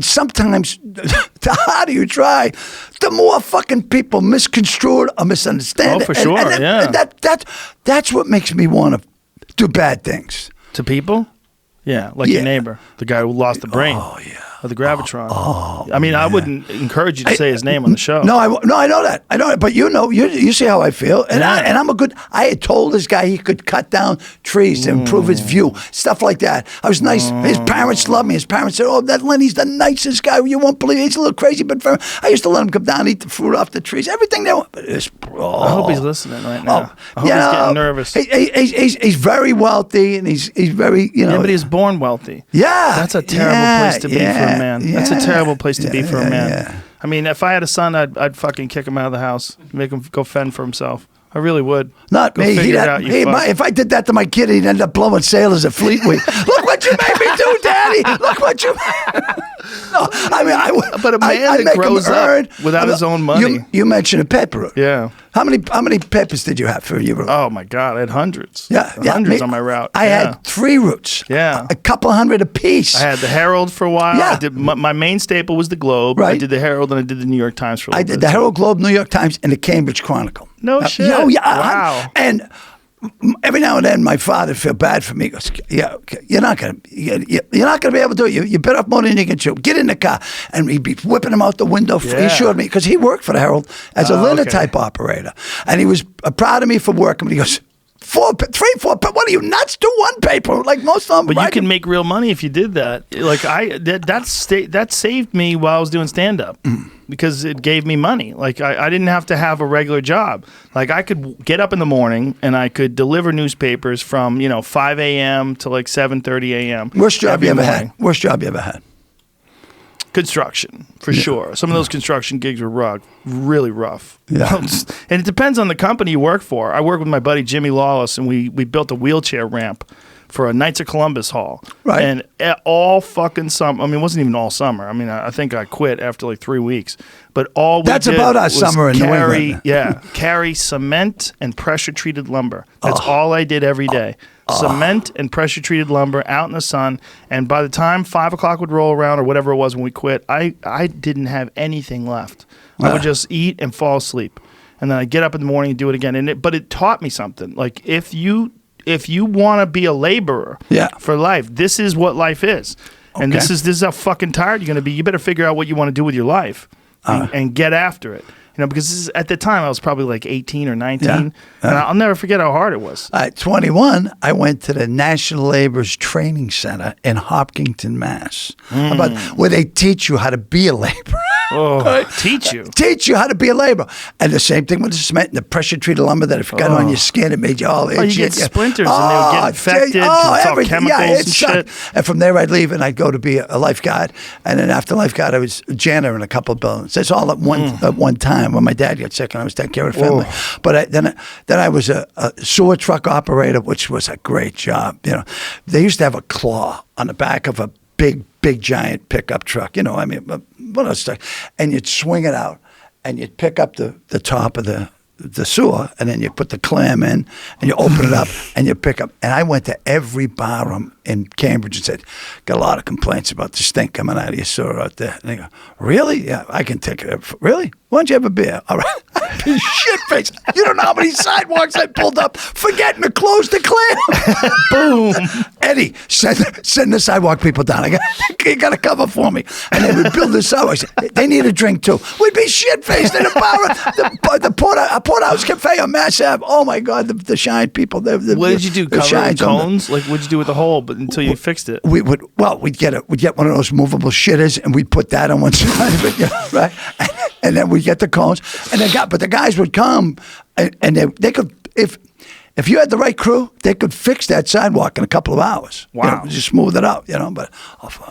[SPEAKER 2] sometimes the harder you try, the more fucking people misconstrue it or misunderstand it.
[SPEAKER 1] Oh, for sure, yeah.
[SPEAKER 2] That's what makes me want to do bad things.
[SPEAKER 1] To people? Yeah, like your neighbor, the guy who lost the brain.
[SPEAKER 2] Oh, yeah.
[SPEAKER 1] Or the Gravitron. I mean, I wouldn't encourage you to say his name on the show.
[SPEAKER 2] No, I know that. I know it. But you see how I feel. And I'm a good, I had told this guy he could cut down trees to improve his view, stuff like that. I was nice. His parents loved me. His parents said, oh, that Lenny's the nicest guy. You won't believe it. He's a little crazy, but I used to let him come down and eat the fruit off the trees. Everything they want. But
[SPEAKER 1] I hope he's listening right now. I hope he's getting nervous.
[SPEAKER 2] He's very wealthy and he's very, you know.
[SPEAKER 1] Yeah, but he was born wealthy.
[SPEAKER 2] Yeah.
[SPEAKER 1] That's a terrible place to be for a man. That's a terrible place to be for a man.
[SPEAKER 2] Yeah.
[SPEAKER 1] I mean, if I had a son, I'd fucking kick him out of the house, make him go fend for himself. I really would.
[SPEAKER 2] Not
[SPEAKER 1] go
[SPEAKER 2] me.
[SPEAKER 1] Figure it out,
[SPEAKER 2] if I did that to my kid, he'd end up blowing sailors at Fleet Week. Look what you made me do, Daddy. Look what you. No, I mean,
[SPEAKER 1] But a man that grows up without his own money.
[SPEAKER 2] You mentioned a pepper route.
[SPEAKER 1] Yeah.
[SPEAKER 2] How many peppers did you have for your route?
[SPEAKER 1] Oh my God, I had hundreds.
[SPEAKER 2] Yeah,
[SPEAKER 1] hundreds on my route.
[SPEAKER 2] I had 3 routes.
[SPEAKER 1] Yeah.
[SPEAKER 2] A couple hundred apiece.
[SPEAKER 1] I had the Herald for a while.
[SPEAKER 2] Yeah.
[SPEAKER 1] I did my main staple was the Globe.
[SPEAKER 2] Right.
[SPEAKER 1] I did the Herald and I did the New York Times for a little
[SPEAKER 2] I
[SPEAKER 1] bit.
[SPEAKER 2] did the Herald, Globe, New York Times, and the Cambridge Chronicle.
[SPEAKER 1] No shit.
[SPEAKER 2] Oh yeah.
[SPEAKER 1] Wow.
[SPEAKER 2] And every now and then, my father would feel bad for me. He goes, "Yeah, you're not gonna be able to do it. You bit off more than you can chew. Get in the car." And he'd be whipping him out the window.
[SPEAKER 1] Yeah.
[SPEAKER 2] He assured me because he worked for the Herald as a liner type operator, and he was proud of me for working. But he goes, 3, 4. But what are you nuts? Do 1 paper like most of them.
[SPEAKER 1] But you can make real money if you did that. Like that saved me while I was doing stand up because it gave me money. Like I didn't have to have a regular job. Like I could get up in the morning and I could deliver newspapers from 5 a.m. to like 7:30 a.m.
[SPEAKER 2] Worst job you ever had? Worst job you ever had?
[SPEAKER 1] Construction, for sure. Some of those construction gigs were really rough.
[SPEAKER 2] Yeah.
[SPEAKER 1] And it depends on the company you work for. I work with my buddy Jimmy Lawless, and we built a wheelchair ramp for a Knights of Columbus hall.
[SPEAKER 2] Right.
[SPEAKER 1] And all fucking summer, I mean, it wasn't even all summer. I mean, I think I quit after like 3 weeks. But all we
[SPEAKER 2] That's
[SPEAKER 1] did
[SPEAKER 2] about our
[SPEAKER 1] was
[SPEAKER 2] summer in New England.
[SPEAKER 1] carry cement and pressure-treated lumber. That's all I did every day. Cement and pressure-treated lumber out in the sun. And by the time 5 o'clock would roll around or whatever it was when we quit, I didn't have anything left. I would just eat and fall asleep. And then I'd get up in the morning and do it again. But it taught me something. Like if you want to be a laborer for life, this is what life is. And this is how fucking tired you're going to be. You better figure out what you want to do with your life and get after it. Because at the time I was probably like 18 or 19, and I'll never forget how hard it was.
[SPEAKER 2] At 21, I went to the National Laborers Training Center in Hopkinton, Mass, where they teach you how to be a laborer.
[SPEAKER 1] Teach you.
[SPEAKER 2] Teach you how to be a laborer. And the same thing with the cement and the pressure-treated lumber that if it got on your skin, it made you all itchy.
[SPEAKER 1] You get splinters and they would get infected. It's all chemicals and shit.
[SPEAKER 2] And from there, I'd leave and I'd go to be a lifeguard. And then after lifeguard, I was a janitor in a couple of buildings. That's all at one time when my dad got sick and I was taking care of the family. But then I was a sewer truck operator, which was a great job. They used to have a claw on the back of a big giant pickup truck. One of those stuff. And you'd swing it out and you'd pick up the top of the sewer, and then you put the clam in, and you open it up, and you pick up. And I went to every bar room in Cambridge and said, got a lot of complaints about the stink coming out of your sewer out there. And they go, really? Yeah, I can take it. Really? Why don't you have a beer? All right. Shit face. You don't know how many sidewalks I pulled up forgetting to close the clam.
[SPEAKER 1] Boom.
[SPEAKER 2] Eddie, send the sidewalk people down. You got to cover for me. And they would build the sidewalk. They need a drink too. We'd be shit-faced in a bar. The Porterhouse Cafe on Mass Ave. Oh my God, the shine people.
[SPEAKER 1] What did you do? Cover it with cones? Like what'd you do with the hole? But until you fixed it,
[SPEAKER 2] we'd get one of those movable shitters, and we'd put that on one side of it, right? And then we'd get the cones, and but the guys would come, and they could if you had the right crew, they could fix that sidewalk in a couple of hours.
[SPEAKER 1] Wow.
[SPEAKER 2] Just smooth it out, But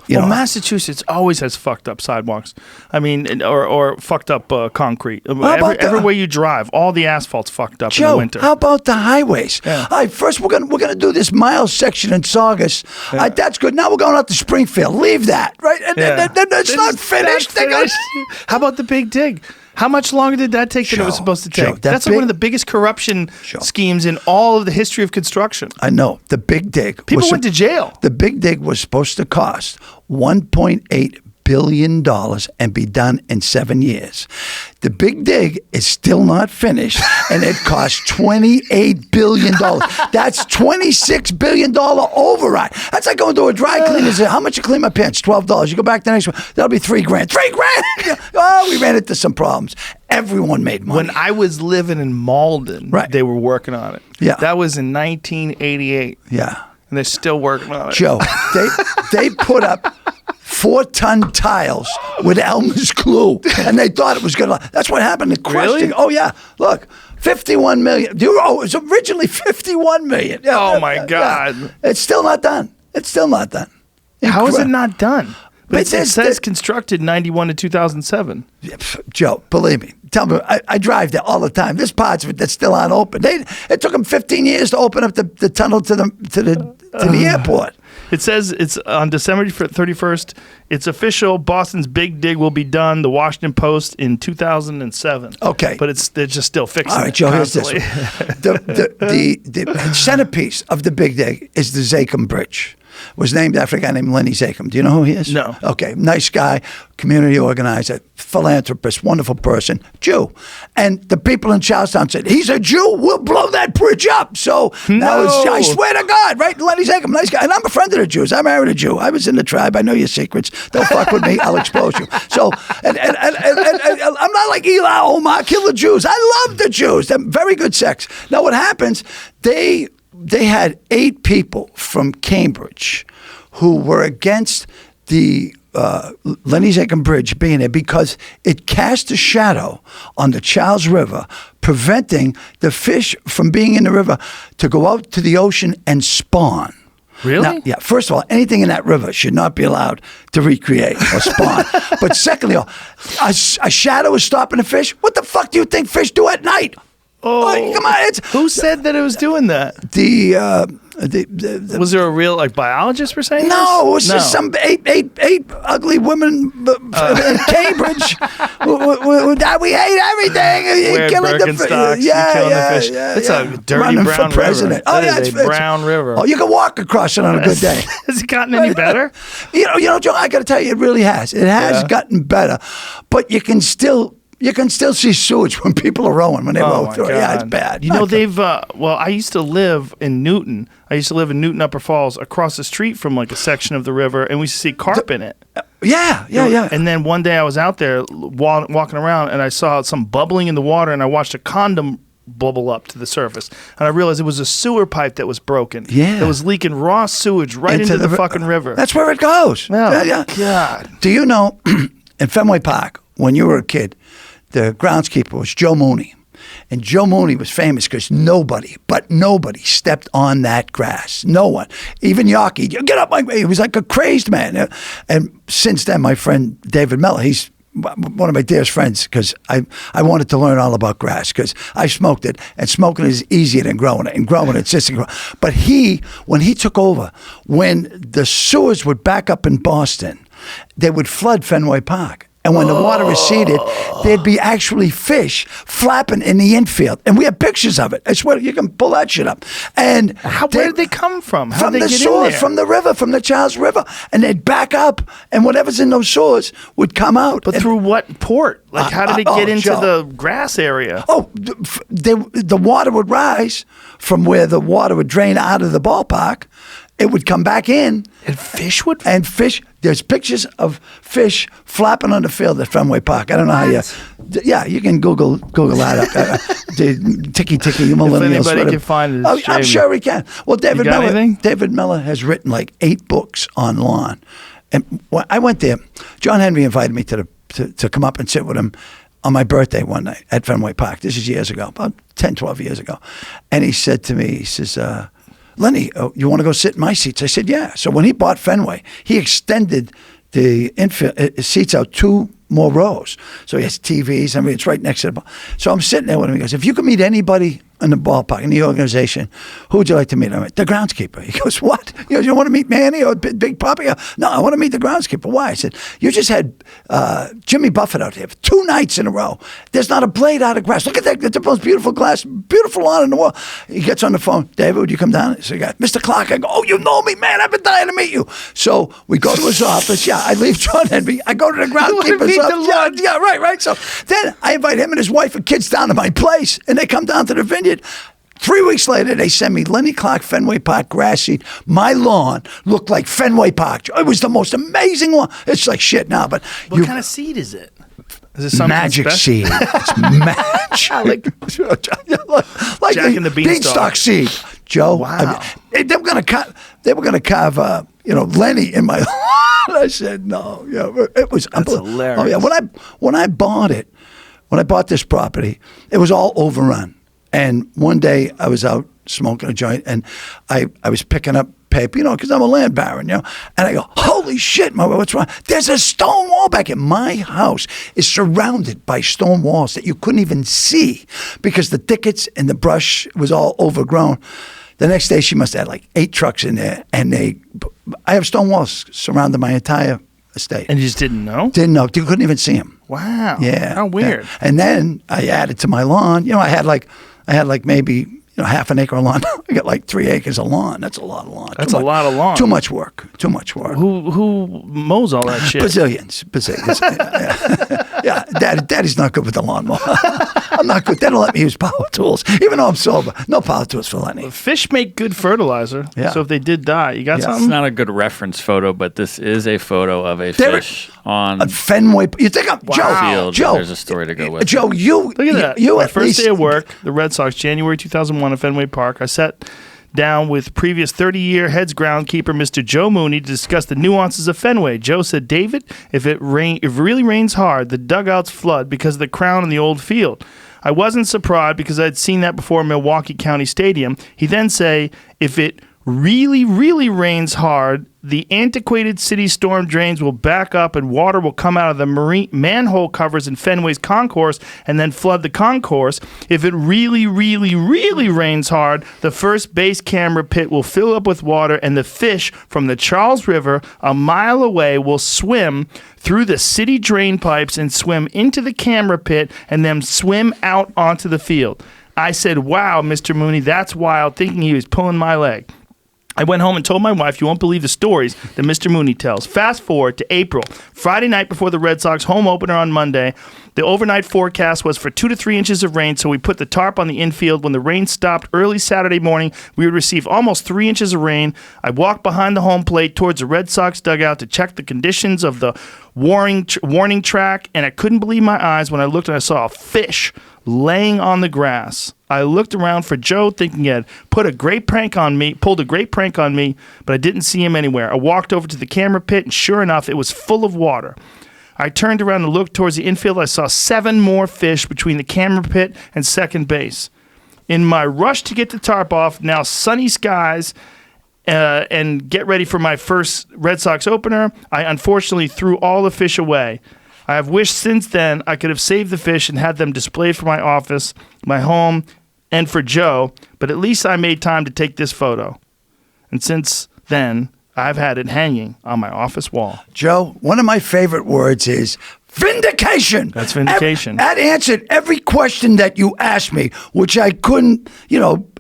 [SPEAKER 1] Massachusetts always has fucked up sidewalks. I mean, or fucked up concrete. Everywhere you drive, all the asphalt's fucked up in the winter.
[SPEAKER 2] How about the highways?
[SPEAKER 1] Yeah.
[SPEAKER 2] All right, first we're gonna do this mile section in Saugus. Yeah. That's good. Now we're going out to Springfield. Leave that, right? And it's not finished.
[SPEAKER 1] How about the Big Dig? How much longer did that take than it was supposed to take? That's like one of the biggest corruption schemes in all of the history of construction.
[SPEAKER 2] I know. The Big Dig.
[SPEAKER 1] People went to jail.
[SPEAKER 2] The Big Dig was supposed to cost $1.8 billion and be done in 7 years. The Big Dig is still not finished, and it cost $28 billion. That's $26 billion override. That's like going to a dry cleaner and say, how much you clean my pants? $12. You go back the next one, that'll be $3,000. $3,000! We ran into some problems. Everyone made money.
[SPEAKER 1] When I was living in Malden, they were working on it.
[SPEAKER 2] Yeah.
[SPEAKER 1] That was in 1988.
[SPEAKER 2] Yeah.
[SPEAKER 1] And they're still working on it.
[SPEAKER 2] Joe, they put up 4-ton tiles with Elmer's glue, and they thought it was going to. That's what happened to Crushing.
[SPEAKER 1] Really?
[SPEAKER 2] Oh yeah, look, $51 million. It was originally $51 million. Yeah,
[SPEAKER 1] oh my God!
[SPEAKER 2] Yeah. It's still not done.
[SPEAKER 1] How is it not done? But it says
[SPEAKER 2] this
[SPEAKER 1] constructed 91 to 2007.
[SPEAKER 2] Joe, believe me. Tell me, I drive there all the time. There's parts of it that still aren't open. It took them 15 years to open up the tunnel to the airport.
[SPEAKER 1] It says it's on December 31st. It's official. Boston's big dig will be done. The Washington Post in 2007.
[SPEAKER 2] Okay.
[SPEAKER 1] But they're just still fixing it.
[SPEAKER 2] All right, Joe, here's this
[SPEAKER 1] constantly.
[SPEAKER 2] one. The centerpiece of the big dig is the Zakim Bridge. Was named after a guy named Lenny Zakim. Do you know who he is?
[SPEAKER 1] No.
[SPEAKER 2] Okay, nice guy, community organizer, philanthropist, wonderful person, Jew. And the people in Charlestown said, he's a Jew, we'll blow that bridge up. So now I swear to God, right? Lenny Zakim, nice guy. And I'm a friend of the Jews. I married a Jew. I was in the tribe. I know your secrets. Don't fuck with me. I'll expose you. So, and I'm not like Eli Omar, kill the Jews. I love the Jews. They're very good sex. Now what happens, they had 8 people from Cambridge who were against the Lenny Zakim Bridge being there because it cast a shadow on the Charles River, preventing the fish from being in the river to go out to the ocean and spawn.
[SPEAKER 1] Really?
[SPEAKER 2] Now, yeah. First of all, anything in that river should not be allowed to recreate or spawn. But secondly, a shadow is stopping the fish. What the fuck do you think fish do at night?
[SPEAKER 1] Oh,
[SPEAKER 2] come on!
[SPEAKER 1] Who said that it was doing that? Was there a real biologist for saying
[SPEAKER 2] no,
[SPEAKER 1] this?
[SPEAKER 2] it was just some eight ugly women in Cambridge. We hate everything.
[SPEAKER 1] Wearing
[SPEAKER 2] killing
[SPEAKER 1] Birkenstocks, killing the fish. It's a dirty
[SPEAKER 2] Running
[SPEAKER 1] brown
[SPEAKER 2] for president.
[SPEAKER 1] river.
[SPEAKER 2] It's
[SPEAKER 1] brown river.
[SPEAKER 2] Oh, you can walk across it on a good day.
[SPEAKER 1] Has it gotten any better?
[SPEAKER 2] You know, Joe. I got to tell you, it really has. It has gotten better, but you can still see sewage when people are rowing when they row through it. Yeah, it's bad.
[SPEAKER 1] You know, they've, I used to live in Newton. I used to live in Newton Upper Falls across the street from a section of the river, and we used to see carp in it.
[SPEAKER 2] Yeah.
[SPEAKER 1] And then one day I was out there walking around, and I saw some bubbling in the water, and I watched a condom bubble up to the surface, and I realized it was a sewer pipe that was broken.
[SPEAKER 2] Yeah.
[SPEAKER 1] That was leaking raw sewage right into the fucking river.
[SPEAKER 2] That's where it goes.
[SPEAKER 1] Oh, God.
[SPEAKER 2] Do you know, in Fenway Park, when you were a kid, the groundskeeper was Joe Mooney. And Joe Mooney was famous because nobody stepped on that grass. No one. Even Yorkie, get up. He was like a crazed man. And since then, my friend David Miller, he's one of my dearest friends because I wanted to learn all about grass because I smoked it, and smoking is easier than growing it, and growing it's just. But when he took over, when the sewers would back up in Boston, they would flood Fenway Park. And when the water receded, there'd be actually fish flapping in the infield. And we have pictures of it. I swear, you can pull that shit up. And
[SPEAKER 1] where did they come from? How
[SPEAKER 2] from
[SPEAKER 1] did they
[SPEAKER 2] the
[SPEAKER 1] get
[SPEAKER 2] source,
[SPEAKER 1] in there?
[SPEAKER 2] from the river, from the Charles River. And they'd back up, and whatever's in those sewers would come out.
[SPEAKER 1] But through what port? How did it get into the grass area?
[SPEAKER 2] Oh, the water would rise from where the water would drain out of the ballpark. It would come back in.
[SPEAKER 1] And fish would?
[SPEAKER 2] And fish, there's pictures of fish flapping on the field at Fenway Park. I don't know how you... Yeah, you can Google that up. The ticky, millennials.
[SPEAKER 1] If anybody can find it,
[SPEAKER 2] I'm sure he can. Well, David
[SPEAKER 1] Miller
[SPEAKER 2] has written 8 books on lawn. And when I went there, John Henry invited me to come up and sit with him on my birthday one night at Fenway Park. This is years ago, about 10, 12 years ago. And he said to me, he says... Lenny, you want to go sit in my seats? I said, yeah. So when he bought Fenway, he extended the seats out 2 more rows. So he has TVs. I mean, it's right next to the ball. So I'm sitting there with him. He goes, if you could meet anybody in the ballpark, in the organization, who would you like to meet? I went, the groundskeeper. He goes, what? He goes, you want to meet Manny or Big Papa? No, I want to meet the groundskeeper. Why? I said, you just had Jimmy Buffett out here for 2 nights in a row. There's not a blade out of grass. Look at that. That's the most beautiful glass, beautiful lawn in the world. He gets on the phone. David, would you come down? So Mr. Clarke. I go, oh, you know me, man. I've been dying to meet you. So we go to his office. Yeah, I leave John Henry. I go to the groundskeeper's office. Yeah, right. So then I invite him and his wife and kids down to my place, and they come down to the Vineyard. 3 weeks later, they send me Lenny Clarke Fenway Park grass seed. My lawn looked like Fenway Park. It was the most amazing lawn. It's like shit now, but
[SPEAKER 1] what kind of seed is it? Is it something
[SPEAKER 2] magic
[SPEAKER 1] special?
[SPEAKER 2] Seed? It's magic. like
[SPEAKER 1] Jack and the
[SPEAKER 2] beanstalk seed, Joe.
[SPEAKER 1] Wow.
[SPEAKER 2] They were gonna carve, Lenny in my lawn. I said no. Yeah, it was.
[SPEAKER 1] That's hilarious.
[SPEAKER 2] Oh yeah. When I bought this property, it was all overrun. And one day I was out smoking a joint, and I was picking up paper, because I'm a land baron, and I go, holy shit, what's wrong? There's a stone wall back here. My house is surrounded by stone walls that you couldn't even see because the thickets and the brush was all overgrown. The next day, she must have had like 8 trucks in there, and I have stone walls surrounding my entire estate.
[SPEAKER 1] And you just didn't know?
[SPEAKER 2] Didn't know. You couldn't even see them.
[SPEAKER 1] Wow.
[SPEAKER 2] Yeah.
[SPEAKER 1] How weird.
[SPEAKER 2] Yeah. And then I added to my lawn. I had like maybe half an acre of lawn. I got like 3 acres of lawn. That's a lot of lawn.
[SPEAKER 1] That's a lot of lawn.
[SPEAKER 2] Too much work.
[SPEAKER 1] Who mows all that shit?
[SPEAKER 2] Bazillions. Yeah. Daddy's not good with the lawnmower. I'm not good. They don't let me use power tools, even though I'm sober. No power tools for Lenny.
[SPEAKER 1] Fish make good fertilizer.
[SPEAKER 2] Yeah.
[SPEAKER 1] So if they did die, you got
[SPEAKER 3] It's
[SPEAKER 1] something?
[SPEAKER 3] not a good reference photo, but this is a photo of a fish on
[SPEAKER 2] A Fenway. You think I'm
[SPEAKER 3] field.
[SPEAKER 2] Joe?
[SPEAKER 3] There's a story to go with.
[SPEAKER 2] Joe,
[SPEAKER 1] Look at that.
[SPEAKER 2] You
[SPEAKER 1] My
[SPEAKER 2] at
[SPEAKER 1] first
[SPEAKER 2] least,
[SPEAKER 1] day of work, the Red Sox, January 2001 at Fenway Park. I sat down with previous 30-year heads groundkeeper Mr. Joe Mooney to discuss the nuances of Fenway. Joe said, David, if it really rains hard, the dugouts flood because of the crown in the old field. I wasn't surprised because I'd seen that before in Milwaukee County Stadium. He then say, if it really, really rains hard, the antiquated city storm drains will back up and water will come out of the marine manhole covers in Fenway's concourse and then flood the concourse. If it really, really, really rains hard, the first base camera pit will fill up with water and the fish from the Charles River a mile away will swim through the city drain pipes and swim into the camera pit and then swim out onto the field. I said, wow, Mr. Mooney, that's wild, thinking he was pulling my leg. I went home and told my wife, you won't believe the stories that Mr. Mooney tells. Fast forward to April, Friday night before the Red Sox home opener on Monday. The overnight forecast was for 2 to 3 inches of rain, so we put the tarp on the infield. When the rain stopped early Saturday morning, we would receive almost 3 inches of rain. I walked behind the home plate towards the Red Sox dugout to check the conditions of the warning track, and I couldn't believe my eyes when I looked and I saw a fish laying on the grass. I looked around for Joe thinking he had pulled a great prank on me, but I didn't see him anywhere. I walked over to the camera pit, and sure enough, it was full of water. I turned around and looked towards the infield. I saw 7 more fish between the camera pit and second base. In my rush to get the tarp off, now sunny skies, and get ready for my first Red Sox opener, I unfortunately threw all the fish away. I have wished since then I could have saved the fish and had them displayed for my office, my home, and for Joe, but at least I made time to take this photo. And since then, I've had it hanging on my office wall.
[SPEAKER 2] Joe, one of my favorite words is vindication.
[SPEAKER 1] That's vindication.
[SPEAKER 2] That answered every question that you asked me, which I couldn't,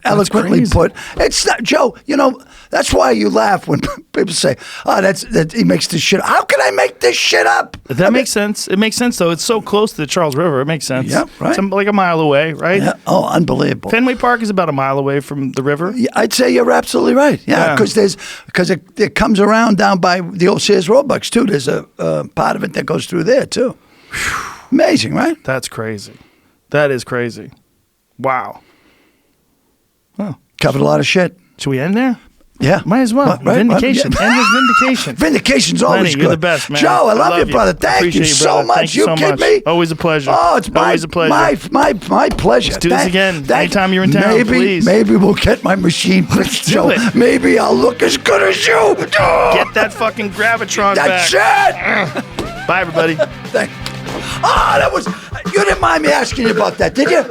[SPEAKER 2] eloquently put. It's not, Joe, that's why you laugh when people say, that he makes this shit up. How can I make this shit up?
[SPEAKER 1] That makes sense. It makes sense, though. It's so close to the Charles River. It makes sense.
[SPEAKER 2] Yeah, right.
[SPEAKER 1] It's like a mile away, right?
[SPEAKER 2] Yeah. Oh, unbelievable.
[SPEAKER 1] Fenway Park is about a mile away from the river.
[SPEAKER 2] Yeah, I'd say you're absolutely right. Yeah, because it comes around down by the old Sears Roebucks, too. There's a part of it that goes through there, too. Amazing, right?
[SPEAKER 1] That's crazy. That is crazy. Wow. Oh.
[SPEAKER 2] Covered a lot of shit.
[SPEAKER 1] Should we end there?
[SPEAKER 2] Yeah.
[SPEAKER 1] Might as well.
[SPEAKER 2] Right,
[SPEAKER 1] Vindication.
[SPEAKER 2] yeah.
[SPEAKER 1] End with vindication.
[SPEAKER 2] Vindication's always
[SPEAKER 1] Lenny,
[SPEAKER 2] good.
[SPEAKER 1] you're the best, man.
[SPEAKER 2] Joe, I love you, brother. Thank you so
[SPEAKER 1] brother.
[SPEAKER 2] much.
[SPEAKER 1] Thank you so
[SPEAKER 2] kid
[SPEAKER 1] much.
[SPEAKER 2] me.
[SPEAKER 1] Always a pleasure.
[SPEAKER 2] Oh, it's
[SPEAKER 1] always a pleasure.
[SPEAKER 2] My pleasure.
[SPEAKER 1] Let's do this again. Anytime you're in town, please.
[SPEAKER 2] Maybe we'll get my machine fixed, Joe.
[SPEAKER 1] it.
[SPEAKER 2] Maybe I'll look as good as you.
[SPEAKER 1] Get that fucking Gravitron back.
[SPEAKER 2] That's it.
[SPEAKER 1] Bye, everybody.
[SPEAKER 2] You didn't mind me asking you about that, did you?